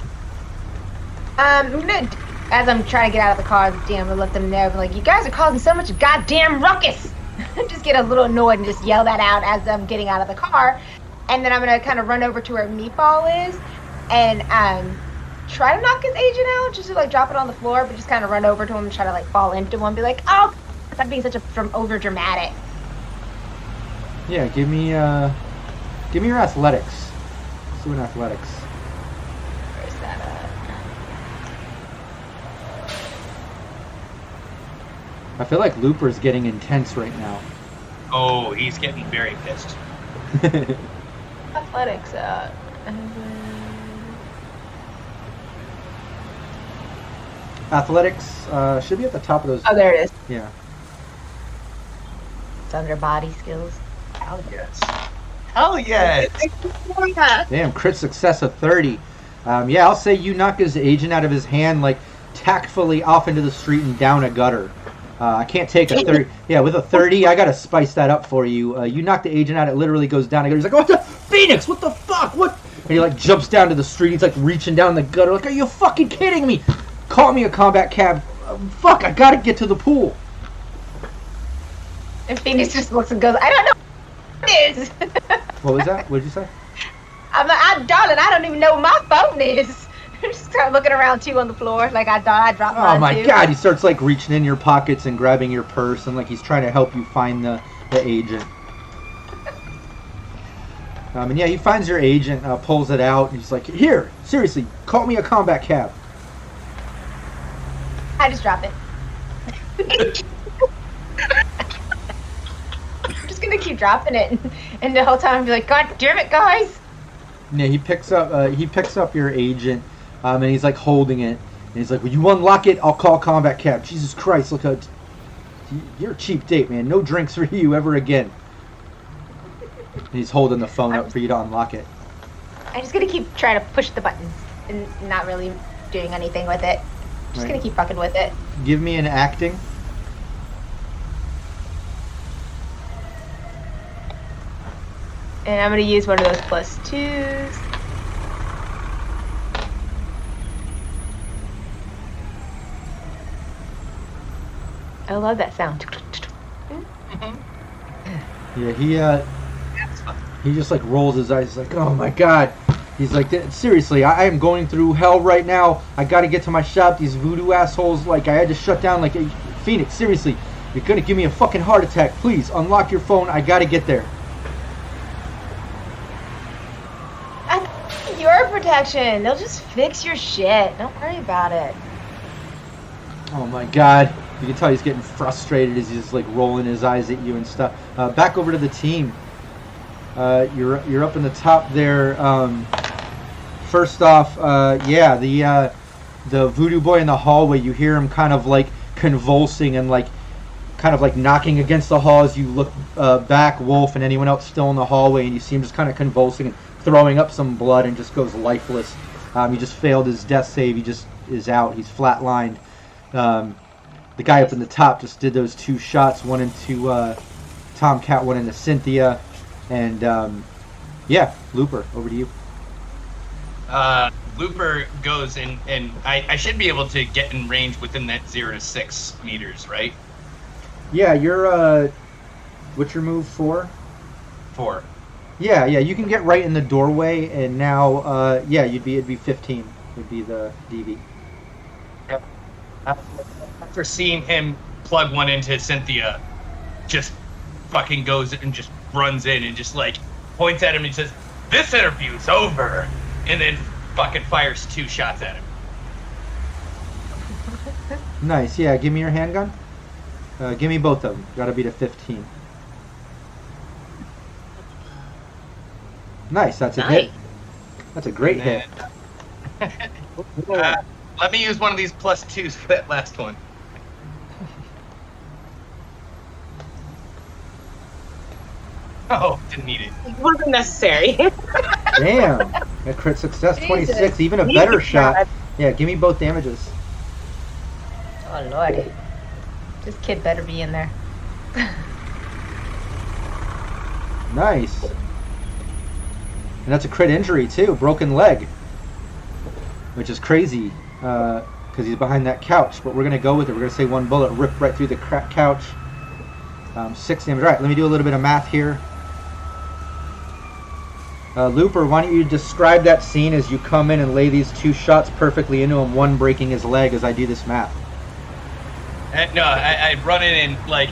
I'm gonna, as I'm trying to get out of the car, I'm gonna let them know, like, you guys are causing so much goddamn ruckus. Just get a little annoyed and just yell that out as I'm getting out of the car. And then I'm gonna kind of run over to where Meatball is and try to knock his agent out, just to like drop it on the floor, but just kind of run over to him and try to like fall into him and be like, oh, stop being such a over dramatic. Yeah, give me your athletics. Let's do an athletics. Where's that at? I feel like Looper's getting intense right now. Oh, he's getting very pissed. Athletics at. Athletics should be at the top of those. Oh, there it is. Yeah. It's under body skills. Hell yes. Hell yes. Damn, crit success of 30. Yeah, I'll say you knock his agent out of his hand, like tactfully off into the street and down a gutter. I can't take a 30. Yeah, with a 30, I gotta spice that up for you. You knock the agent out, it literally goes down a gutter. He's like, what the? Phoenix, what the fuck? What? And he like jumps down to the street. He's like reaching down the gutter. Like, are you fucking kidding me? Call me a combat cab. Fuck, I gotta get to the pool. And Phoenix just looks and goes, I don't know what it is. What was that? What did you say? I'm like, darling, I don't even know what my phone is. Just start looking around too on the floor, like I dropped mine. Oh my too. God! He starts like reaching in your pockets and grabbing your purse, and like he's trying to help you find the agent. And yeah, he finds your agent, pulls it out, and he's like, "Here, seriously, call me a combat cab." I just drop it. I'm just gonna keep dropping it, and the whole time I'll be like, God damn it, guys! Yeah, he picks up your agent, and he's like holding it, and he's like, "Will you unlock it? I'll call combat cab." Jesus Christ, look how you're a cheap date, man. No drinks for you ever again. And he's holding the phone up for you to unlock it. I'm just gonna keep trying to push the buttons and not really doing anything with it. Just gonna keep fucking with it. Give me an acting. And I'm gonna use one of those +2s. I love that sound. Yeah, he just like rolls his eyes. He's like, "Oh my God." He's like, "Seriously, I am going through hell right now. I gotta get to my shop. These voodoo assholes, like, I had to shut down, like, Phoenix, seriously, you're gonna give me a fucking heart attack. Please, unlock your phone. I gotta get there." Your protection. They'll just fix your shit. Don't worry about it. Oh my God. You can tell he's getting frustrated as he's, like, rolling his eyes at you and stuff. Back over to the team. You're up in the top there. First off, yeah, the voodoo boy in the hallway, you hear him kind of like convulsing and like kind of like knocking against the hall as you look back, Wolf and anyone else still in the hallway, and you see him just kind of convulsing and throwing up some blood and just goes lifeless. He just failed his death save. He just is out. He's flatlined. The guy up in the top just did those 2 shots, one into Tomcat, one into Cynthia. And, yeah, Looper, over to you. Looper goes in, and I should be able to get in range within that 0 to 6 meters, right? Yeah, you're, what's your move, 4? 4. Yeah, you can get right in the doorway, and now, yeah, it'd be 15, would be the DV. Yep. After seeing him plug one into Cynthia, just fucking goes and just runs in and just like points at him and says, "This interview's over," and then fucking fires 2 shots at him. Nice, yeah, give me your handgun. Give me both of them. Gotta be to 15. Nice, that's a hit. That's a great hit. Let me use one of these +2s for that last one. Oh, didn't need it. It wasn't necessary. Damn, a crit success, 26, Jesus. even a better shot. Yeah, give me both damages. Oh, Lord. This kid better be in there. Nice. And that's a crit injury too, broken leg. Which is crazy, because he's behind that couch. But we're going to go with it. We're going to say 1 bullet ripped right through the couch. 6 damage. All right, let me do a little bit of math here. Looper, why don't you describe that scene as you come in and lay these 2 shots perfectly into him, one breaking his leg as I do this math. No, I run in and like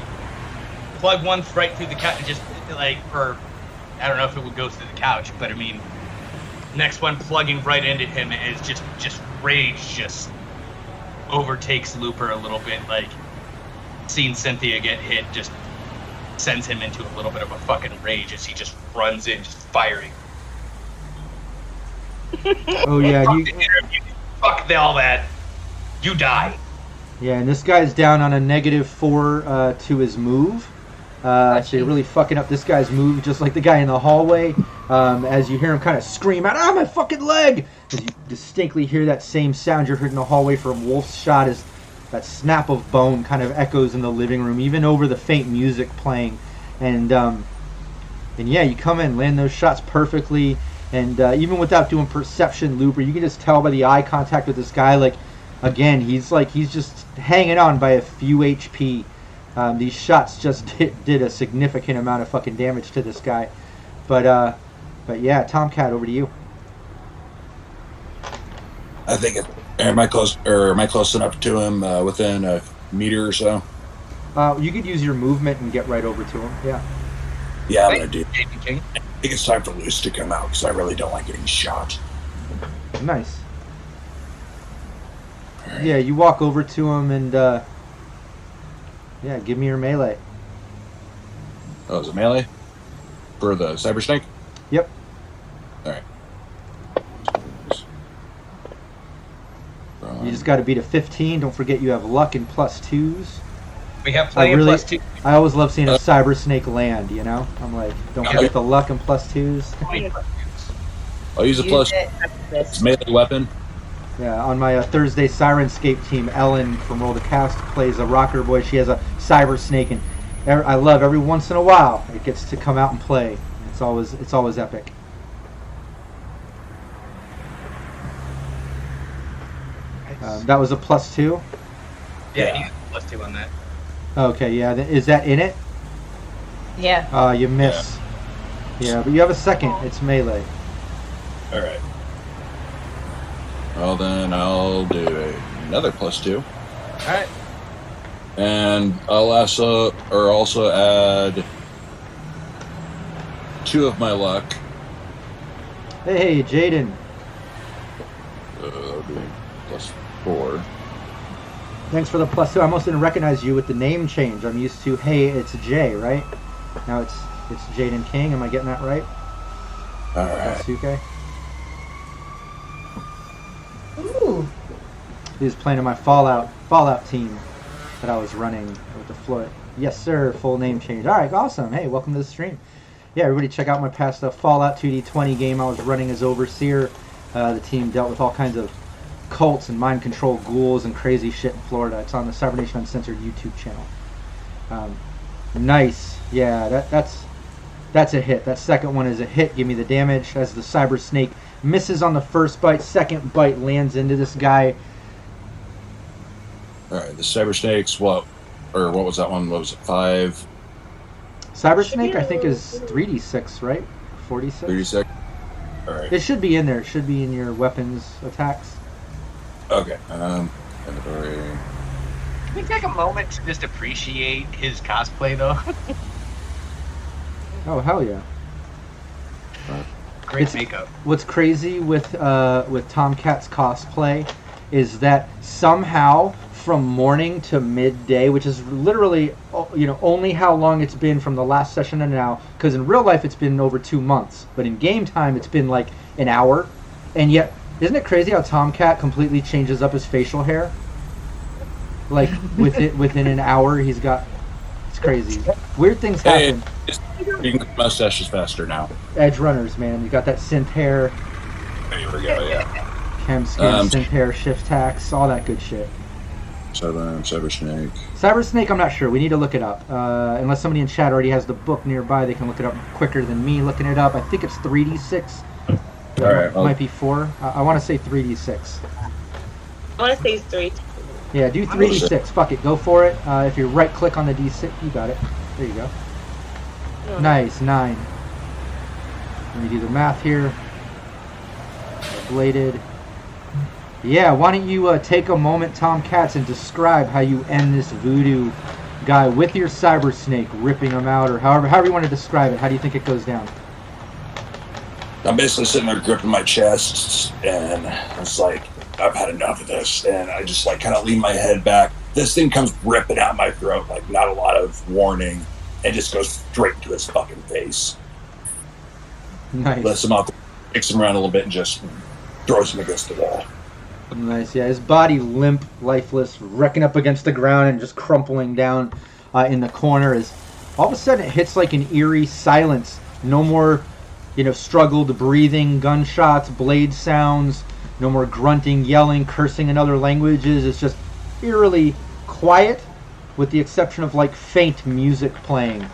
plug one right through the couch, just like, or I don't know if it would go through the couch, but I mean, next one plugging right into him is just rage just overtakes Looper a little bit. Like seeing Cynthia get hit just sends him into a little bit of a fucking rage as he just runs in, just firing. Oh yeah, fuck all that. You die. Yeah, and this guy's down on a -4 to his move. So you're really fucking up this guy's move, just like the guy in the hallway. As you hear him kind of scream out, "Ah, my fucking leg!" As you distinctly hear that same sound you heard in the hallway from Wolf's shot, as that snap of bone kind of echoes in the living room, even over the faint music playing. And yeah, you come in, land those shots perfectly, and even without doing perception, Looper, you can just tell by the eye contact with this guy, like, again, he's just hanging on by a few HP. These shots just did a significant amount of fucking damage to this guy. But yeah, Tomcat, over to you. I think am I close enough to him within a meter or so? You could use your movement and get right over to him. Yeah. Yeah, I'm gonna do. I think it's time for Luce to come out because I really don't like getting shot. Nice. Right. Yeah, you walk over to him and yeah, give me your melee. Oh, is it melee for the Cyber Snake? Yep. All right. You just got to beat a 15. Don't forget you have luck and +2s. We have plenty of +2. I always love seeing a Cyber Snake land, you know? I'm like, don't forget the luck and +2s. I'll use a plus. It's melee weapon. Yeah, on my Thursday Sirenscape team, Ellen from Roll the Cast plays a rocker boy. She has a Cyber Snake, and I love every once in a while it gets to come out and play. It's always epic. That was a +2? Yeah, he got +2 on that. Okay, yeah. Is that in it? Yeah. You miss. Yeah, but you have a second. It's melee. All right. Well, then I'll do another +2. All right. And I'll also add 2 of my luck. Hey, Jaden. That'll be +4. Thanks for the +2. I almost didn't recognize you with the name change. I'm used to, hey, it's Jay, right? Now it's Jaden King. Am I getting that right? All right. Sasuke. Ooh. He was playing in my Fallout team that I was running with the floor. Yes, sir. Full name change. All right, awesome. Hey, welcome to the stream. Yeah, everybody check out my past Fallout 2D20 game I was running as Overseer. The team dealt with all kinds of cults and mind control ghouls and crazy shit in Florida. It's on the Cybernation Uncensored YouTube channel. Nice. Yeah, that's a hit. That second one is a hit. Give me the damage as the Cyber Snake misses on the first bite. Second bite lands into this guy. All right, the Cyber Snakes. What was that one? What was it? 5. Cyber Snake, I think, is 3d6, right? 46. 36. All right. It should be in there. It should be in your weapons attacks. Okay. Can we take a moment to just appreciate his cosplay, though? Oh, hell yeah. Great makeup. What's crazy with Tomcat's cosplay is that somehow from morning to midday, which is literally only how long it's been from the last session to now, because in real life it's been over 2 months, but in game time it's been like an hour, and yet isn't it crazy how Tomcat completely changes up his facial hair? Like within an hour he's got. It's crazy. Weird things happen. You can get mustaches faster now. Edgerunners, man. You got that synth hair. There we go, yeah. Chem skin, synth hair, shift tax, all that good shit. Cyber Snake. Cyber Snake, I'm not sure. We need to look it up. Unless somebody in chat already has the book nearby, they can look it up quicker than me looking it up. I think it's 3d6. All right. Might be 4. I want to say 3d6. I want to say 3. Yeah, do 3d6. Fuck it, go for it. If you right click on the d6, you got it. There you go. No. Nice, 9. Let me do the math here. Bladed. Yeah, why don't you take a moment, Tom Katz, and describe how you end this Voodoo guy with your Cyber Snake, ripping him out, or however you want to describe it. How do you think it goes down? I'm basically sitting there gripping my chest, and it's like, I've had enough of this, and I just like kind of lean my head back. This thing comes ripping out my throat, like not a lot of warning, and just goes straight to his fucking face. Nice. Lets him out, kicks him around a little bit, and just throws him against the wall. Nice, yeah. His body limp, lifeless, wrecking up against the ground and just crumpling down in the corner. As all of a sudden it hits like an eerie silence. No more, struggled breathing, gunshots, blade sounds. No more grunting, yelling, cursing in other languages. It's just eerily quiet, with the exception of like faint music playing.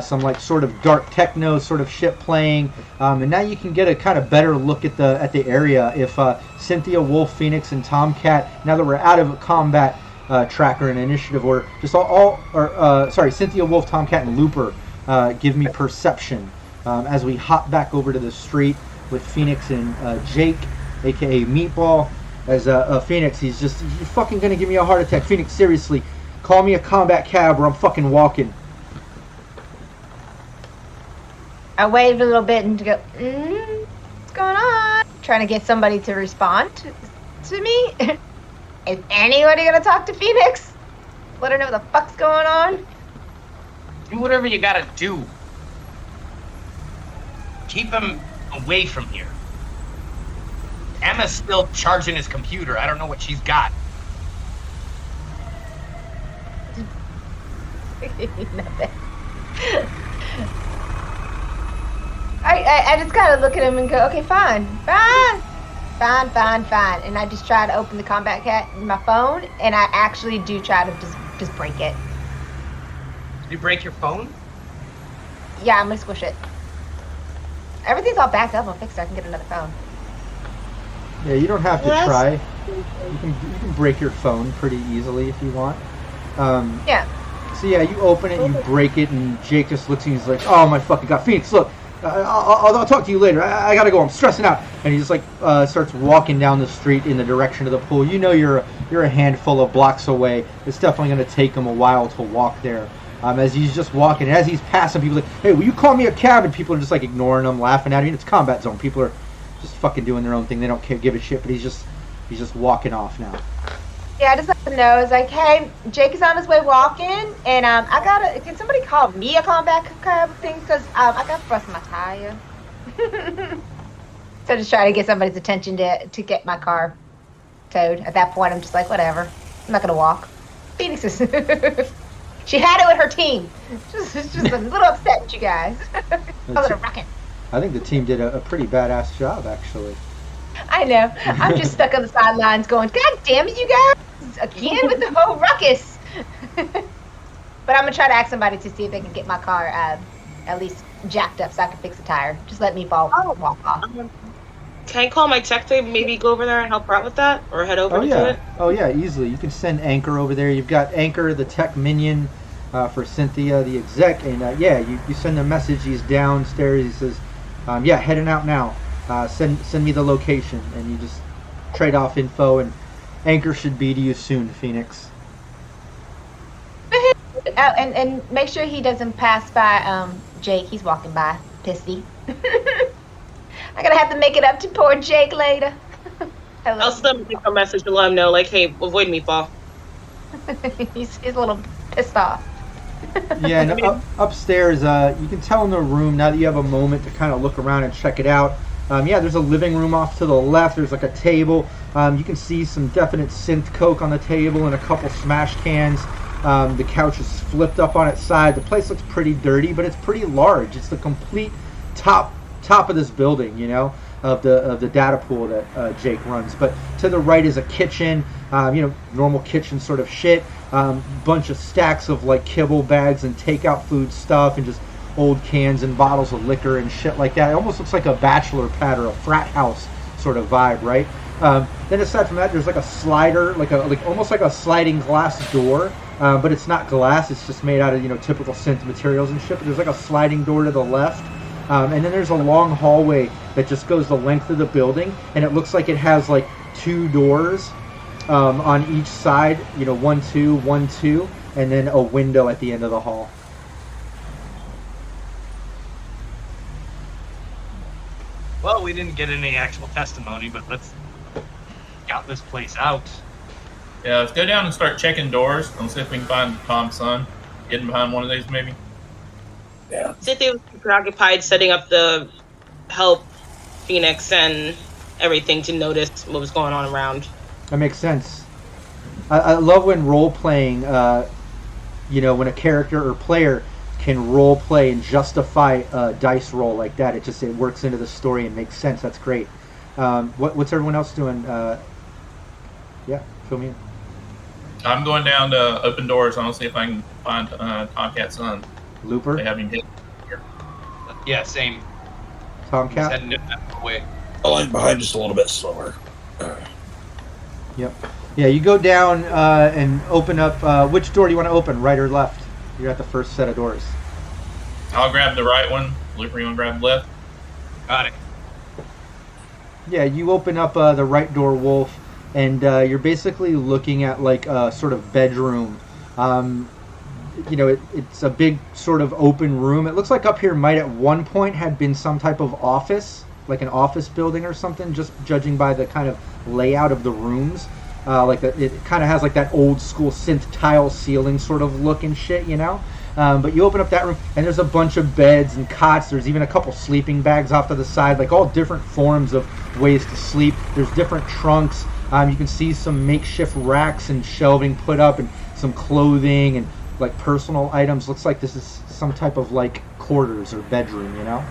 Some like sort of dark techno sort of shit playing, and now you can get a kind of better look at the area. If Cynthia, Wolf, Phoenix, and Tomcat, now that we're out of combat, tracker in initiative order. Just sorry, Cynthia, Wolf, Tomcat, and Looper give me perception as we hop back over to the street with Phoenix and Jake, aka Meatball. As Phoenix, you're fucking gonna give me a heart attack. Phoenix, seriously, call me a combat cab or I'm fucking walking. I waved a little bit and go, what's going on? Trying to get somebody to respond to me. Is anybody gonna talk to Phoenix? Let her know what the fuck's going on? Do whatever you gotta do. Keep him away from here. Emma's still charging his computer. I don't know what she's got. Nothing. I just gotta look at him and go, okay, fine. And I just try to open the combat cat in my phone, and I actually do try to just break it. Did you break your phone? Yeah, I'm gonna squish it. Everything's all backed up. I'll fix it. I can get another phone. Yeah, you don't have to try. You can break your phone pretty easily if you want. Yeah. So yeah, you open it, you break it, and Jake just looks at you and he's like, "Oh my fucking god, Phoenix, look, I'll talk to you later. I gotta go. I'm stressing out." And he just like starts walking down the street in the direction of the pool. You know you're a handful of blocks away. It's definitely gonna take him a while to walk there. As he's just walking, and as he's passing, people are like, "Hey, will you call me a cab?" And people are just like ignoring him, laughing at him. It's combat zone. People are just fucking doing their own thing. They don't give a shit. But he's just walking off now. Yeah, I just let them know. It's like, hey, Jake is on his way walking, and can somebody call me a combat cab thing? Because I got to bust my tire. So just try to get somebody's attention to get my car towed. At that point, I'm just like, whatever. I'm not going to walk. Phoenix is... She had it with her team. Just a little upset with you guys. A little rocket. I think the team did a pretty badass job, actually. I know. I'm just stuck on the sidelines going, God damn it, you guys! Again with the whole ruckus! But I'm going to try to ask somebody to see if they can get my car at least jacked up so I can fix the tire. Just let me walk off. Can I call my tech to maybe go over there and help her out with that? Or head over to it? Oh, yeah, easily. You can send Anchor over there. You've got Anchor, the tech minion, for Cynthia, the exec. And, you send a message. He's downstairs. He says, heading out now. Send me the location. And you just trade off info. And Anchor should be to you soon, Phoenix. And make sure he doesn't pass by Jake. He's walking by. Pissy. I'm gonna have to make it up to poor Jake later. Hello. I'll send him a message to let him know, like, hey, avoid me, Paul. he's a little pissed off. Yeah, and upstairs, you can tell in the room, now that you have a moment to kind of look around and check it out, there's a living room off to the left. There's like a table. You can see some definite synth coke on the table and a couple smash cans. The couch is flipped up on its side. The place looks pretty dirty, but it's pretty large. It's the complete top of this building, of the data pool that Jake runs. But to the right is a kitchen, normal kitchen sort of shit. Bunch of stacks of like kibble bags and takeout food stuff and just old cans and bottles of liquor and shit like that. It almost looks like a bachelor pad or a frat house sort of vibe, right? Then aside from that, there's like a slider, almost like a sliding glass door, but it's not glass. It's just made out of typical synth materials and shit. But there's like a sliding door to the left. And then there's a long hallway that just goes the length of the building, and it looks like it has like two doors on each side, 1, 2, 1, 2, and then a window at the end of the hall. Well, we didn't get any actual testimony, but let's scout this place out. Yeah, let's go down and start checking doors and see if we can find Tom's son hidden behind one of these, maybe. Yeah. Cynthia was preoccupied setting up the help Phoenix and everything to notice what was going on around. That makes sense. I love when role-playing, when a character or player can role-play and justify a dice roll like that. It works into the story and makes sense. That's great. What's everyone else doing? Fill me in. I'm going down to open doors. I want to see if I can find Tomcat's son. Looper? They have him hit here. Yeah, same. Tomcat? Heading that way. Falling behind just a little bit slower. Yep. Yeah, you go down and open up. Which door do you want to open, right or left? You're at the first set of doors. I'll grab the right one. Looper, you want to grab the left? Got it. Yeah, you open up the right door, Wolf, and you're basically looking at like a sort of bedroom. You know, it's a big sort of open room. It looks like up here might at one point had been some type of office, like an office building or something, just judging by the kind of layout of the rooms. It kind of has like that old school synth tile ceiling sort of look and shit, you know? But you open up that room, and there's a bunch of beds and cots. There's even a couple sleeping bags off to the side, like all different forms of ways to sleep. There's different trunks. You can see some makeshift racks and shelving put up, and some clothing and like personal items. Looks like this is some type of like quarters or bedroom, you know?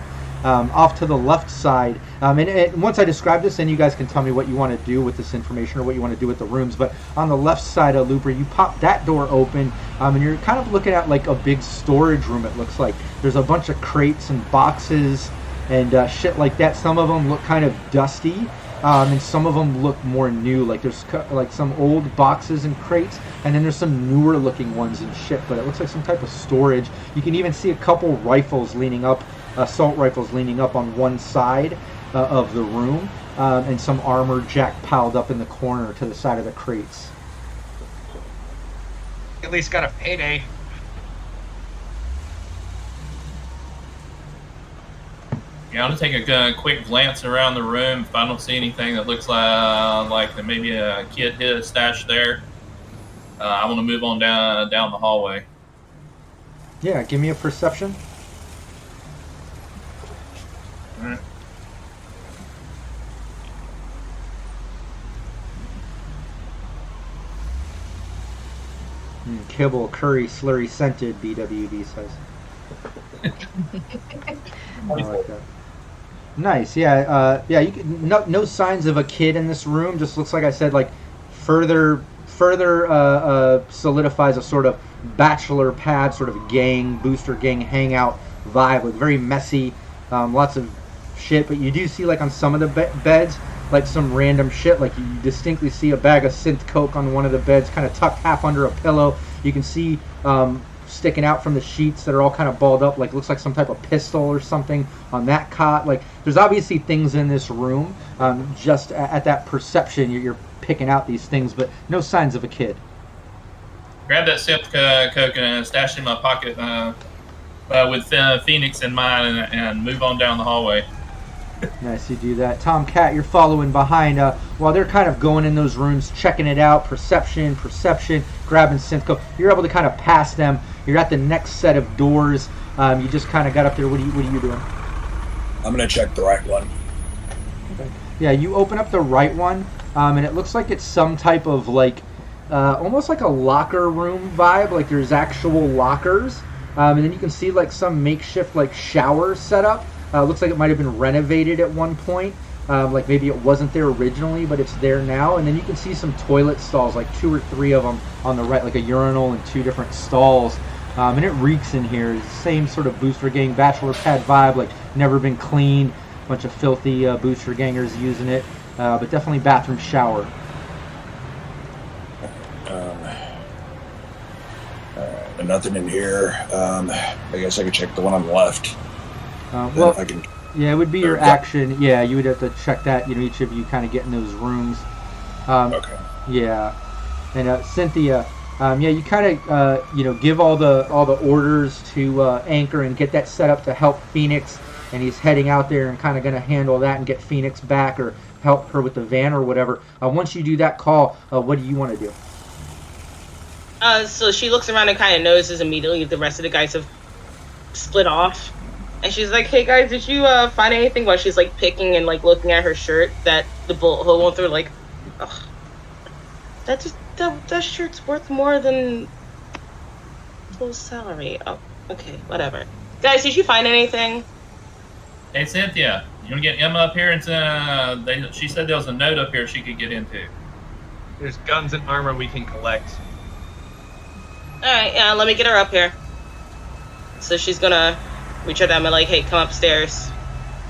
Off to the left side, and once I describe this, then you guys can tell me what you want to do with this information or what you want to do with the rooms. But on the left side of Looper, you pop that door open, and you're kind of looking at like a big storage room. It looks like there's a bunch of crates and boxes and shit like that. Some of them look kind of dusty, and some of them look more new. Like there's like some old boxes and crates, and then there's some newer looking ones and shit. But it looks like some type of storage. You can even see a couple rifles leaning up. Assault rifles leaning up on one side of the room, and some armor jack piled up in the corner to the side of the crates. At least got a payday. Yeah, I'm gonna take a quick glance around the room. If I don't see anything that looks like that maybe a kid hid a stash there, I want to move on down the hallway. Yeah, give me a perception. Alright. Kibble, curry, slurry, scented, BWB says. I like that. Nice, yeah. You can, no signs of a kid in this room. Just looks like I said, like further solidifies a sort of bachelor pad, sort of gang, booster gang hangout vibe, like very messy, lots of shit. But you do see like on some of the beds, like some random shit. Like you distinctly see a bag of synth coke on one of the beds, kind of tucked half under a pillow. You can see sticking out from the sheets that are all kind of balled up, like looks like some type of pistol or something on that cot. Like there's obviously things in this room. Just at that perception, you're picking out these things, but no signs of a kid. Grab that synth coke and stash it in my pocket with Phoenix in mind, and move on down the hallway. Nice, you do that. Tomcat, you're following behind while they're kind of going in those rooms, checking it out, perception, grabbing synth coke. You're able to kind of pass them. You're at the next set of doors. You just kind of got up there. What are you doing? I'm going to check the right one. Okay. Yeah, you open up the right one, and it looks like it's some type of like, almost like a locker room vibe. Like there's actual lockers, and then you can see like some makeshift like shower set up. Looks like it might have been renovated at one point. Like maybe it wasn't there originally, but it's there now. And then you can see some toilet stalls, like 2 or 3 of them on the right, like a urinal and 2 different stalls. And it reeks in here. It's the same sort of booster gang bachelor pad vibe, like never been cleaned. Bunch of filthy booster gangers using it, but definitely bathroom shower. Nothing in here. I guess I could check the one on the left. Well, I can... yeah, it would be your action. Yeah, you would have to check that. You know, each of you kind of get in those rooms. Okay. Yeah, and Cynthia, yeah, you kind of give all the orders to Anchor and get that set up to help Phoenix, and he's heading out there and kind of going to handle that and get Phoenix back or help her with the van or whatever. Once you do that call, what do you want to do? So she looks around and kind of notices immediately if the rest of the guys have split off. And she's like, hey guys, did you find anything? While she's like picking and like looking at her shirt that the bullet hole went through, like, ugh. That shirt's worth more than full salary. Oh, okay, whatever. Guys, did you find anything? Hey Cynthia, you want to get Emma up here? And she said there was a note up here she could get into. There's guns and armor we can collect. Alright, yeah, let me get her up here. So she's gonna reach out to Emma like, hey, come upstairs.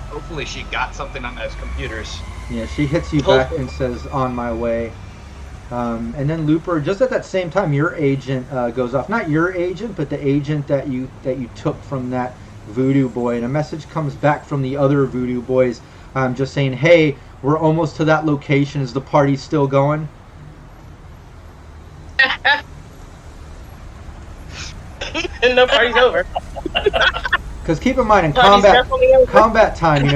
Hopefully she got something on those computers. Yeah, she hits you back and says, on my way. And then Looper, just at that same time, your agent goes off. Not your agent, but the agent that you took from that Voodoo boy. And a message comes back from the other Voodoo boys, just saying, "Hey, we're almost to that location. Is the party still going?" And the party's over. Because keep in mind, in Party's definitely over. combat time,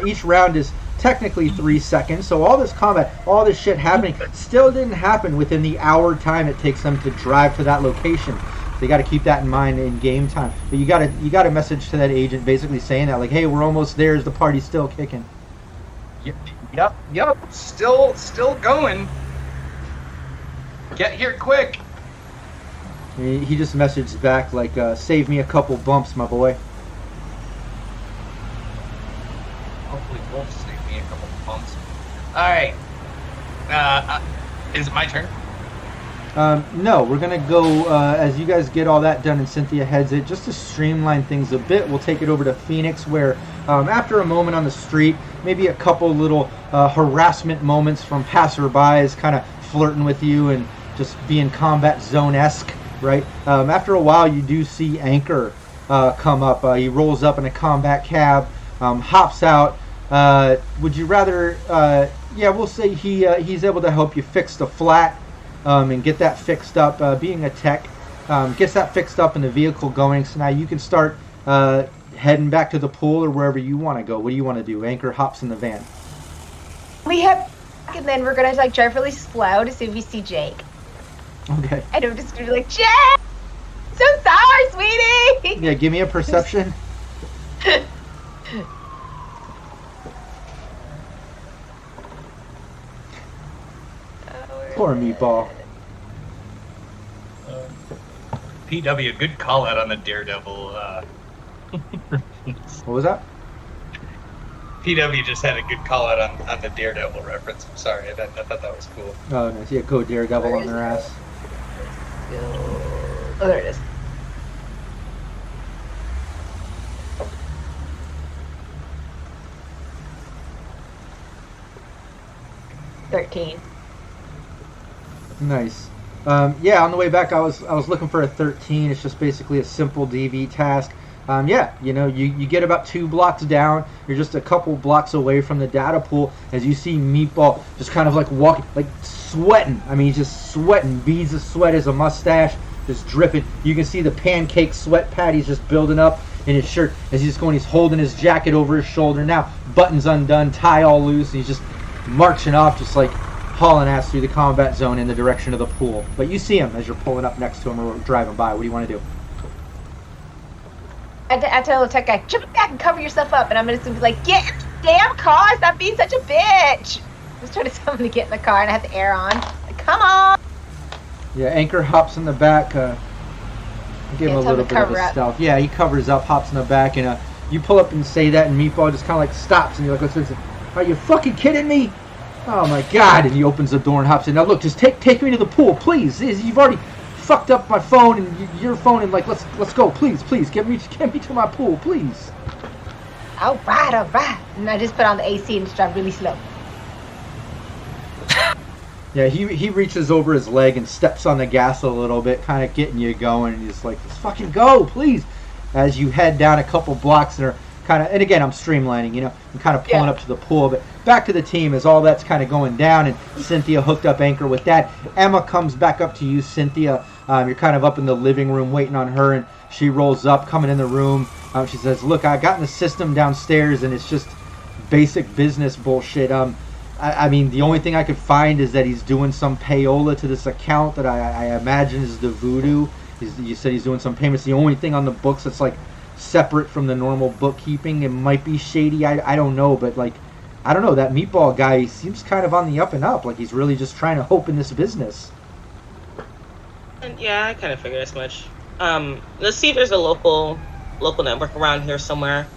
each round is technically 3 seconds. So all this combat, all this shit happening, still didn't happen within the hour time it takes them to drive to that location. So you got to keep that in mind in game time. But you got a message to that agent basically saying that, like, "Hey, we're almost there. Is the party still kicking?" Yep. Still going. Get here quick. He just messaged back like, "Save me a couple bumps, my boy." Hopefully Wolf save me a couple bumps. Alright. Is it my turn? No, we're gonna go as you guys get all that done and Cynthia heads it. Just to streamline things a bit, we'll take it over to Phoenix, where after a moment on the street, maybe a couple little harassment moments from passerbys, kind of flirting with you and just being combat zone-esque, right? After a while, you do see Anchor come up. He rolls up in a combat cab, hops out. Would you rather? Yeah, we'll say he's able to help you fix the flat. And get that fixed up. Being a tech, gets that fixed up and the vehicle going. So now you can start heading back to the pool or wherever you want to go. What do you want to do? Anchor hops in the van. We have, and then we're gonna like drive really slow to see if we see Jake. Okay. And I'm just gonna be like, Jake! So sorry, sweetie! Yeah, give me a perception. Poor meatball. PW, good call out on the Daredevil. What was that? PW just had a good call out on the Daredevil reference. I'm sorry, I thought that was cool. Oh, nice. Yeah, go Daredevil on their ass. Oh, there it is. $13. Nice. Yeah, on the way back, I was looking for a 13. It's just basically a simple DV task. Yeah, you get about 2 blocks down. You're just a couple blocks away from the data pool as you see Meatball just kind of like walking, like sweating. I mean, he's just sweating. Beads of sweat as a mustache, just dripping. You can see the pancake sweat patties just building up in his shirt as he's going. He's holding his jacket over his shoulder now. Buttons undone, tie all loose. And he's just marching off, just like hauling ass through the combat zone in the direction of the pool. But you see him as you're pulling up next to him or driving by. What do you want to do? I tell the tech guy, jump back and cover yourself up. And I'm going to be like, get in the damn car. Stop being such a bitch. I was trying to tell him to get in the car and I have the air on. Like, come on. Yeah, Anchor hops in the back. Give him a little bit of a stealth. Yeah, he covers up, hops in the back. And you pull up and say that and Meatball just kind of like stops. And you're like, listen, are you fucking kidding me? Oh my God! And he opens the door and hops in. Now look, just take me to the pool, please. You've already fucked up my phone and your phone, and like let's go, please, get me to my pool, please. All right. And I just put on the AC and just drive really slow. Yeah, he reaches over his leg and steps on the gas a little bit, kind of getting you going. And he's like, let's fucking go, please. As you head down a couple blocks and are kind of, and again, I'm streamlining, I'm kind of pulling up to the pool, but back to the team as all that's kind of going down, and Cynthia hooked up Anchor with that. Emma comes back up to you, Cynthia. You're kind of up in the living room waiting on her, and she rolls up, coming in the room. She says, look, I got in the system downstairs, and it's just basic business bullshit. I mean, the only thing I could find is that he's doing some payola to this account that I imagine is the Voodoo. You said he's doing some payments. The only thing on the books that's like separate from the normal bookkeeping. It might be shady. I don't know, but like, I don't know. That Meatball guy, he seems kind of on the up and up. Like he's really just trying to open this business. Yeah, I kind of figured as much. Let's see if there's a local network around here somewhere.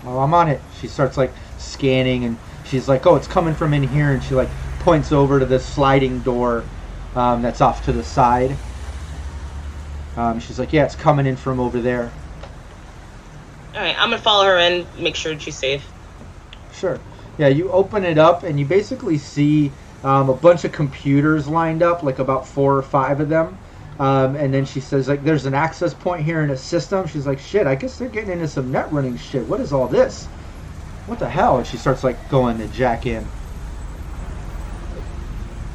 Oh, I'm on it. She starts like scanning, and she's like, oh, it's coming from in here, and she like points over to the sliding door that's off to the side. She's like, yeah, it's coming in from over there. All right, I'm gonna follow her in, make sure she's safe. Sure. Yeah, you open it up and you basically see a bunch of computers lined up, like about 4 or 5 of them. And then she says, like, there's an access point here in a system. She's like, shit, I guess they're getting into some net running shit. What is all this? What the hell? And she starts, like, going to jack in.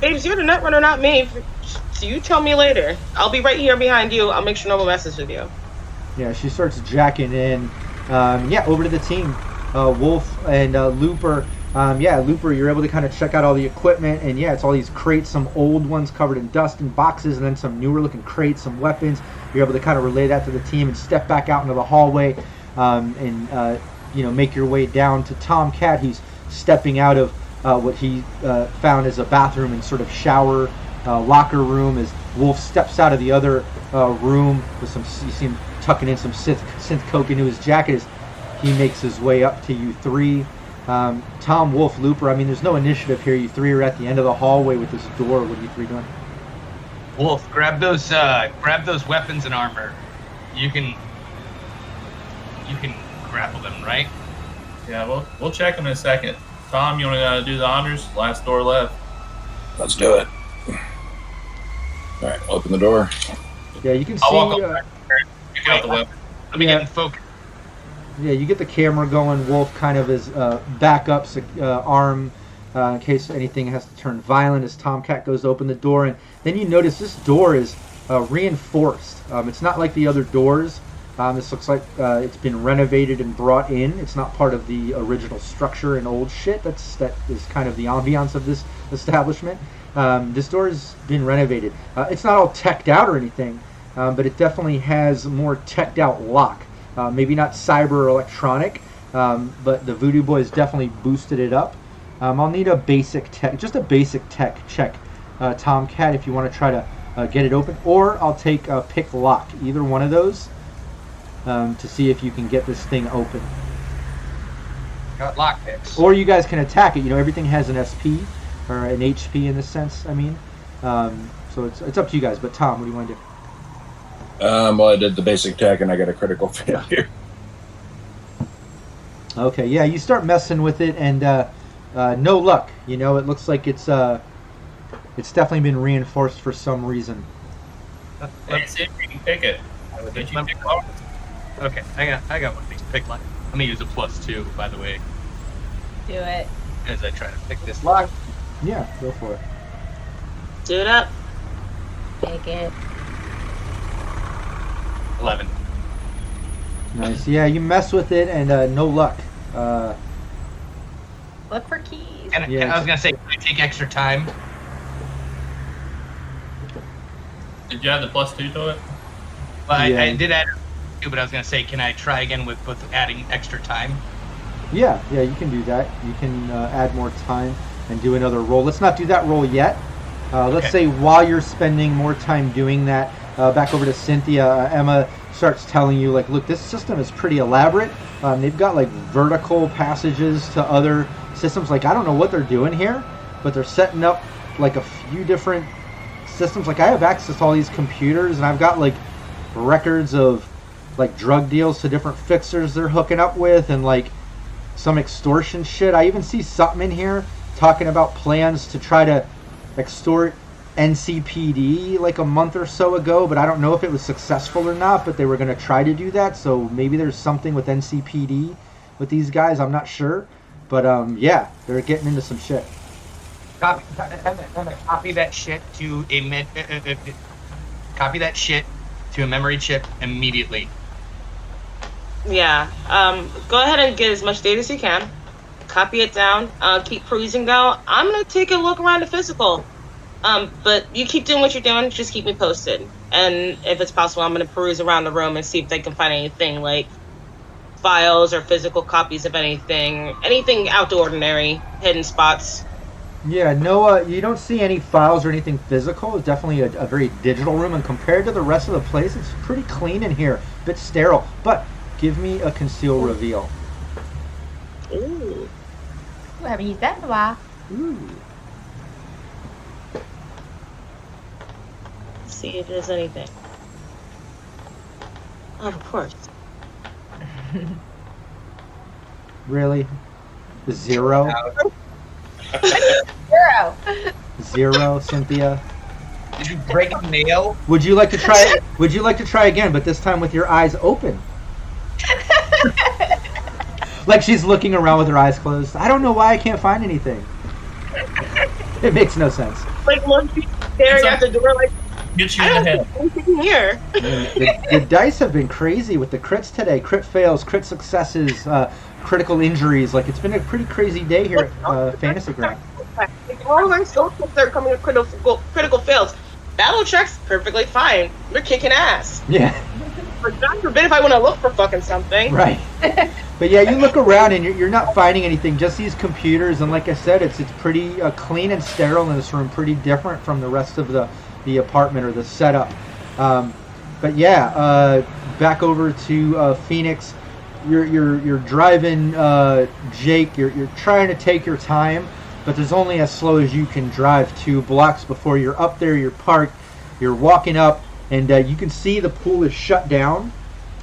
Babes, you're the net runner, not me. So you tell me later. I'll be right here behind you. I'll make sure no one messes with you. Yeah, she starts jacking in. Over to the team. Wolf and Looper. Looper, you're able to kind of check out all the equipment, and it's all these crates, some old ones covered in dust and boxes, and then some newer looking crates, some weapons. You're able to kind of relay that to the team and step back out into the hallway, make your way down to Tomcat. He's stepping out of what he found as a bathroom and sort of shower locker room as Wolf steps out of the other room with some, you see him tucking in some synth coke into his jacket as he makes his way up to you three. Tom, Wolf, Looper, I mean, there's no initiative here. You three are at the end of the hallway with this door. What are you three doing? Wolf, grab those weapons and armor. You can grapple them, right? Yeah, we'll check in a second. Tom, you want to do the honors? Last door left. Let's do it. All right, open the door. Yeah, you can see. I'll walk up there and pick out the weapon. Let me get in focus. Yeah, you get the camera going. Wolf kind of is backup arm in case anything has to turn violent as Tomcat goes to open the door. And then you notice this door is reinforced. It's not like the other doors. This looks like it's been renovated and brought in. It's not part of the original structure and old shit. That is kind of the ambiance of this establishment. This door has been renovated. It's not all teched out or anything, but it definitely has more teched out lock. Maybe not cyber or electronic, but the Voodoo boys definitely boosted it up. I'll need a basic tech check, Tomcat, if you want to try to get it open, or I'll take a pick lock, either one of those, to see if you can get this thing open. Got lock picks. Or you guys can attack it. You know, everything has an SP or an HP in this sense. I mean, so it's up to you guys. But Tom, what do you want to do? Well, I did the basic tech and I got a critical failure. Okay, yeah, you start messing with it and no luck. You know, it looks like it's definitely been reinforced for some reason. Hey, see if you can pick it. Did you pick lock? Okay, I got one of these pick lock. Let me use a +2, by the way, Do it. as I try to pick this lock. Yeah, go for it. Do it up. Take it. 11. Nice. Yeah, you mess with it and no luck. Look for keys. I was gonna say, can I take extra time? Did you have the +2 to it? Well, Yeah. I did add 2, but I was gonna say, can I try again with adding extra time? Yeah, you can do that. You can add more time and do another roll. Let's not do that roll yet. Let's say while you're spending more time doing that, back over to Cynthia, Emma starts telling you, like, look, this system is pretty elaborate. They've got, like, vertical passages to other systems. Like, I don't know what they're doing here, but they're setting up, like, a few different systems. Like, I have access to all these computers, and I've got, like, records of, like, drug deals to different fixers they're hooking up with, and, like, some extortion shit. I even see something in here talking about plans to try to extort NCPD like a month or so ago, but I don't know if it was successful or not, but they were going to try to do that, so maybe there's something with NCPD with these guys, I'm not sure, but yeah, they're getting into some shit. Copy that shit to a copy that shit to a memory chip immediately. Yeah. Go ahead and get as much data as you can. Copy it down. Keep perusing though. I'm gonna take a look around the physical. But you keep doing what you're doing. Just keep me posted. And if it's possible, I'm gonna peruse around the room and see if they can find anything like files or physical copies of anything out of the ordinary, hidden spots. Yeah, no, you don't see any files or anything physical. It's definitely a very digital room, and compared to the rest of the place, it's pretty clean in here. A bit sterile, but give me a conceal reveal. Ooh. We haven't used that in a while. Ooh. Let's see if there's anything. Of course. Really? 0? Zero. 0, Cynthia. Did you break a nail? Would you like to try? Would you like to try again, but this time with your eyes open? Like she's looking around with her eyes closed. I don't know why I can't find anything. It makes no sense. Like, look, staring at the door, like, Get you I in don't the head. see anything here. The dice have been crazy with the crits today. Crit fails, crit successes, critical injuries. Like it's been a pretty crazy day here at Fantasy Ground. Like, all my social they're coming with critical fails. Battle checks, perfectly fine. They're kicking ass. Yeah. But God forbid if I want to look for fucking something. Right. But yeah, you look around and you're not finding anything. Just these computers, and like I said, it's pretty clean and sterile in this room. Pretty different from the rest of the apartment or the setup. But yeah, back over to Phoenix. You're driving Jake. You're trying to take your time, but there's only as slow as you can drive 2 blocks before you're up there. You're parked. You're walking up, and you can see the pool is shut down.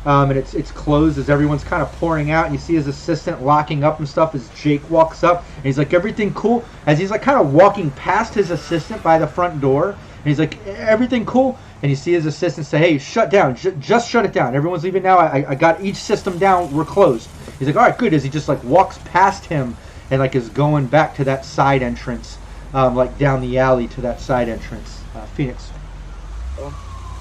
And it's closed as everyone's kind of pouring out, and you see his assistant locking up and stuff as Jake walks up, and he's like, everything cool? As he's like kind of walking past his assistant by the front door, and he's like, everything cool? And you see his assistant say, hey, shut down, just shut it down. Everyone's leaving now. I got each system down. We're closed. He's like, all right, good. As he just like walks past him and like is going back to that side entrance, like down the alley to that side entrance. Phoenix.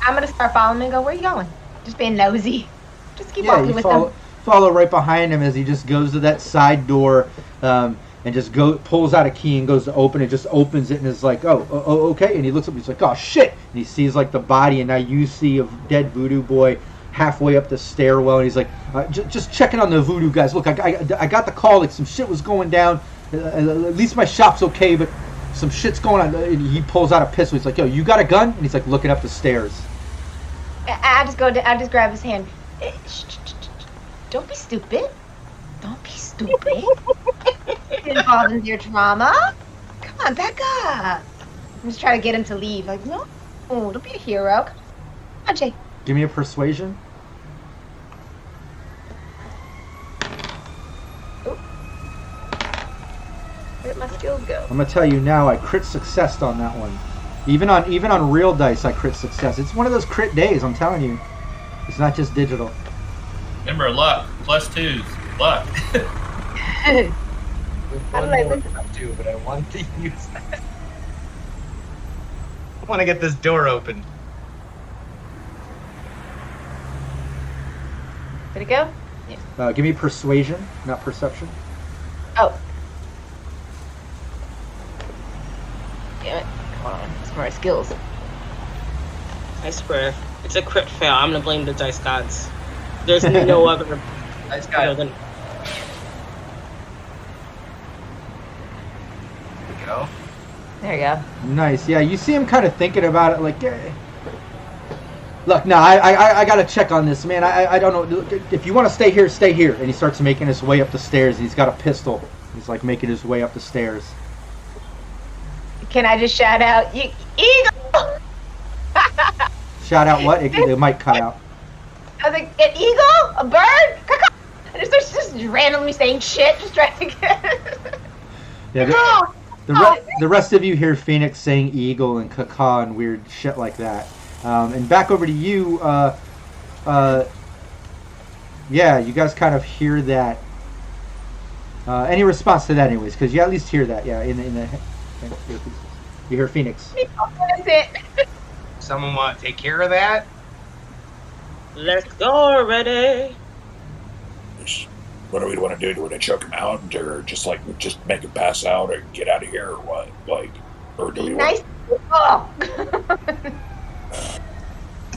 I'm gonna start following him and go, where you going? Just being nosy. Just keep Yeah, walking you with follow, him. follow right behind him as he just goes to that side door and just pulls out a key and goes to open it, just opens it and is like, oh, okay. And he looks up and he's like, oh, shit. And he sees like the body, and now you see a dead Voodoo boy halfway up the stairwell. And he's like, just checking on the Voodoo guys. Look, I got the call, like some shit was going down. At least my shop's okay, but some shit's going on. And he pulls out a pistol. He's like, yo, you got a gun? And he's like looking up the stairs. I just grab his hand. Don't be stupid. Don't be stupid. Get involved in your drama. Come on, back up. I'm just trying to get him to leave. Like, no, don't be a hero. Come on, Jake. Give me a persuasion. Where'd my skills go? I'm gonna tell you now, I crit successed on that one. Even on real dice, I crit success. It's one of those crit days, I'm telling you. It's not just digital. Remember, luck. +2s. Luck. How do I win? Do, but I want to use that. I want to get this door open. Did it go? Give me persuasion, not perception. Oh. Damn it. Come on. It's for my skills. I swear, it's a crit fail. I'm gonna blame the dice gods. There's no other. Dice god. Than... There we go. There you go. Nice. Yeah, you see him kind of thinking about it, like, look, no, I gotta check on this, man. I don't know. If you want to stay here, stay here. And he starts making his way up the stairs. He's got a pistol. He's like making his way up the stairs. Can I just shout out, Eagle? Shout out what? The mic cut out. I was like, an eagle? A bird? Caw-caw. And it starts just randomly saying shit, just trying to get... Yeah, the rest of you hear Phoenix saying eagle and caca and weird shit like that. And back over to you, yeah, you guys kind of hear that. Any response to that, anyways? Because you at least hear that, yeah. In the you hear Phoenix. Someone want to take care of that? Let's go already. What do we want to do? Do we want to choke him out, or just make him pass out, or get out of here, or what? Like, or do we Nice. want?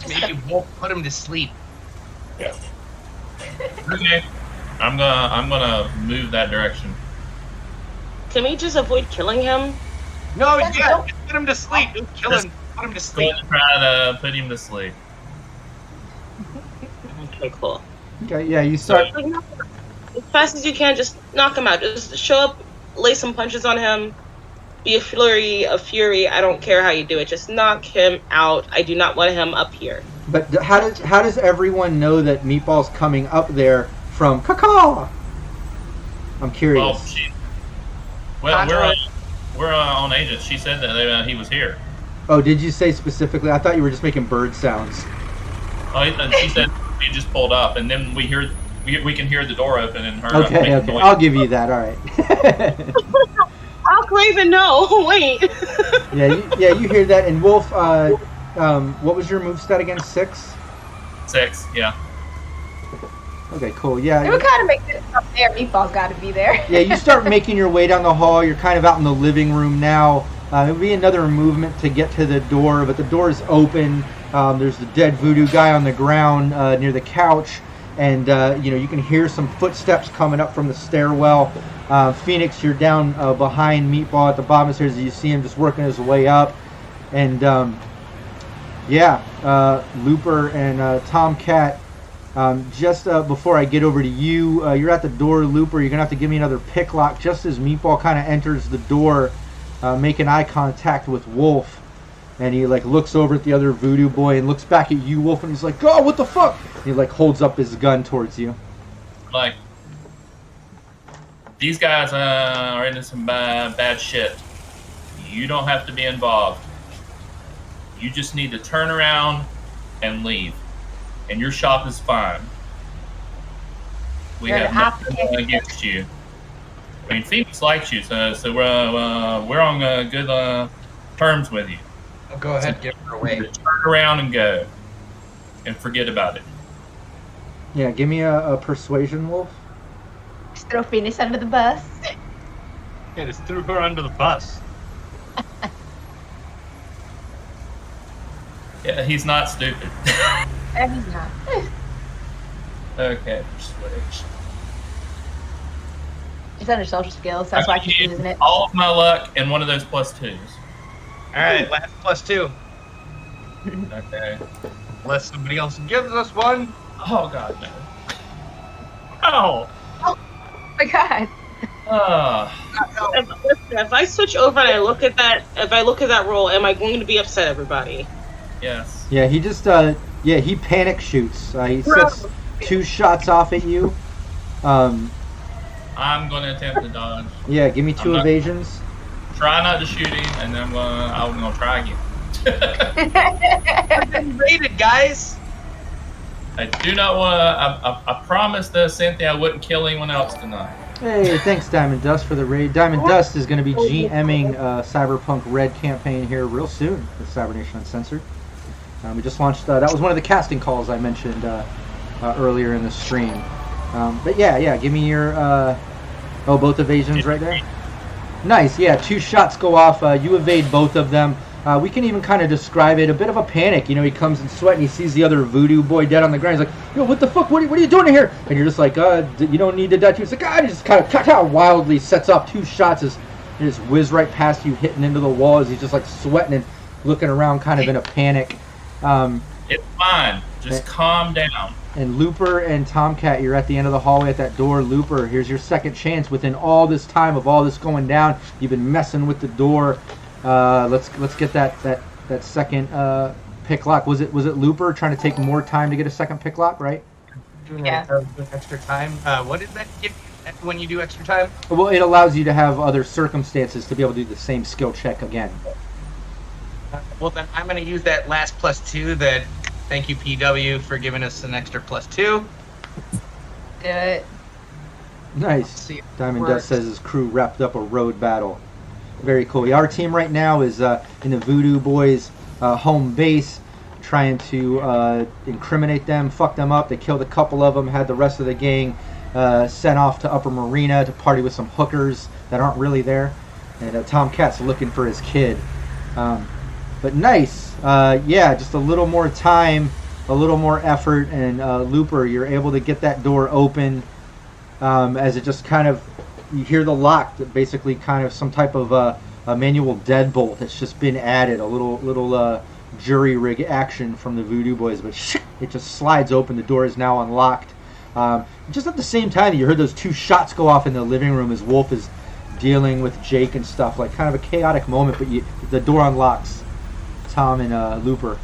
Maybe we'll put him to sleep. Yeah. Okay. I'm gonna move that direction. Can we just avoid killing him? No, yeah, just put him to sleep. Don't kill him. Put him to sleep. Try to put him to sleep. Okay, cool. Okay, yeah, you start. As fast as you can, just knock him out. Just show up, lay some punches on him, be a fury. I don't care how you do it. Just knock him out. I do not want him up here. But how does everyone know that Meatball's coming up there from caca? I'm curious. Well, we're on agent. She said that he was here. Oh, did you say specifically? I thought you were just making bird sounds. Oh, she said he just pulled up, and then we can hear the door open and her. Okay. I'll give you that. All right. How Craven know? Wait. You hear that. And Wolf, what was your move stat again? 6? 6, yeah. Okay, cool. Yeah. It would kind of make sense up there. Meatball's got to be there. Yeah, you start making your way down the hall. You're kind of out in the living room now. It would be another movement to get to the door, but the door is open. There's the dead voodoo guy on the ground near the couch, and you can hear some footsteps coming up from the stairwell. Phoenix, you're down behind Meatball at the bottom of the stairs. You see him just working his way up, and Looper and Tomcat. Just before I get over to you, you're at the door, Looper. You're gonna have to give me another pick lock just as Meatball kind of enters the door. Making eye contact with Wolf, and he looks over at the other voodoo boy and looks back at you, Wolf, and he's like, "Oh, what the fuck?" And he holds up his gun towards you. These guys are into some bad shit. You don't have to be involved. You just need to turn around and leave, and your shop is fine. We have nothing against you. I mean, Phoenix likes you, so we're on good terms with you. I'll go ahead and give her away. Turn around and go, and forget about it. Yeah, give me a persuasion, Wolf. Just throw Phoenix under the bus. Yeah, just threw her under the bus. Yeah, he's not stupid. He's not. Okay, persuasion. It's under social skills. That's why I keep using it. All of my luck and one of those +2s. All right, last +2. Okay. Unless somebody else gives us one. Oh God, no. Oh. Oh my God. If I switch over and I look at that roll, am I going to be upset, everybody? Yes. Yeah, he just he panic shoots. He sets 2 shots off at you. I'm going to attempt to dodge. Yeah, give me 2 evasions. Try not to shoot him, and then I'm going to try again. We're getting raided, guys. I do not want to. I promised Cynthia I wouldn't kill anyone else tonight. Hey, thanks Diamond Dust for the raid. Diamond Dust is going to be GMing Cyberpunk RED campaign here real soon with Cybernation Uncensored. We just launched. That was one of the casting calls I mentioned earlier in the stream. But yeah, give me your both evasions right there. Nice, yeah, 2 shots go off. You evade both of them. We can even kind of describe it, a bit of a panic. He comes in sweat and he sees the other voodoo boy dead on the ground. He's like, "Yo, what the fuck? What are you doing in here?" And you're just like, you don't need to die too. It's like, he just kind of wildly sets off 2 shots as he just whiz right past you, hitting into the wall as he's just sweating and looking around kind of in a panic. It's fine. Just calm down. And Looper and Tomcat, you're at the end of the hallway at that door. Looper, here's your second chance. Within all this time of all this going down, you've been messing with the door. Let's get that second pick lock. Was it Looper trying to take more time to get a second pick lock, right? Yeah. Extra time. What does that give you when you do extra time? Well, it allows you to have other circumstances to be able to do the same skill check again. Well, then I'm going to use that last +2 that. Thank you, PW, for giving us an extra +2. Do it. Nice. Diamond Dust says his crew wrapped up a road battle. Very cool. Our team right now is in the Voodoo Boys' home base, trying to incriminate them, fuck them up. They killed a couple of them, had the rest of the gang sent off to Upper Marina to party with some hookers that aren't really there. And Tomcat's looking for his kid. But nice. Just a little more time, a little more effort, and Looper, you're able to get that door open as it just kind of, you hear the lock, that basically kind of some type of a manual deadbolt that's just been added, a little jury rig action from the Voodoo Boys, but it just slides open. The door is now unlocked. Just at the same time, you heard those 2 shots go off in the living room as Wolf is dealing with Jake and stuff, kind of a chaotic moment, but the door unlocks. Tom and Looper.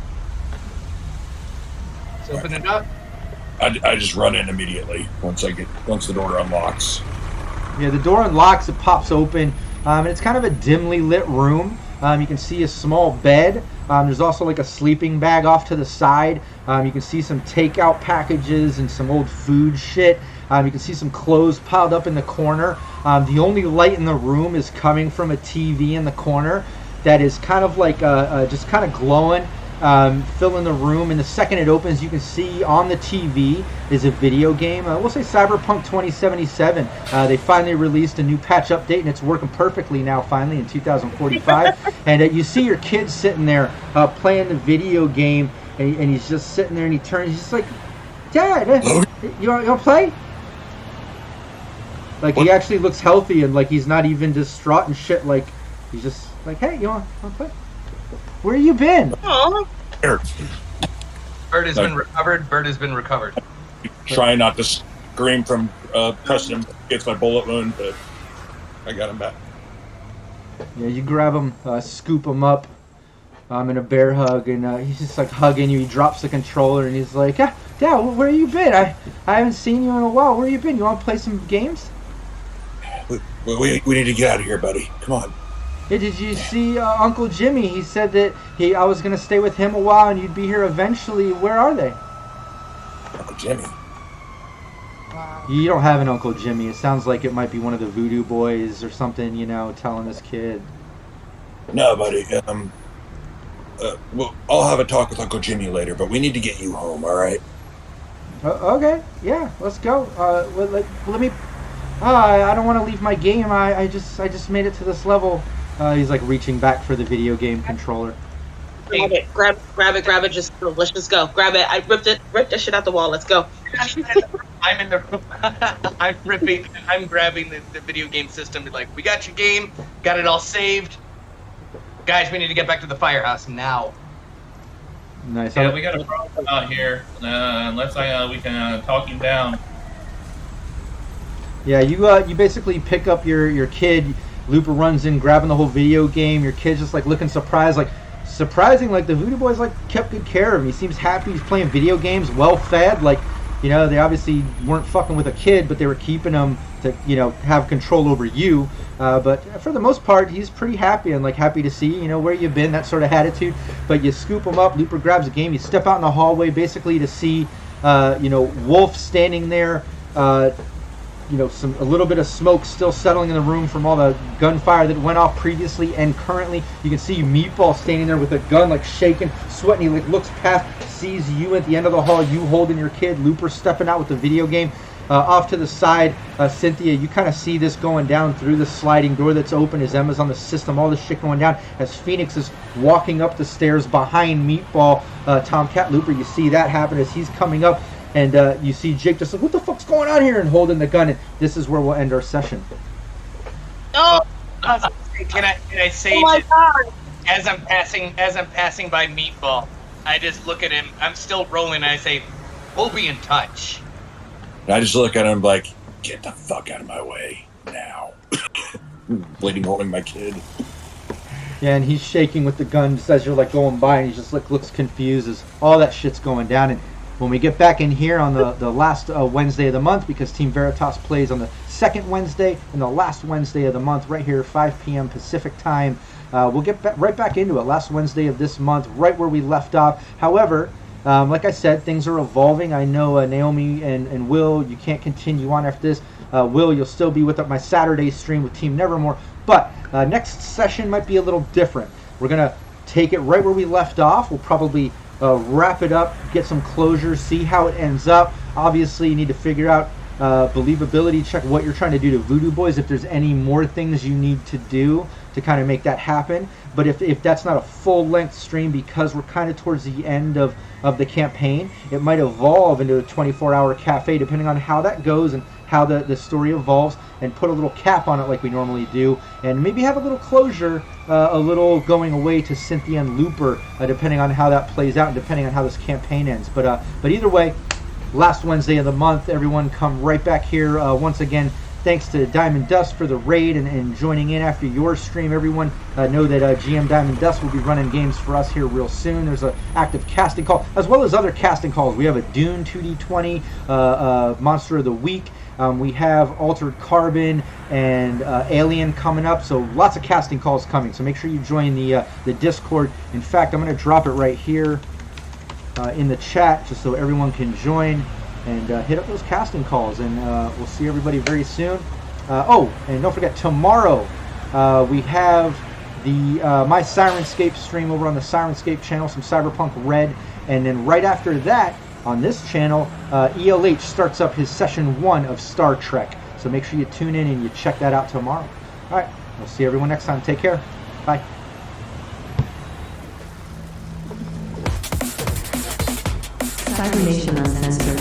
Let's open it up. I just run in immediately once the door unlocks. Yeah, the door unlocks, it pops open. and it's kind of a dimly lit room. You can see a small bed. There's also like a sleeping bag off to the side. You can see some takeout packages and some old food shit. You can see some clothes piled up in the corner. The only light in the room is coming from a TV in the corner that is kind of like just kind of glowing, filling the room. And the second it opens, you can see on the TV is a video game. We'll say Cyberpunk 2077. They finally released a new patch update, and it's working perfectly now, finally, in 2045. And you see your kid sitting there playing the video game, and he's just sitting there, and he turns, he's just like, Dad, you want to play? Like, he actually looks healthy, and like he's not even distraught and shit. Like, he's just like, hey, you want to play? Where you been? Aww. Bird has been recovered. Bird has been recovered. Trying not to scream from pressing him against my bullet wound, but I got him back. Yeah, you grab him, scoop him up in a bear hug, and he's just like hugging you. He drops the controller, and he's like, Dad, where you been? I haven't seen you in a while. Where you been? You want to play some games? We need to get out of here, buddy. Come on. Hey, did you see Uncle Jimmy? He said that I was going to stay with him a while, and you'd be here eventually. Where are they? Uncle Jimmy? You don't have an Uncle Jimmy. It sounds like it might be one of the Voodoo boys or something, telling this kid. No, buddy. Well, I'll have a talk with Uncle Jimmy later, but we need to get you home, all right? Okay, yeah, let's go. Let me... I don't want to leave my game. I just made it to this level. He's like reaching back for the video game controller. Grab it. Grab it. Let's just go. Grab it. I ripped that shit out the wall. Let's go. I'm in the room. I'm grabbing the video game system. Like, we got your game. Got it all saved. Guys, we need to get back to the firehouse now. Nice. Yeah, we got a problem out here. Unless we can talk him down. Yeah, you basically pick up your kid. Looper runs in, grabbing the whole video game. Your kid's just like looking surprised, like surprising. Like the Voodoo boys like kept good care of him. He seems happy. He's playing video games, well fed. Like, they obviously weren't fucking with a kid, but they were keeping him to have control over you. But for the most part, he's pretty happy and like happy to see where you've been, that sort of attitude. But you scoop him up. Looper grabs a game. You step out in the hallway basically to see Wolf standing there. A little bit of smoke still settling in the room from all the gunfire that went off previously and currently. You can see Meatball standing there with a gun, like shaking, sweating. He like looks past, sees you at the end of the hall, you holding your kid. Looper stepping out with the video game. Off to the side, Cynthia, you kind of see this going down through the sliding door that's open as Emma's on the system, all this shit going down as Phoenix is walking up the stairs behind Meatball. Tomcat, Looper, you see that happen as he's coming up. And you see Jake just like, what the fuck's going on here? And holding the gun. And this is where we'll end our session. Oh, Can I say? oh my God. As I'm passing by Meatball, I just look at him. I'm still rolling. And I say, "We'll be in touch." And I just look at him like, get the fuck out of my way now. Bleeding, holding my kid. Yeah, and he's shaking with the gun just as you're like going by, and he just like looks confused as all that shit's going down. And when we get back in here on the last Wednesday of the month, because Team Veritas plays on the second Wednesday and the last Wednesday of the month, right here, 5 p.m. Pacific time, we'll get right back into it. Last Wednesday of this month, right where we left off. However, like I said, things are evolving. I know Naomi and Will, you can't continue on after this. Will, you'll still be with my Saturday stream with Team Nevermore. But next session might be a little different. We're going to take it right where we left off. We'll probably wrap it up, get some closure, see how it ends up. Obviously, you need to figure out believability, check what you're trying to do to Voodoo Boys, if there's any more things you need to do to kind of make that happen. But if that's not a full-length stream, because we're kind of towards the end of the campaign, it might evolve into a 24-hour cafe, depending on how that goes and how the story evolves, and put a little cap on it like we normally do, and maybe have a little closure, a little going away to Cynthia and Looper, depending on how that plays out and depending on how this campaign ends. But either way, last Wednesday of the month, everyone come right back here. Once again, thanks to Diamond Dust for the raid and joining in after your stream. Everyone know that GM Diamond Dust will be running games for us here real soon. There's an active casting call, as well as other casting calls. We have a Dune 2D20 Monster of the Week. We have Altered Carbon and Alien coming up, so lots of casting calls coming. So make sure you join the Discord. In fact, I'm going to drop it right here in the chat just so everyone can join and hit up those casting calls. And we'll see everybody very soon. Oh, and don't forget, tomorrow we have the my Sirenscape stream over on the Sirenscape channel, some Cyberpunk Red, and then right after that on this channel, ELH starts up his session 1 of Star Trek. So make sure you tune in and you check that out tomorrow. All right, we'll see everyone next time. Take care. Bye. Cybernation Uncensored.